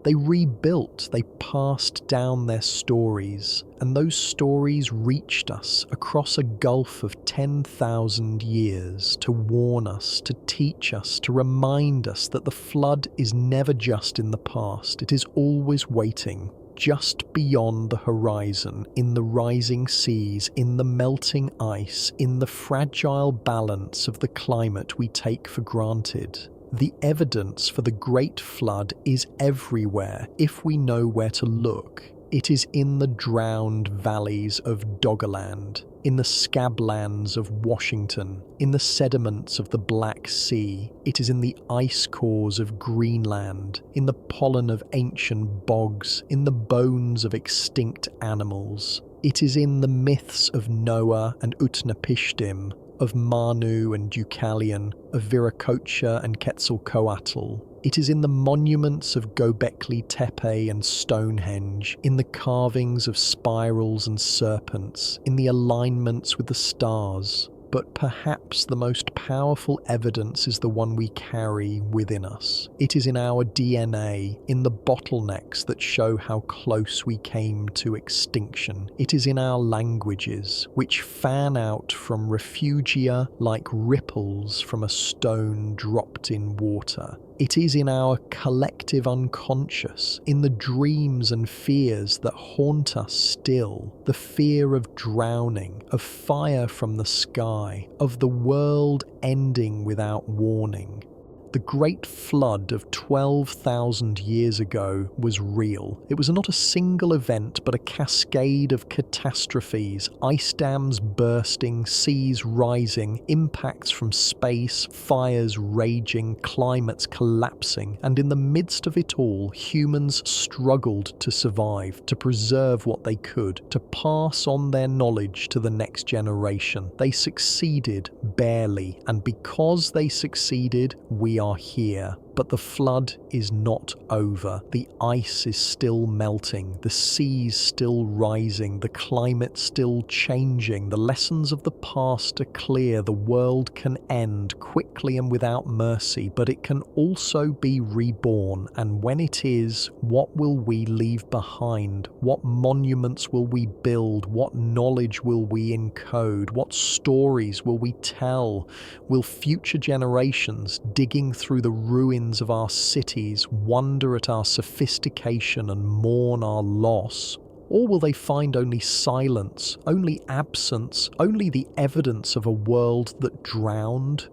They rebuilt, they passed down their stories, and those stories reached us across a gulf of 10,000 years to warn us, to teach us, to remind us that the flood is never just in the past, it is always waiting, just beyond the horizon, in the rising seas, in the melting ice, in the fragile balance of the climate we take for granted. The evidence for the Great Flood is everywhere if we know where to look. It is in the drowned valleys of Doggerland, in the scablands of Washington, in the sediments of the Black Sea. It is in the ice cores of Greenland, in the pollen of ancient bogs, in the bones of extinct animals. It is in the myths of Noah and Utnapishtim, of Manu and Deucalion, of Viracocha and Quetzalcoatl. It is in the monuments of Göbekli Tepe and Stonehenge, in the carvings of spirals and serpents, in the alignments with the stars. But perhaps the most powerful evidence is the one we carry within us. It is in our DNA, in the bottlenecks that show how close we came to extinction. It is in our languages, which fan out from refugia like ripples from a stone dropped in water. It is in our collective unconscious, in the dreams and fears that haunt us still, the fear of drowning, of fire from the sky, of the world ending without warning. The Great Flood of 12,000 years ago was real. It was not a single event, but a cascade of catastrophes, ice dams bursting, seas rising, impacts from space, fires raging, climates collapsing, and in the midst of it all, humans struggled to survive, to preserve what they could, to pass on their knowledge to the next generation. They succeeded, barely, and because they succeeded, we are here. But the flood is not over. The ice is still melting, the seas still rising, the climate still changing. The lessons of the past are clear. The world can end quickly and without mercy, but it can also be reborn. And when it is, what will we leave behind? What monuments will we build? What knowledge will we encode? What stories will we tell? Will future generations digging through the ruins of our cities wonder at our sophistication and mourn our loss? Or will they find only silence, only absence, only the evidence of a world that drowned?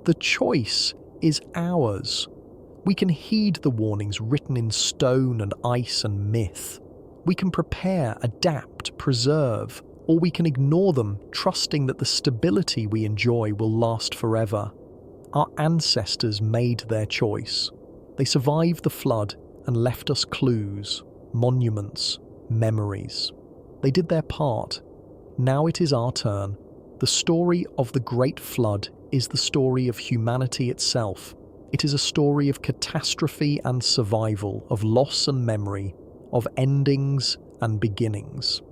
The choice is ours. We can heed the warnings written in stone and ice and myth. We can prepare, adapt, preserve, or we can ignore them, trusting that the stability we enjoy will last forever. Our ancestors made their choice. They survived the flood and left us clues, monuments, memories. They did their part. Now it is our turn. The story of the Great Flood is the story of humanity itself. It is a story of catastrophe and survival, of loss and memory, of endings and beginnings.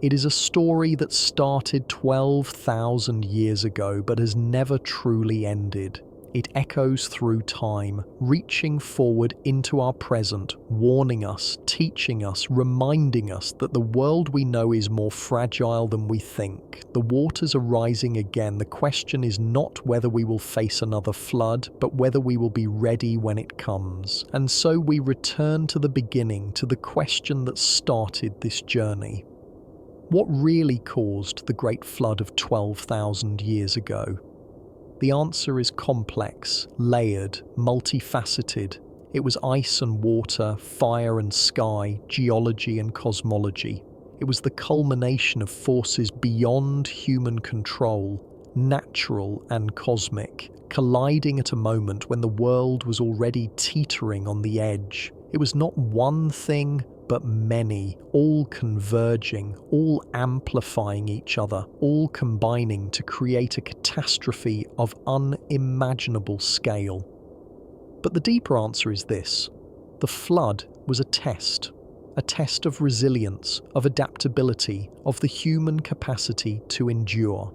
It is a story that started 12,000 years ago but has never truly ended. It echoes through time, reaching forward into our present, warning us, teaching us, reminding us that the world we know is more fragile than we think. The waters are rising again. The question is not whether we will face another flood, but whether we will be ready when it comes. And so we return to the beginning, to the question that started this journey. What really caused the Great Flood of 12,000 years ago? The answer is complex, layered, multifaceted. It was ice and water, fire and sky, geology and cosmology. It was the culmination of forces beyond human control, natural and cosmic, colliding at a moment when the world was already teetering on the edge. It was not one thing, but many, all converging, all amplifying each other, all combining to create a catastrophe of unimaginable scale. But the deeper answer is this: the flood was a test of resilience, of adaptability, of the human capacity to endure.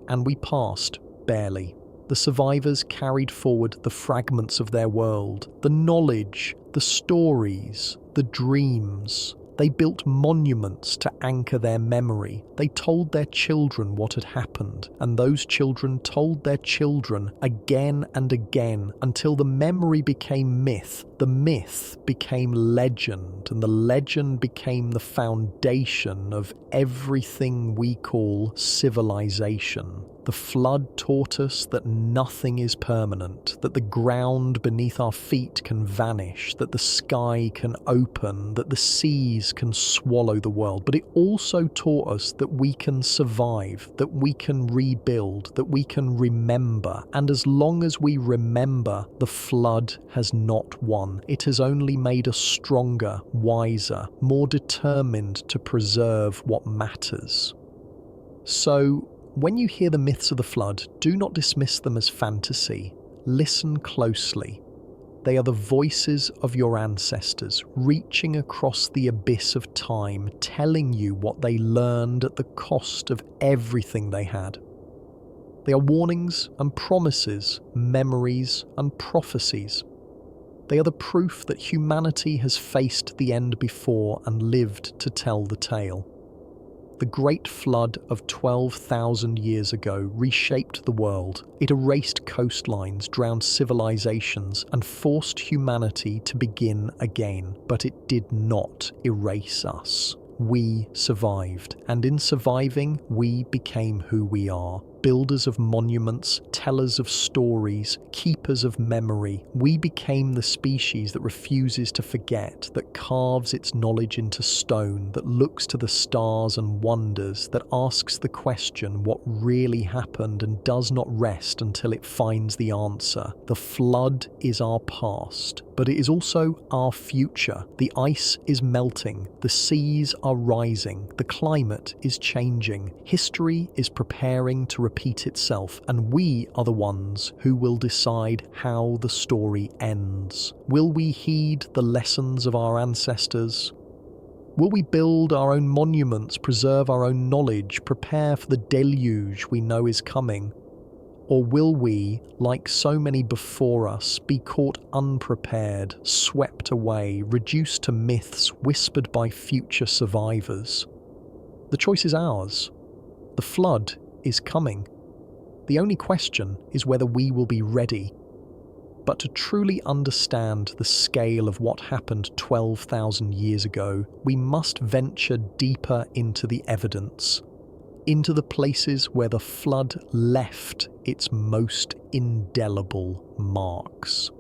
And we passed, barely. The survivors carried forward the fragments of their world, the knowledge, the stories, the dreams. They built monuments to anchor their memory. They told their children what had happened, and those children told their children again and again until the memory became myth, the myth became legend, and the legend became the foundation of everything we call civilization. The flood taught us that nothing is permanent, that the ground beneath our feet can vanish, that the sky can open, that the seas can swallow the world. But it also taught us that we can survive, that we can rebuild, that we can remember. And as long as we remember, the flood has not won. It has only made us stronger, wiser, more determined to preserve what matters. So, when you hear the myths of the flood, do not dismiss them as fantasy. Listen closely. They are the voices of your ancestors, reaching across the abyss of time, telling you what they learned at the cost of everything they had. They are warnings and promises, memories and prophecies. They are the proof that humanity has faced the end before and lived to tell the tale. The Great Flood of 12,000 years ago reshaped the world. It erased coastlines, drowned civilizations, and forced humanity to begin again. But it did not erase us. We survived, and in surviving, we became who we are. Builders of monuments, tellers of stories, keepers of memory. We became the species that refuses to forget, that carves its knowledge into stone, that looks to the stars and wonders, that asks the question what really happened and does not rest until it finds the answer. The flood is our past, but it is also our future. The ice is melting, the seas are rising, the climate is changing, history is preparing to repeat itself, and we are the ones who will decide how the story ends. Will we heed the lessons of our ancestors? Will we build our own monuments, preserve our own knowledge, prepare for the deluge we know is coming? Or will we, like so many before us, be caught unprepared, swept away, reduced to myths whispered by future survivors? The choice is ours. The flood is coming. The only question is whether we will be ready. But to truly understand the scale of what happened 12,000 years ago, we must venture deeper into the evidence, into the places where the flood left its most indelible marks.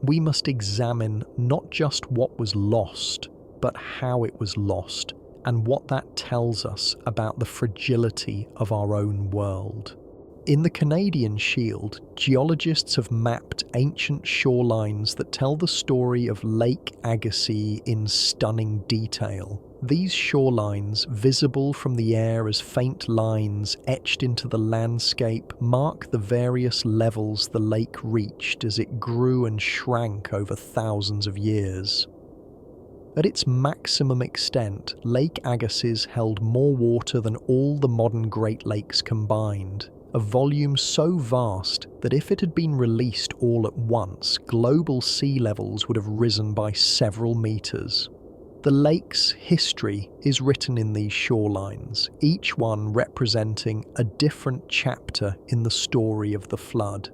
We must examine not just what was lost, but how it was lost, and what that tells us about the fragility of our own world. In the Canadian Shield, geologists have mapped ancient shorelines that tell the story of Lake Agassiz in stunning detail. These shorelines, visible from the air as faint lines etched into the landscape, mark the various levels the lake reached as it grew and shrank over thousands of years. At its maximum extent, Lake Agassiz held more water than all the modern Great Lakes combined. a volume so vast that if it had been released all at once, global sea levels would have risen by several meters. The lake's history is written in these shorelines, each one representing a different chapter in the story of the flood.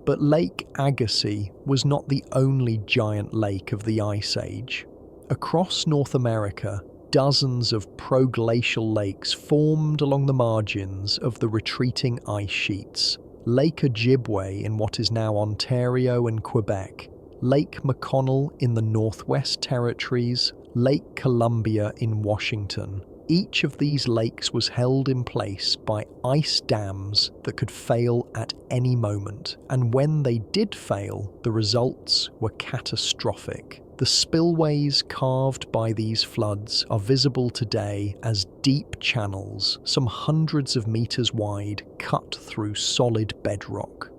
But Lake Agassiz was not the only giant lake of the Ice Age. Across North America, dozens of proglacial lakes formed along the margins of the retreating ice sheets. Lake Ojibwe in what is now Ontario and Quebec, Lake McConnell in the Northwest Territories, Lake Columbia in Washington. Each of these lakes was held in place by ice dams that could fail at any moment, and when they did fail, the results were catastrophic. The spillways carved by these floods are visible today as deep channels, some hundreds of meters wide, cut through solid bedrock.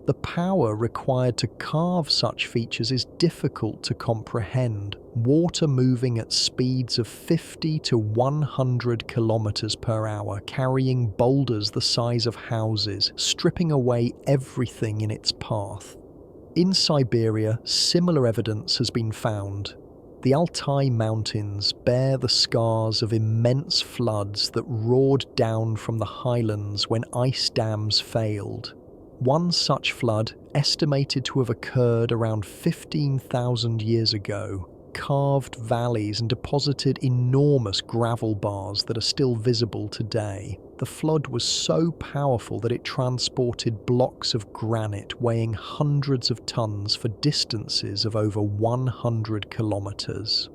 The power required to carve such features is difficult to comprehend. Water moving at speeds of 50 to 100 kilometers per hour, carrying boulders the size of houses, stripping away everything in its path. In Siberia, similar evidence has been found. The Altai Mountains bear the scars of immense floods that roared down from the highlands when ice dams failed. One such flood, estimated to have occurred around 15,000 years ago, carved valleys and deposited enormous gravel bars that are still visible today. The flood was so powerful that it transported blocks of granite weighing hundreds of tons for distances of over 100 kilometers.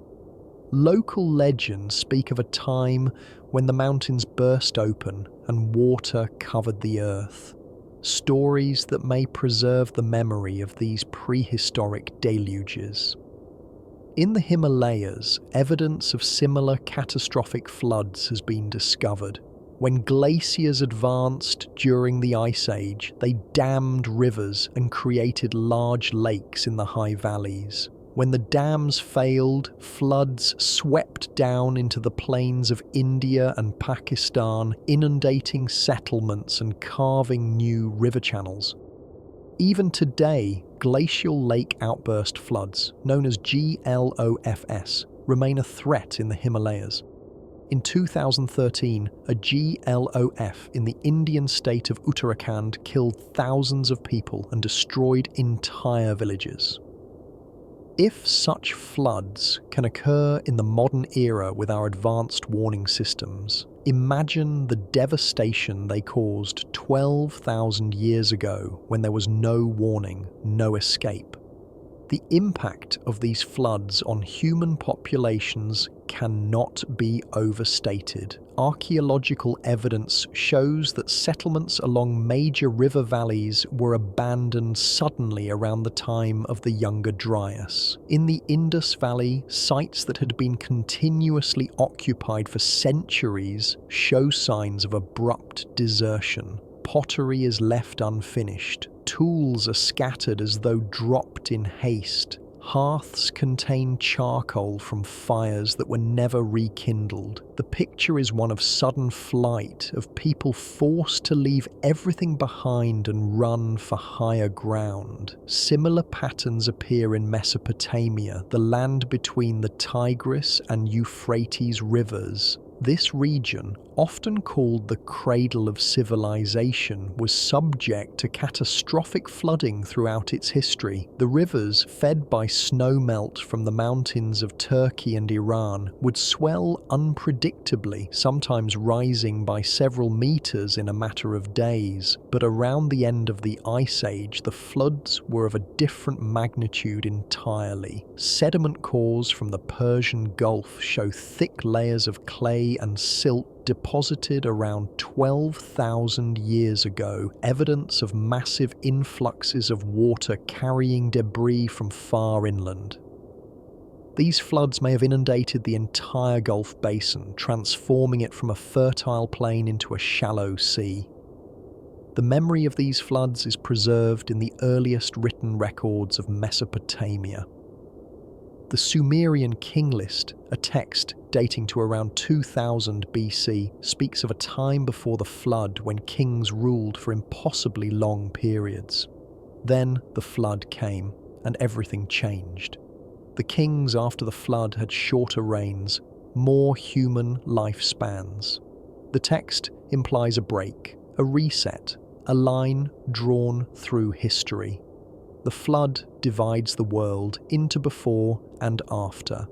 Local legends speak of a time when the mountains burst open and water covered the earth. Stories that may preserve the memory of these prehistoric deluges. In the Himalayas, evidence of similar catastrophic floods has been discovered. When glaciers advanced during the Ice Age, they dammed rivers and created large lakes in the high valleys. When the dams failed, floods swept down into the plains of India and Pakistan, inundating settlements and carving new river channels. Even today, glacial lake outburst floods, known as GLOFS, remain a threat in the Himalayas. In 2013, a GLOF in the Indian state of Uttarakhand killed thousands of people and destroyed entire villages. If such floods can occur in the modern era with our advanced warning systems, imagine the devastation they caused 12,000 years ago when there was no warning, no escape. The impact of these floods on human populations cannot be overstated. Archaeological evidence shows that settlements along major river valleys were abandoned suddenly around the time of the Younger Dryas. In the Indus Valley, sites that had been continuously occupied for centuries show signs of abrupt desertion. Pottery is left unfinished. Tools are scattered as though dropped in haste. Hearths contain charcoal from fires that were never rekindled. The picture is one of sudden flight, of people forced to leave everything behind and run for higher ground. Similar patterns appear in Mesopotamia, the land between the Tigris and Euphrates rivers. This region, often called the cradle of civilization, was subject to catastrophic flooding throughout its history. The rivers, fed by snowmelt from the mountains of Turkey and Iran, would swell unpredictably, sometimes rising by several meters in a matter of days. But around the end of the Ice Age, the floods were of a different magnitude entirely. Sediment cores from the Persian Gulf show thick layers of clay and silt deposited around 12,000 years ago, evidence of massive influxes of water carrying debris from far inland. These floods may have inundated the entire Gulf Basin, transforming it from a fertile plain into a shallow sea. The memory of these floods is preserved in the earliest written records of Mesopotamia. The Sumerian king list, a text dating to around 2000 BC, speaks of a time before the flood when kings ruled for impossibly long periods. Then the flood came, and everything changed. The kings after the flood had shorter reigns, more human lifespans. The text implies a break, a reset, a line drawn through history. The flood divides the world into before and after.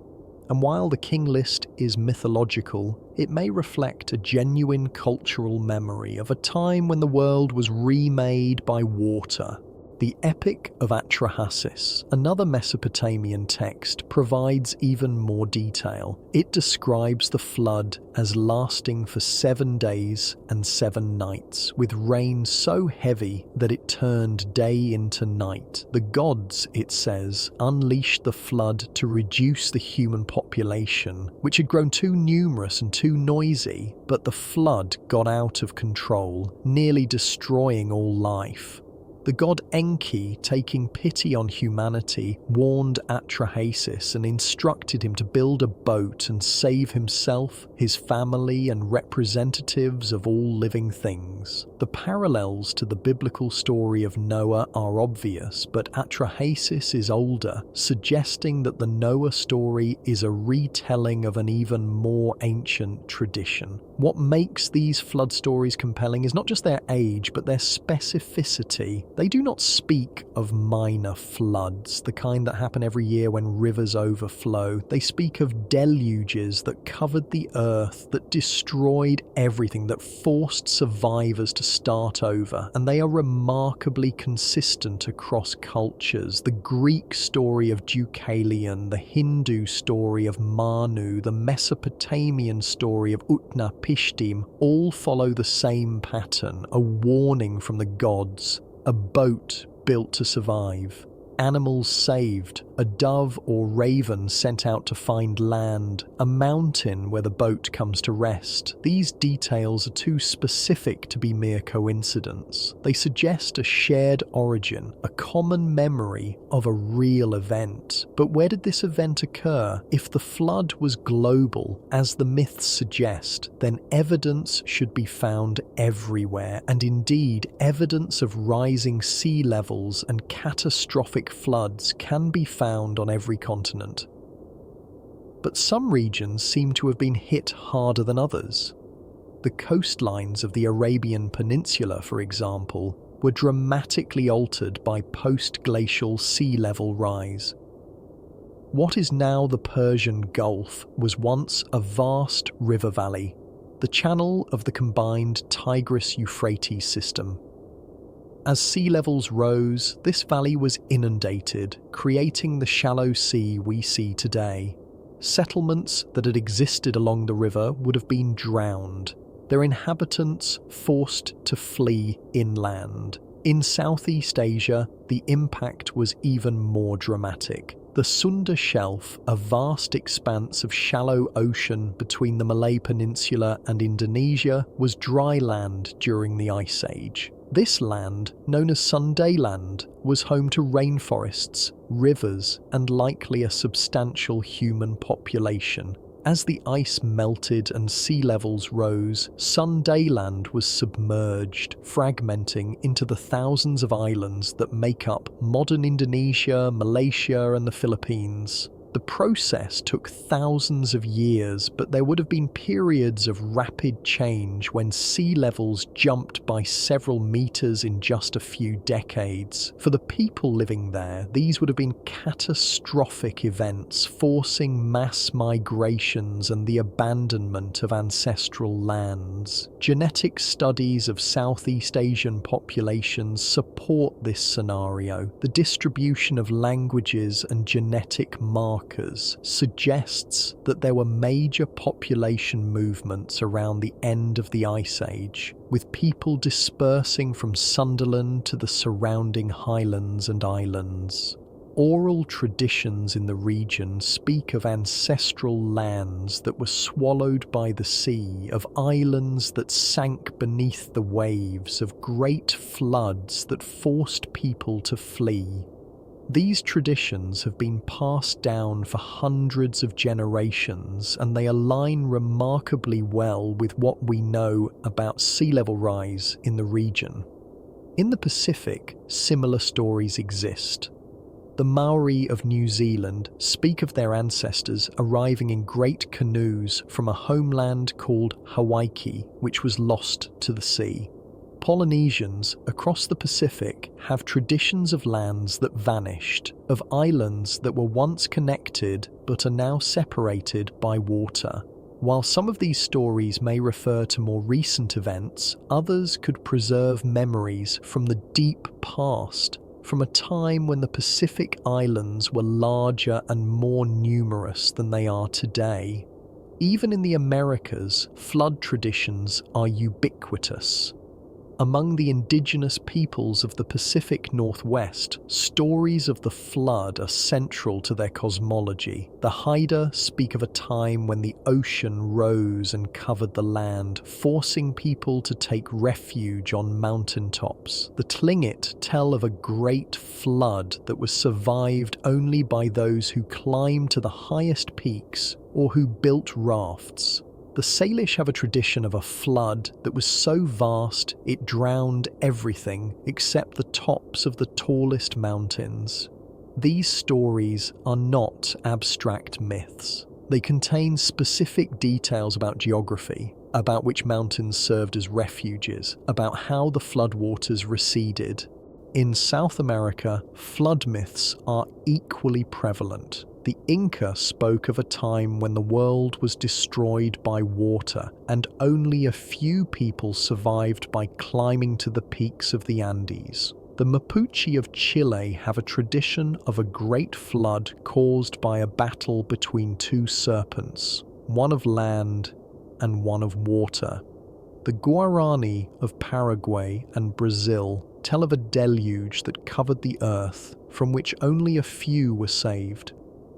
And while the king list is mythological, it may reflect a genuine cultural memory of a time when the world was remade by water. The Epic of Atrahasis, another Mesopotamian text, provides even more detail. It describes the flood as lasting for 7 days and 7 nights, with rain so heavy that it turned day into night. The gods, it says, unleashed the flood to reduce the human population, which had grown too numerous and too noisy, but the flood got out of control, nearly destroying all life. The god Enki, taking pity on humanity, warned Atrahasis and instructed him to build a boat and save himself, his family, and representatives of all living things. The parallels to the biblical story of Noah are obvious, but Atrahasis is older, suggesting that the Noah story is a retelling of an even more ancient tradition. What makes these flood stories compelling is not just their age, but their specificity. They do not speak of minor floods, the kind that happen every year when rivers overflow. They speak of deluges that covered the earth, that destroyed everything, that forced survivors to start over. And they are remarkably consistent across cultures. The Greek story of Deucalion, the Hindu story of Manu, the Mesopotamian story of Utnapishtim all follow the same pattern, a warning from the gods. A boat built to survive, animals saved, a dove or raven sent out to find land, a mountain where the boat comes to rest. These details are too specific to be mere coincidence. They suggest a shared origin, a common memory of a real event. But where did this event occur? If the flood was global, as the myths suggest, then evidence should be found everywhere, and indeed evidence of rising sea levels and catastrophic floods can be found on every continent. But some regions seem to have been hit harder than others. The coastlines of the Arabian Peninsula, for example, were dramatically altered by post-glacial sea level rise. What is now the Persian Gulf was once a vast river valley, the channel of the combined Tigris-Euphrates system. As sea levels rose, this valley was inundated, creating the shallow sea we see today. Settlements that had existed along the river would have been drowned, their inhabitants forced to flee inland. In Southeast Asia, the impact was even more dramatic. The Sunda Shelf, a vast expanse of shallow ocean between the Malay Peninsula and Indonesia, was dry land during the Ice Age. This land, known as Sundaland, was home to rainforests, rivers, and likely a substantial human population. As the ice melted and sea levels rose, Sundaland was submerged, fragmenting into the thousands of islands that make up modern Indonesia, Malaysia, and the Philippines. The process took thousands of years, but there would have been periods of rapid change when sea levels jumped by several meters in just a few decades. For the people living there, these would have been catastrophic events, forcing mass migrations and the abandonment of ancestral lands. Genetic studies of Southeast Asian populations support this scenario. The distribution of languages and genetic markers suggests that there were major population movements around the end of the Ice Age, with people dispersing from Sundaland to the surrounding highlands and islands. Oral traditions in the region speak of ancestral lands that were swallowed by the sea, of islands that sank beneath the waves, of great floods that forced people to flee. These traditions have been passed down for hundreds of generations, and they align remarkably well with what we know about sea level rise in the region. In the Pacific, similar stories exist. The Maori of New Zealand speak of their ancestors arriving in great canoes from a homeland called Hawaii, which was lost to the sea. Polynesians across the Pacific have traditions of lands that vanished, of islands that were once connected but are now separated by water. While some of these stories may refer to more recent events, others could preserve memories from the deep past, from a time when the Pacific Islands were larger and more numerous than they are today. Even in the Americas, flood traditions are ubiquitous. Among the indigenous peoples of the Pacific Northwest, stories of the flood are central to their cosmology. The Haida speak of a time when the ocean rose and covered the land, forcing people to take refuge on mountaintops. The Tlingit tell of a great flood that was survived only by those who climbed to the highest peaks or who built rafts. The Salish have a tradition of a flood that was so vast it drowned everything except the tops of the tallest mountains. These stories are not abstract myths. They contain specific details about geography, about which mountains served as refuges, about how the floodwaters receded. In South America, flood myths are equally prevalent. The Inca spoke of a time when the world was destroyed by water, and only a few people survived by climbing to the peaks of the Andes. The Mapuche of Chile have a tradition of a great flood caused by a battle between two serpents, one of land and one of water. The Guarani of Paraguay and Brazil tell of a deluge that covered the earth, from which only a few were saved.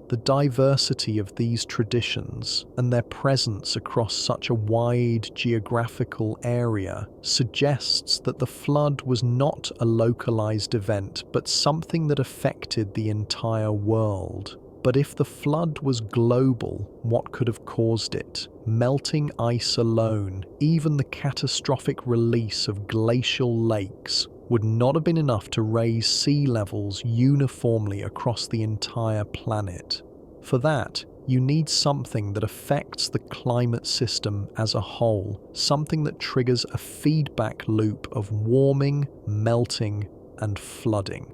The diversity of these traditions and their presence across such a wide geographical area suggests that the flood was not a localized event, but something that affected the entire world. But if the flood was global, what could have caused it? Melting ice alone, even the catastrophic release of glacial lakes, would not have been enough to raise sea levels uniformly across the entire planet. For that, you need something that affects the climate system as a whole, something that triggers a feedback loop of warming, melting, and flooding.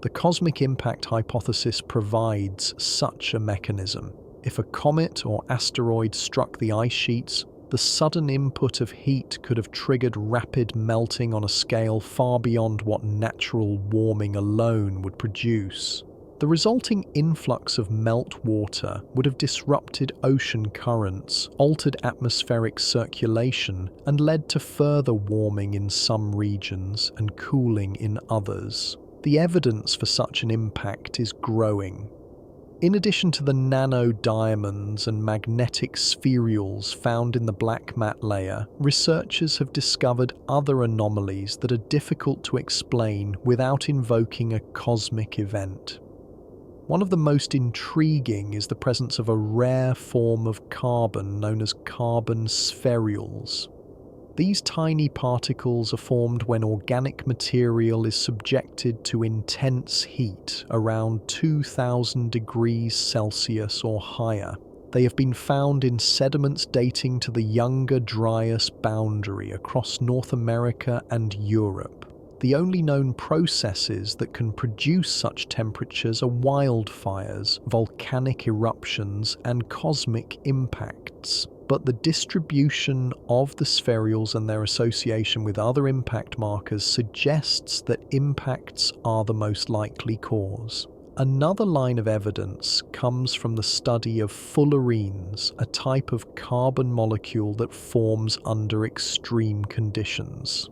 The cosmic impact hypothesis provides such a mechanism. If a comet or asteroid struck the ice sheets, the sudden input of heat could have triggered rapid melting on a scale far beyond what natural warming alone would produce. The resulting influx of meltwater would have disrupted ocean currents, altered atmospheric circulation, and led to further warming in some regions and cooling in others. The evidence for such an impact is growing. In addition to the nanodiamonds and magnetic spherules found in the black mat layer, researchers have discovered other anomalies that are difficult to explain without invoking a cosmic event. One of the most intriguing is the presence of a rare form of carbon known as carbon spherules. These tiny particles are formed when organic material is subjected to intense heat around 2000 degrees Celsius or higher. They have been found in sediments dating to the Younger Dryas boundary across North America and Europe. The only known processes that can produce such temperatures are wildfires, volcanic eruptions, and cosmic impacts. But the distribution of the spherules and their association with other impact markers suggests that impacts are the most likely cause. Another line of evidence comes from the study of fullerenes, a type of carbon molecule that forms under extreme conditions.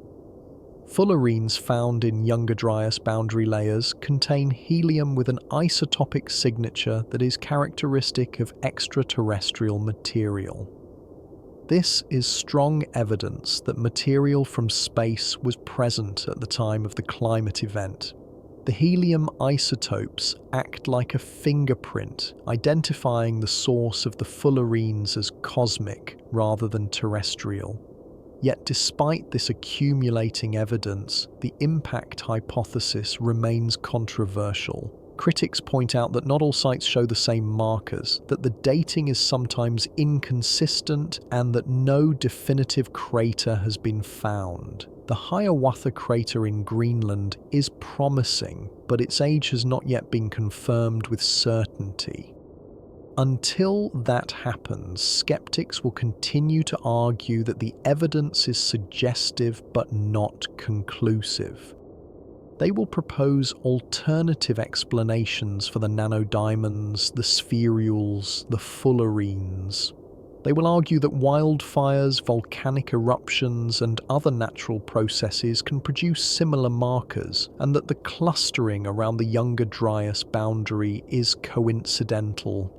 Fullerenes found in Younger Dryas boundary layers contain helium with an isotopic signature that is characteristic of extraterrestrial material. This is strong evidence that material from space was present at the time of the climate event. The helium isotopes act like a fingerprint, identifying the source of the fullerenes as cosmic rather than terrestrial. Yet despite this accumulating evidence, the impact hypothesis remains controversial. Critics point out that not all sites show the same markers, that the dating is sometimes inconsistent, and that no definitive crater has been found. The Hiawatha crater in Greenland is promising, but its age has not yet been confirmed with certainty. Until that happens, skeptics will continue to argue that the evidence is suggestive but not conclusive. They will propose alternative explanations for the nanodiamonds, the spherules, the fullerenes. They will argue that wildfires, volcanic eruptions, and other natural processes can produce similar markers, and that the clustering around the Younger Dryas boundary is coincidental.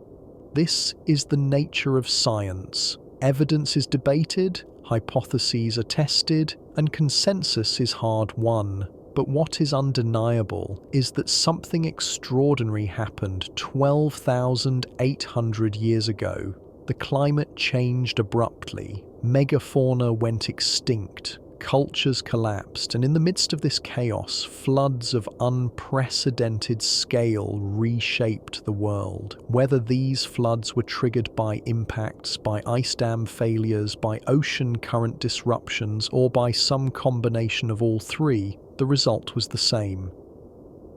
This is the nature of science. Evidence is debated, hypotheses are tested, and consensus is hard-won. But what is undeniable is that something extraordinary happened 12,800 years ago. The climate changed abruptly, megafauna went extinct, cultures collapsed, and in the midst of this chaos, floods of unprecedented scale reshaped the world. Whether these floods were triggered by impacts, by ice dam failures, by ocean current disruptions, or by some combination of all three, the result was the same: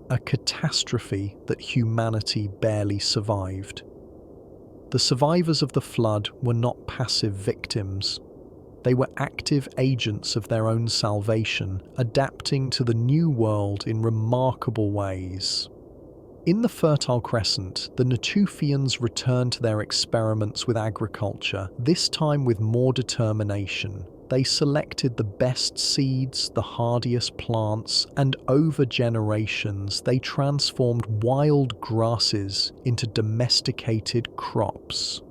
a catastrophe that humanity barely survived. The survivors of the flood were not passive victims. They were active agents of their own salvation, adapting to the new world in remarkable ways. In the Fertile Crescent, the Natufians returned to their experiments with agriculture, this time with more determination. They selected the best seeds, the hardiest plants, and over generations they transformed wild grasses into domesticated crops.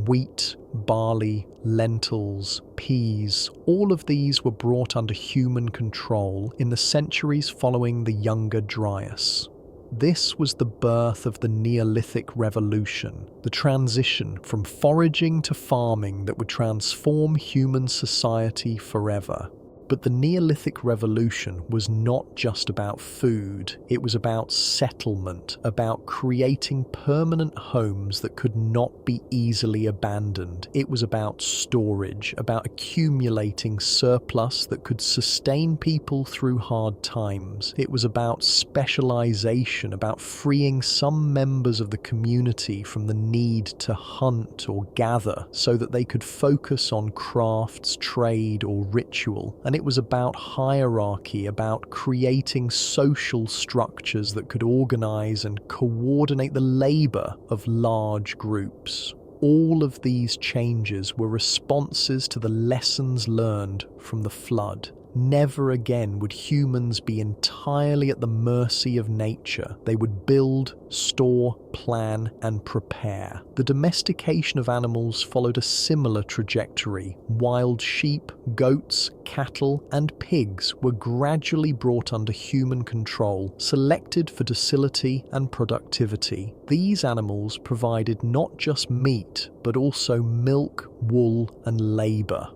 Wheat, barley, lentils, peas, all of these were brought under human control in the centuries following the Younger Dryas. This was the birth of the Neolithic Revolution, the transition from foraging to farming that would transform human society forever. But the Neolithic Revolution was not just about food, it was about settlement, about creating permanent homes that could not be easily abandoned. It was about storage, about accumulating surplus that could sustain people through hard times. It was about specialization, about freeing some members of the community from the need to hunt or gather so that they could focus on crafts, trade, or ritual. And it was about hierarchy, about creating social structures that could organize and coordinate the labor of large groups. All of these changes were responses to the lessons learned from the flood. Never again would humans be entirely at the mercy of nature. They would build, store, plan, and prepare. The domestication of animals followed a similar trajectory. Wild sheep, goats, cattle, and pigs were gradually brought under human control, selected for docility and productivity. These animals provided not just meat, but also milk, wool, and labor.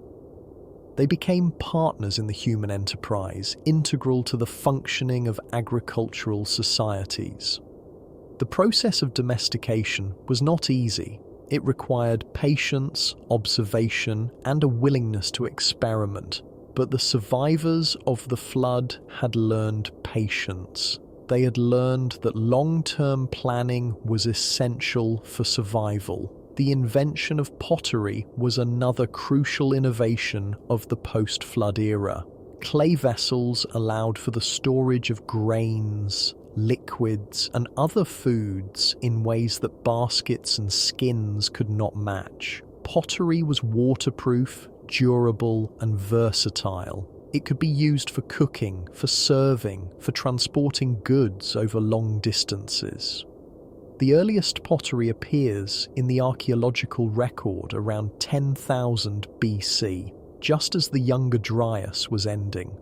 They became partners in the human enterprise, integral to the functioning of agricultural societies. The process of domestication was not easy. It required patience, observation, and a willingness to experiment. But the survivors of the flood had learned patience. They had learned that long-term planning was essential for survival. The invention of pottery was another crucial innovation of the post-flood era. Clay vessels allowed for the storage of grains, liquids, and other foods in ways that baskets and skins could not match. Pottery was waterproof, durable, and versatile. It could be used for cooking, for serving, for transporting goods over long distances. The earliest pottery appears in the archaeological record around 10,000 BC, just as the Younger Dryas was ending.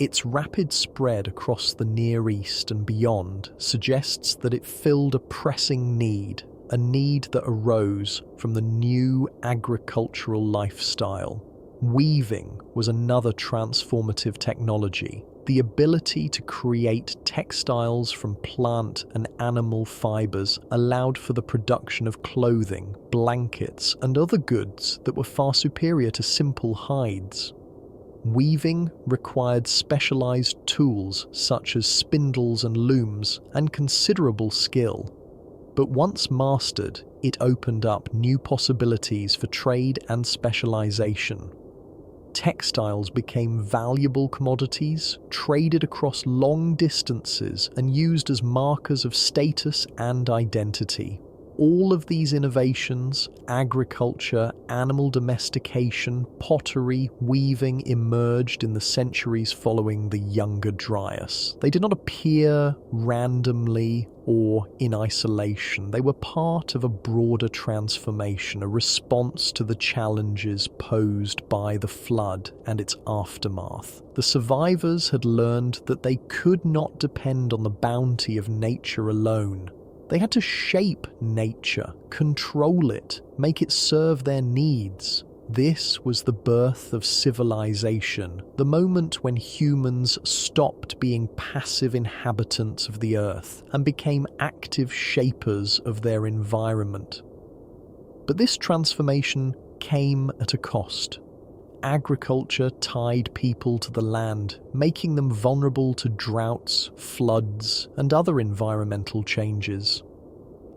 Its rapid spread across the Near East and beyond suggests that it filled a pressing need, a need that arose from the new agricultural lifestyle. Weaving was another transformative technology. The ability to create textiles from plant and animal fibers allowed for the production of clothing, blankets, and other goods that were far superior to simple hides. Weaving required specialized tools such as spindles and looms and considerable skill. But once mastered, it opened up new possibilities for trade and specialization. Textiles became valuable commodities, traded across long distances and used as markers of status and identity. All of these innovations, agriculture, animal domestication, pottery, weaving, emerged in the centuries following the Younger Dryas. They did not appear randomly or in isolation. They were part of a broader transformation, a response to the challenges posed by the flood and its aftermath. The survivors had learned that they could not depend on the bounty of nature alone. They had to shape nature, control it, make it serve their needs. This was the birth of civilization, the moment when humans stopped being passive inhabitants of the earth and became active shapers of their environment. But this transformation came at a cost. Agriculture tied people to the land, making them vulnerable to droughts, floods, and other environmental changes.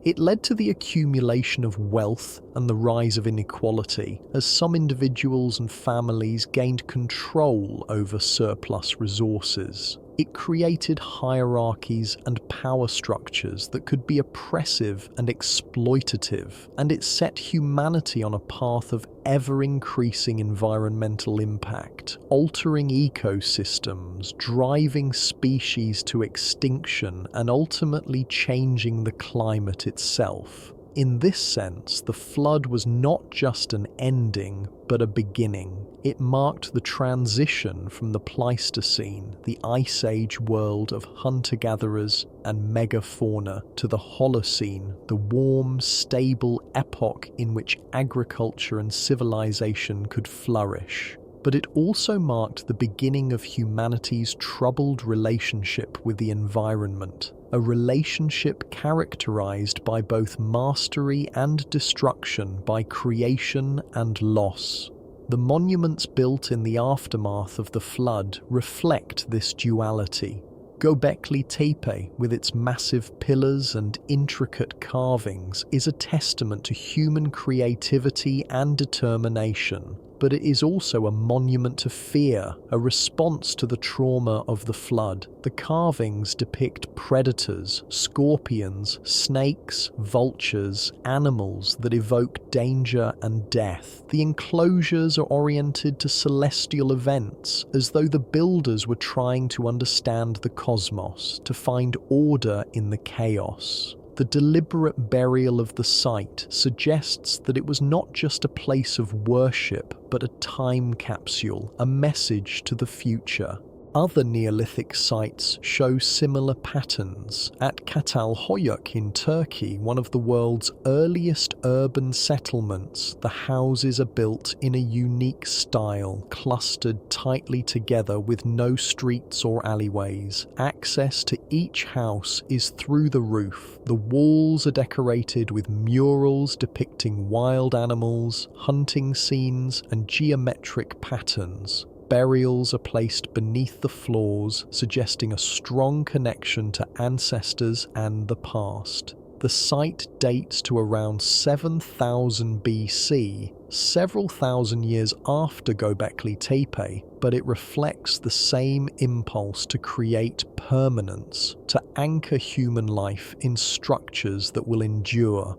It led to the accumulation of wealth and the rise of inequality, as some individuals and families gained control over surplus resources. It created hierarchies and power structures that could be oppressive and exploitative, and it set humanity on a path of ever-increasing environmental impact, altering ecosystems, driving species to extinction, and ultimately changing the climate itself. In this sense, the flood was not just an ending, but a beginning. It marked the transition from the Pleistocene, the Ice Age world of hunter-gatherers and megafauna, to the Holocene, the warm, stable epoch in which agriculture and civilization could flourish. But it also marked the beginning of humanity's troubled relationship with the environment, a relationship characterized by both mastery and destruction, by creation and loss. The monuments built in the aftermath of the flood reflect this duality. Göbekli Tepe, with its massive pillars and intricate carvings, is a testament to human creativity and determination. But it is also a monument to fear, a response to the trauma of the flood. The carvings depict predators, scorpions, snakes, vultures, animals that evoke danger and death. The enclosures are oriented to celestial events, as though the builders were trying to understand the cosmos, to find order in the chaos. The deliberate burial of the site suggests that it was not just a place of worship, but a time capsule, a message to the future. Other Neolithic sites show similar patterns. At Çatalhöyük in Turkey, one of the world's earliest urban settlements, the houses are built in a unique style, clustered tightly together with no streets or alleyways. Access to each house is through the roof. The walls are decorated with murals depicting wild animals, hunting scenes, and geometric patterns. Burials are placed beneath the floors, suggesting a strong connection to ancestors and the past. The site dates to around 7000 BC, several thousand years after Göbekli Tepe, but it reflects the same impulse to create permanence, to anchor human life in structures that will endure.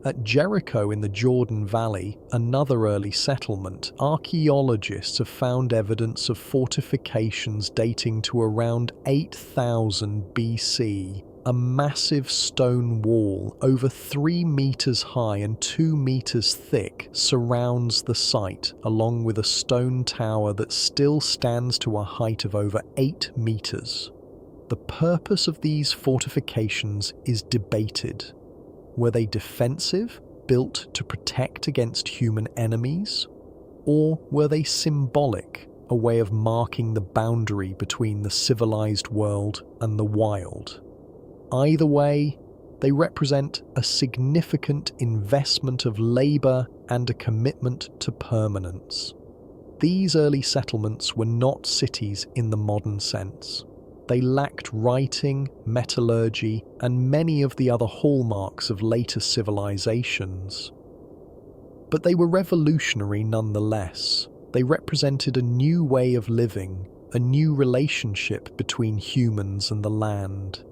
At Jericho in the Jordan Valley, another early settlement, archaeologists have found evidence of fortifications dating to around 8000 BC. A massive stone wall over 3 meters high and 2 meters thick surrounds the site, along with a stone tower that still stands to a height of over 8 meters. The purpose of these fortifications is debated. Were they defensive, built to protect against human enemies? Or were they symbolic, a way of marking the boundary between the civilized world and the wild? Either way, they represent a significant investment of labour and a commitment to permanence. These early settlements were not cities in the modern sense. They lacked writing, metallurgy, and many of the other hallmarks of later civilizations. But they were revolutionary nonetheless. They represented a new way of living, a new relationship between humans and the land.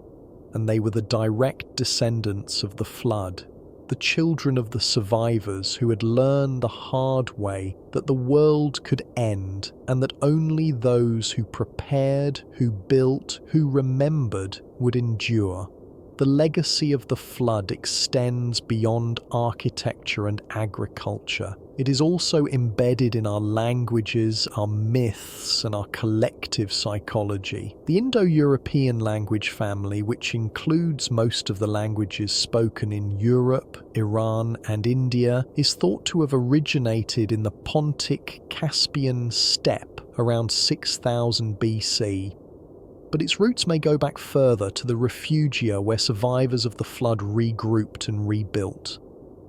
And they were the direct descendants of the flood, the children of the survivors who had learned the hard way that the world could end and that only those who prepared, who built, who remembered would endure. The legacy of the flood extends beyond architecture and agriculture. It is also embedded in our languages, our myths, and our collective psychology. The Indo-European language family, which includes most of the languages spoken in Europe, Iran, and India, is thought to have originated in the Pontic-Caspian steppe around 6000 BC. But its roots may go back further to the refugia where survivors of the flood regrouped and rebuilt.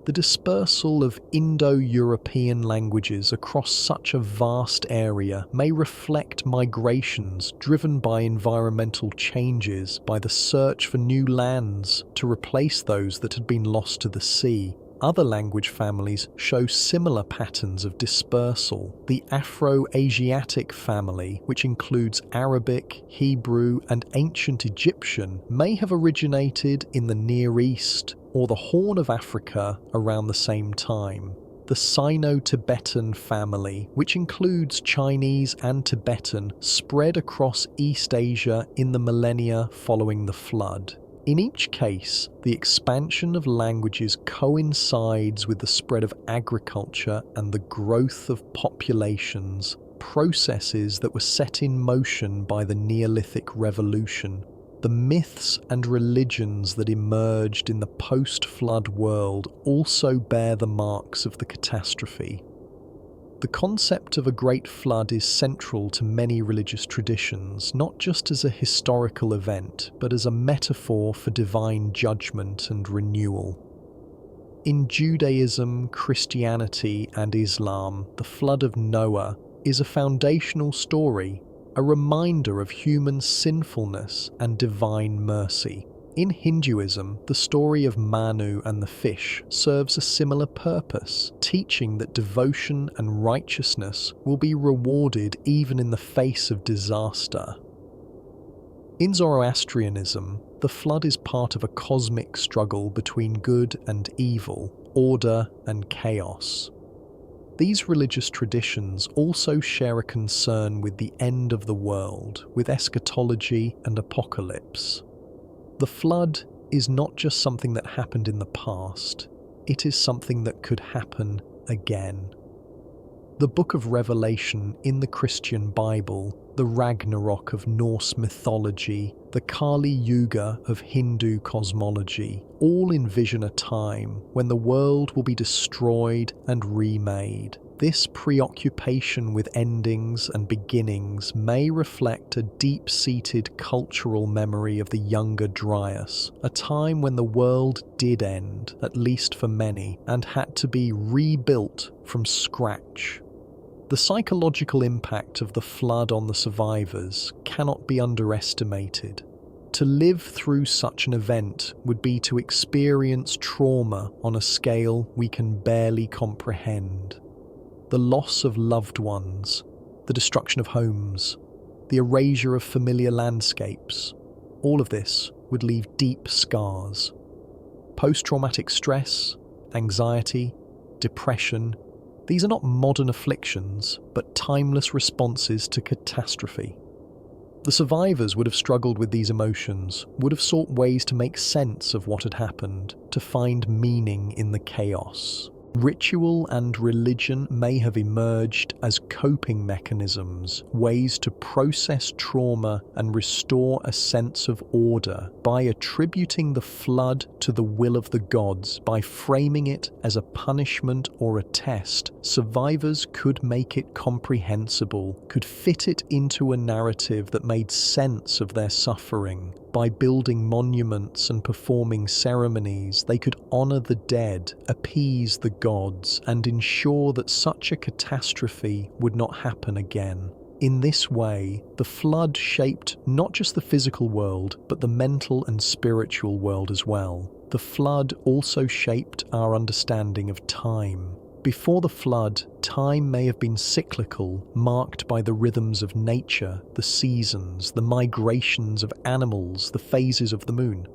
The dispersal of Indo-European languages across such a vast area may reflect migrations driven by environmental changes, by the search for new lands to replace those that had been lost to the sea. Other language families show similar patterns of dispersal. The Afro-Asiatic family, which includes Arabic, Hebrew, and ancient Egyptian, may have originated in the Near East or the Horn of Africa around the same time. The Sino-Tibetan family, which includes Chinese and Tibetan, spread across East Asia in the millennia following the flood. In each case, the expansion of languages coincides with the spread of agriculture and the growth of populations, processes that were set in motion by the Neolithic Revolution. The myths and religions that emerged in the post-flood world also bear the marks of the catastrophe. The concept of a great flood is central to many religious traditions, not just as a historical event, but as a metaphor for divine judgment and renewal. In Judaism, Christianity, and Islam, the flood of Noah is a foundational story, a reminder of human sinfulness and divine mercy. In Hinduism, the story of Manu and the fish serves a similar purpose, teaching that devotion and righteousness will be rewarded even in the face of disaster. In Zoroastrianism, the flood is part of a cosmic struggle between good and evil, order and chaos. These religious traditions also share a concern with the end of the world, with eschatology and apocalypse. The flood is not just something that happened in the past, it is something that could happen again. The Book of Revelation in the Christian Bible, the Ragnarok of Norse mythology, the Kali Yuga of Hindu cosmology, all envision a time when the world will be destroyed and remade. This preoccupation with endings and beginnings may reflect a deep-seated cultural memory of the younger Dryas, a time when the world did end, at least for many, and had to be rebuilt from scratch. The psychological impact of the flood on the survivors cannot be underestimated. To live through such an event would be to experience trauma on a scale we can barely comprehend. The loss of loved ones, the destruction of homes, the erasure of familiar landscapes, all of this would leave deep scars. Post-traumatic stress, anxiety, depression, these are not modern afflictions, but timeless responses to catastrophe. The survivors would have struggled with these emotions, would have sought ways to make sense of what had happened, to find meaning in the chaos. Ritual and religion may have emerged as coping mechanisms, ways to process trauma and restore a sense of order by attributing the flood to the will of the gods. By framing it as a punishment or a test, survivors could make it comprehensible, could fit it into a narrative that made sense of their suffering. By building monuments and performing ceremonies, they could honor the dead, appease the gods, and ensure that such a catastrophe would not happen again. In this way, the flood shaped not just the physical world, but the mental and spiritual world as well. The flood also shaped our understanding of time. Before the flood, time may have been cyclical, marked by the rhythms of nature, the seasons, the migrations of animals, the phases of the moon.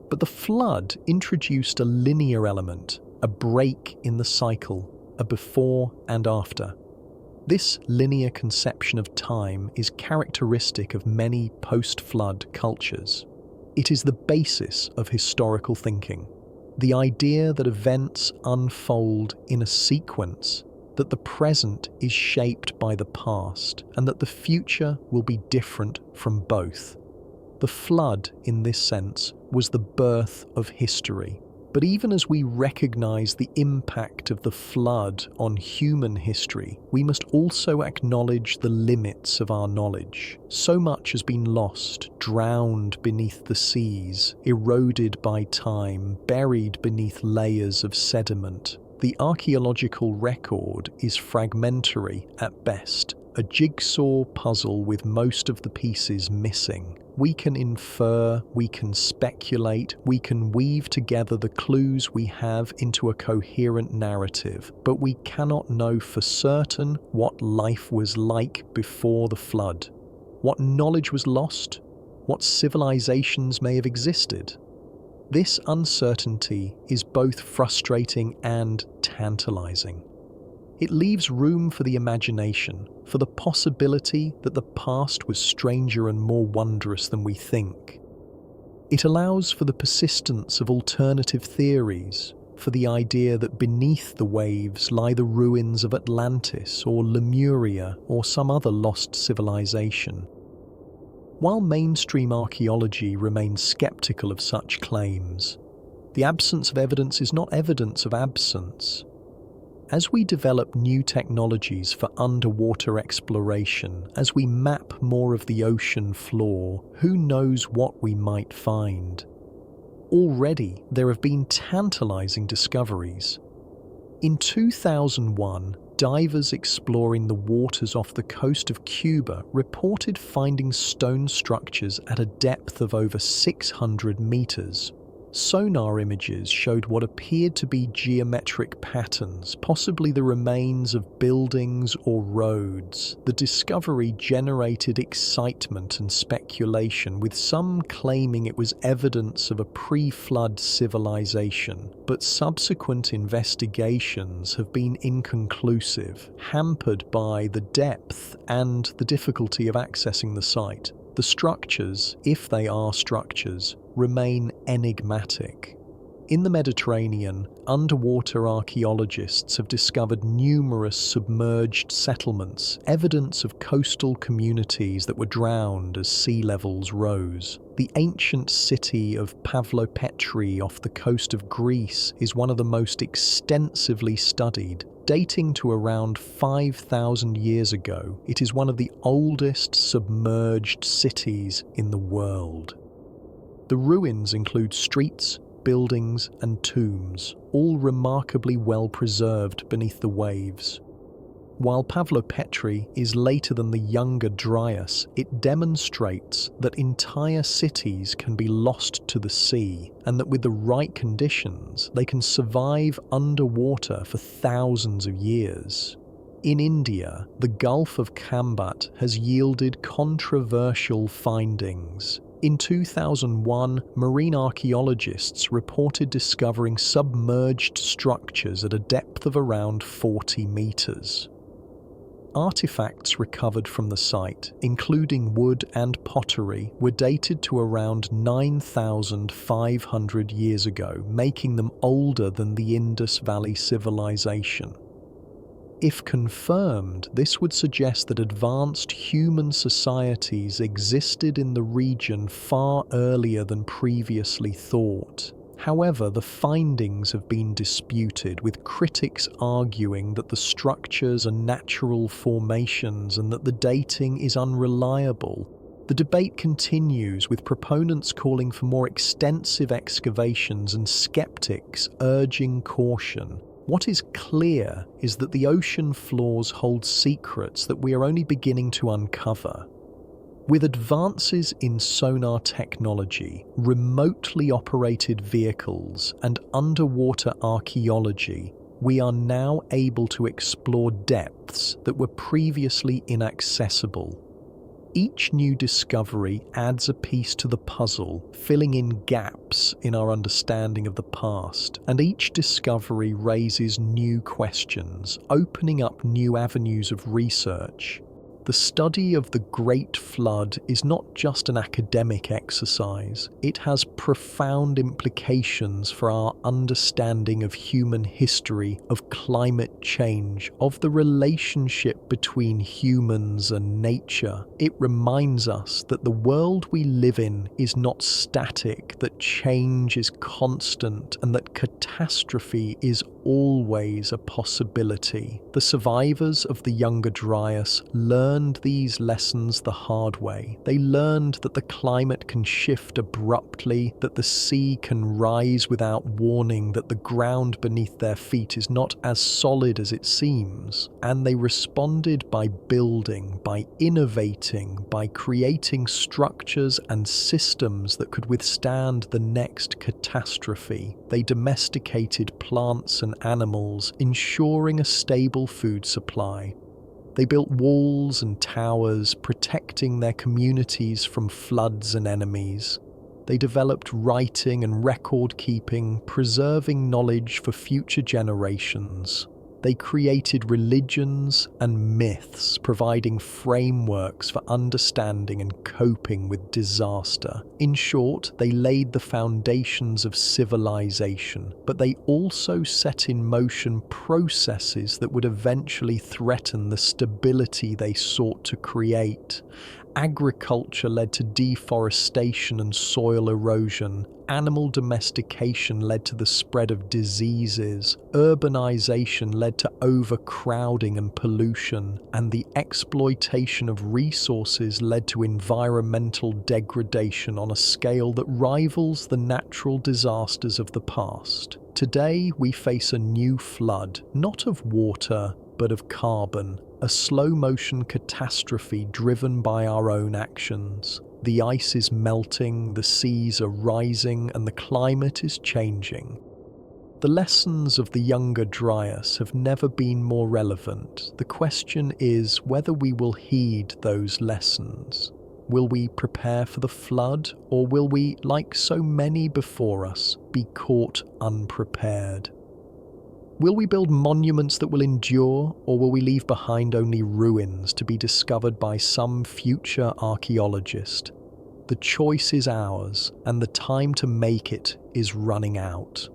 But the flood introduced a linear element, a break in the cycle, a before and after. This linear conception of time is characteristic of many post-flood cultures. It is the basis of historical thinking. The idea that events unfold in a sequence, that the present is shaped by the past, and that the future will be different from both. The flood, in this sense, was the birth of history. But even as we recognize the impact of the flood on human history, we must also acknowledge the limits of our knowledge. So much has been lost, drowned beneath the seas, eroded by time, buried beneath layers of sediment. The archaeological record is fragmentary at best, a jigsaw puzzle with most of the pieces missing. We can infer, we can speculate, we can weave together the clues we have into a coherent narrative, but we cannot know for certain what life was like before the flood, what knowledge was lost, what civilizations may have existed. This uncertainty is both frustrating and tantalizing. It leaves room for the imagination, for the possibility that the past was stranger and more wondrous than we think. It allows for the persistence of alternative theories, for the idea that beneath the waves lie the ruins of Atlantis or Lemuria or some other lost civilization. While mainstream archaeology remains skeptical of such claims, the absence of evidence is not evidence of absence. As we develop new technologies for underwater exploration, as we map more of the ocean floor, who knows what we might find? Already, there have been tantalizing discoveries. In 2001, divers exploring the waters off the coast of Cuba reported finding stone structures at a depth of over 600 meters. Sonar images showed what appeared to be geometric patterns, possibly the remains of buildings or roads. The discovery generated excitement and speculation, with some claiming it was evidence of a pre-flood civilization. But subsequent investigations have been inconclusive, hampered by the depth and the difficulty of accessing the site. The structures, if they are structures, remain enigmatic. In the Mediterranean, underwater archaeologists have discovered numerous submerged settlements, evidence of coastal communities that were drowned as sea levels rose. The ancient city of Pavlopetri off the coast of Greece is one of the most extensively studied. Dating to around 5,000 years ago, it is one of the oldest submerged cities in the world. The ruins include streets, buildings, and tombs, all remarkably well preserved beneath the waves. While Pavlopetri is later than the younger Dryas, it demonstrates that entire cities can be lost to the sea, and that with the right conditions, they can survive underwater for thousands of years. In India, the Gulf of Khambat has yielded controversial findings. In 2001, marine archaeologists reported discovering submerged structures at a depth of around 40 meters. Artifacts recovered from the site, including wood and pottery, were dated to around 9,500 years ago, making them older than the Indus Valley civilization. If confirmed, this would suggest that advanced human societies existed in the region far earlier than previously thought. However, the findings have been disputed, with critics arguing that the structures are natural formations and that the dating is unreliable. The debate continues, with proponents calling for more extensive excavations and skeptics urging caution. What is clear is that the ocean floors hold secrets that we are only beginning to uncover. With advances in sonar technology, remotely operated vehicles, and underwater archaeology, we are now able to explore depths that were previously inaccessible. Each new discovery adds a piece to the puzzle, filling in gaps in our understanding of the past, and each discovery raises new questions, opening up new avenues of research. The study of the Great Flood is not just an academic exercise, it has profound implications for our understanding of human history, of climate change, of the relationship between humans and nature. It reminds us that the world we live in is not static, that change is constant, and that catastrophe is always a possibility. The survivors of the Younger Dryas learned these lessons the hard way. They learned that the climate can shift abruptly, that the sea can rise without warning, that the ground beneath their feet is not as solid as it seems. And they responded by building, by innovating, by creating structures and systems that could withstand the next catastrophe. They domesticated plants and animals, ensuring a stable food supply. They built walls and towers, protecting their communities from floods and enemies. They developed writing and record-keeping, preserving knowledge for future generations. They created religions and myths, providing frameworks for understanding and coping with disaster. In short, they laid the foundations of civilization, but they also set in motion processes that would eventually threaten the stability they sought to create. Agriculture led to deforestation and soil erosion. Animal domestication led to the spread of diseases. Urbanization led to overcrowding and pollution. And the exploitation of resources led to environmental degradation on a scale that rivals the natural disasters of the past. Today, we face a new flood, not of water, but of carbon. A slow-motion catastrophe driven by our own actions. The ice is melting, the seas are rising, and the climate is changing. The lessons of the Younger Dryas have never been more relevant. The question is whether we will heed those lessons. Will we prepare for the flood, or will we, like so many before us, be caught unprepared? Will we build monuments that will endure, or will we leave behind only ruins to be discovered by some future archaeologist? The choice is ours, and the time to make it is running out.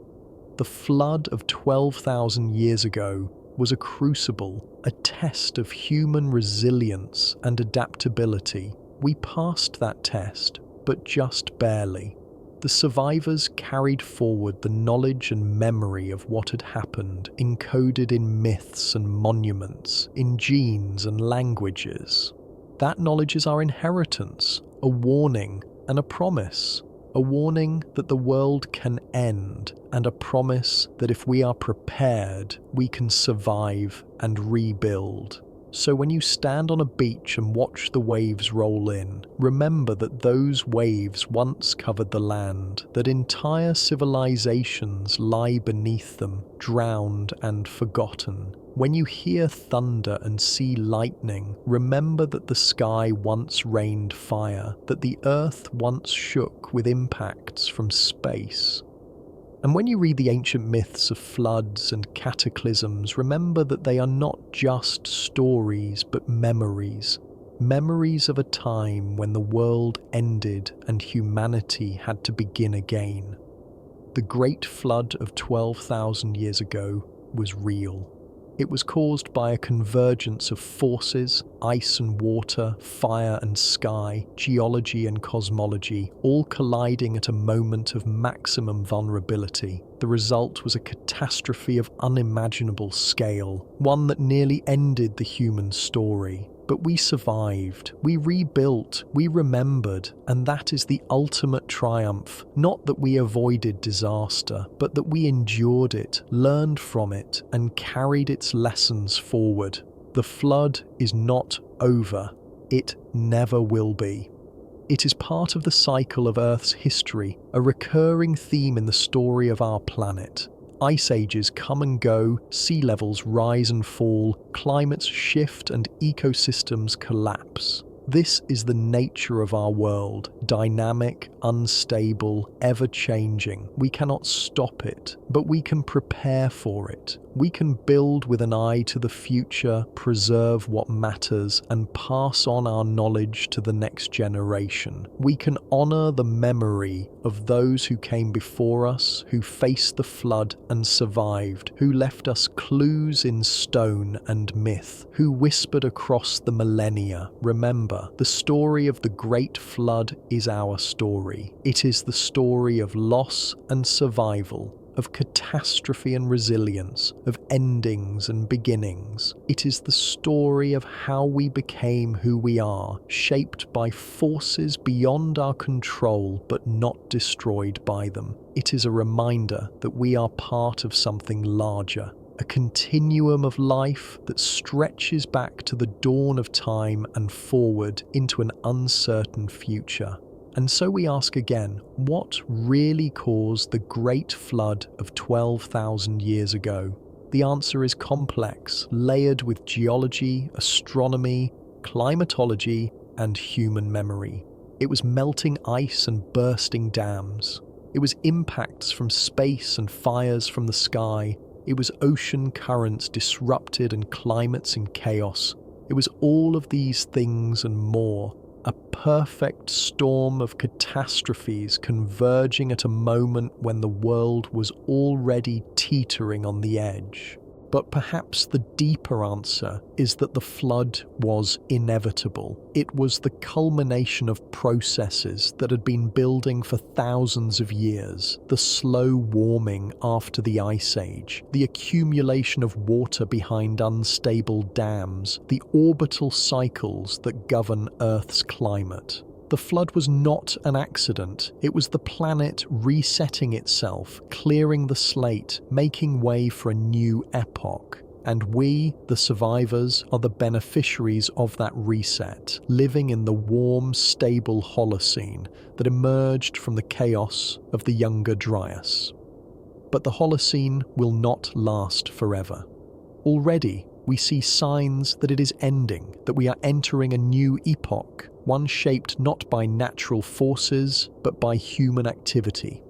The flood of 12,000 years ago was a crucible, a test of human resilience and adaptability. We passed that test, but just barely. The survivors carried forward the knowledge and memory of what had happened, encoded in myths and monuments, in genes and languages. That knowledge is our inheritance, a warning and a promise. A warning that the world can end, and a promise that if we are prepared, we can survive and rebuild. So when you stand on a beach and watch the waves roll in, remember that those waves once covered the land, that entire civilizations lie beneath them, drowned and forgotten. When you hear thunder and see lightning, remember that the sky once rained fire, that the earth once shook with impacts from space. And when you read the ancient myths of floods and cataclysms, remember that they are not just stories but memories. Memories of a time when the world ended and humanity had to begin again. The Great Flood of 12,000 years ago was real. It was caused by a convergence of forces, ice and water, fire and sky, geology and cosmology, all colliding at a moment of maximum vulnerability. The result was a catastrophe of unimaginable scale, one that nearly ended the human story. But we survived, we rebuilt, we remembered, and that is the ultimate triumph. Not that we avoided disaster, but that we endured it, learned from it, and carried its lessons forward. The flood is not over. It never will be. It is part of the cycle of Earth's history, a recurring theme in the story of our planet. Ice ages come and go, sea levels rise and fall, climates shift and ecosystems collapse. This is the nature of our world, dynamic, unstable, ever-changing. We cannot stop it, but we can prepare for it. We can build with an eye to the future, preserve what matters, and pass on our knowledge to the next generation. We can honor the memory of those who came before us, who faced the flood and survived, who left us clues in stone and myth, who whispered across the millennia. Remember, the story of the Great Flood is our story. It is the story of loss and survival, of catastrophe and resilience, of endings and beginnings. It is the story of how we became who we are, shaped by forces beyond our control but not destroyed by them. It is a reminder that we are part of something larger, a continuum of life that stretches back to the dawn of time and forward into an uncertain future. And so we ask again, what really caused the Great Flood of 12,000 years ago? The answer is complex, layered with geology, astronomy, climatology, and human memory. It was melting ice and bursting dams. It was impacts from space and fires from the sky. It was ocean currents disrupted and climates in chaos. It was all of these things and more. A perfect storm of catastrophes converging at a moment when the world was already teetering on the edge. But perhaps the deeper answer is that the flood was inevitable. It was the culmination of processes that had been building for thousands of years. The slow warming after the Ice Age, the accumulation of water behind unstable dams, the orbital cycles that govern Earth's climate. The flood was not an accident. It was the planet resetting itself, clearing the slate, making way for a new epoch. And we, the survivors, are the beneficiaries of that reset, living in the warm, stable Holocene that emerged from the chaos of the Younger Dryas. But the Holocene will not last forever. Already, we see signs that it is ending, that we are entering a new epoch, one shaped not by natural forces, but by human activity.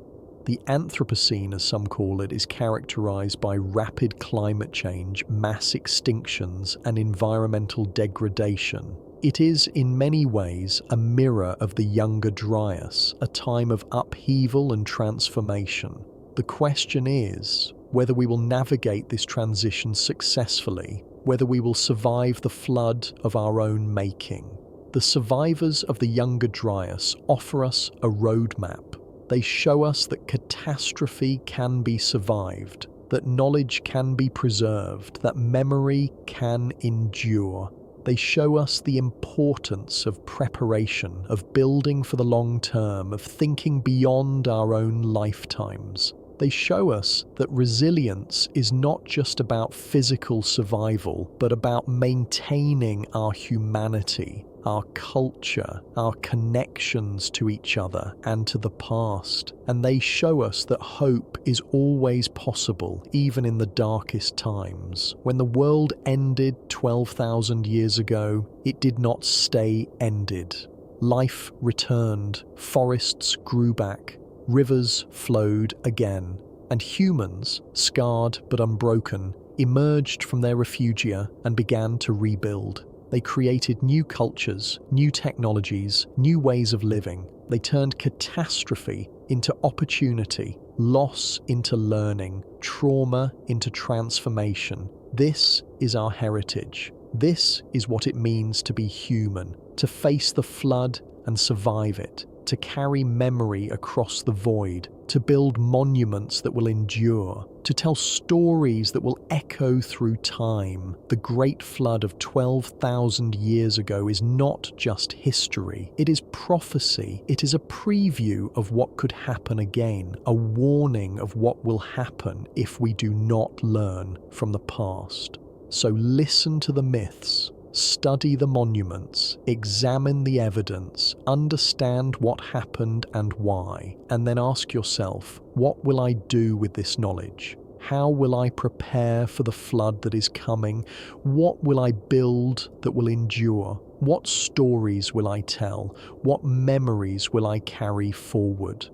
The Anthropocene, as some call it, is characterized by rapid climate change, mass extinctions, and environmental degradation. It is, in many ways, a mirror of the Younger Dryas, a time of upheaval and transformation. The question is whether we will navigate this transition successfully, whether we will survive the flood of our own making. The survivors of the Younger Dryas offer us a roadmap. They show us that catastrophe can be survived, that knowledge can be preserved, that memory can endure. They show us the importance of preparation, of building for the long term, of thinking beyond our own lifetimes. They show us that resilience is not just about physical survival, but about maintaining our humanity, our culture, our connections to each other and to the past. And they show us that hope is always possible, even in the darkest times. When the world ended 12,000 years ago, it did not stay ended. Life returned, forests grew back, rivers flowed again, and humans, scarred but unbroken, emerged from their refugia and began to rebuild. They created new cultures, new technologies, new ways of living. They turned catastrophe into opportunity, loss into learning, trauma into transformation. This is our heritage. This is what it means to be human, to face the flood and survive it, to carry memory across the void, to build monuments that will endure, to tell stories that will echo through time. The Great Flood of 12,000 years ago is not just history, it is prophecy. It is a preview of what could happen again, a warning of what will happen if we do not learn from the past. So listen to the myths, study the monuments, examine the evidence, understand what happened and why, and then ask yourself, what will I do with this knowledge? How will I prepare for the flood that is coming? What will I build that will endure? What stories will I tell? What memories will I carry forward?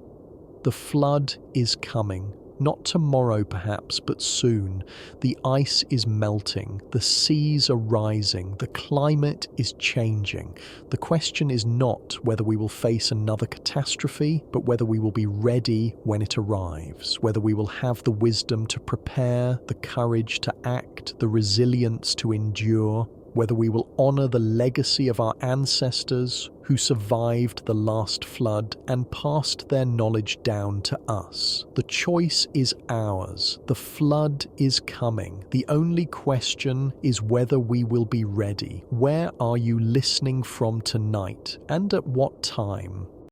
The flood is coming. Not tomorrow perhaps, but soon. The ice is melting, the seas are rising, the climate is changing. The question is not whether we will face another catastrophe, but whether we will be ready when it arrives, whether we will have the wisdom to prepare, the courage to act, the resilience to endure, whether we will honour the legacy of our ancestors who survived the last flood and passed their knowledge down to us. The choice is ours. The flood is coming. The only question is whether we will be ready. Where are you listening from tonight, and at what time?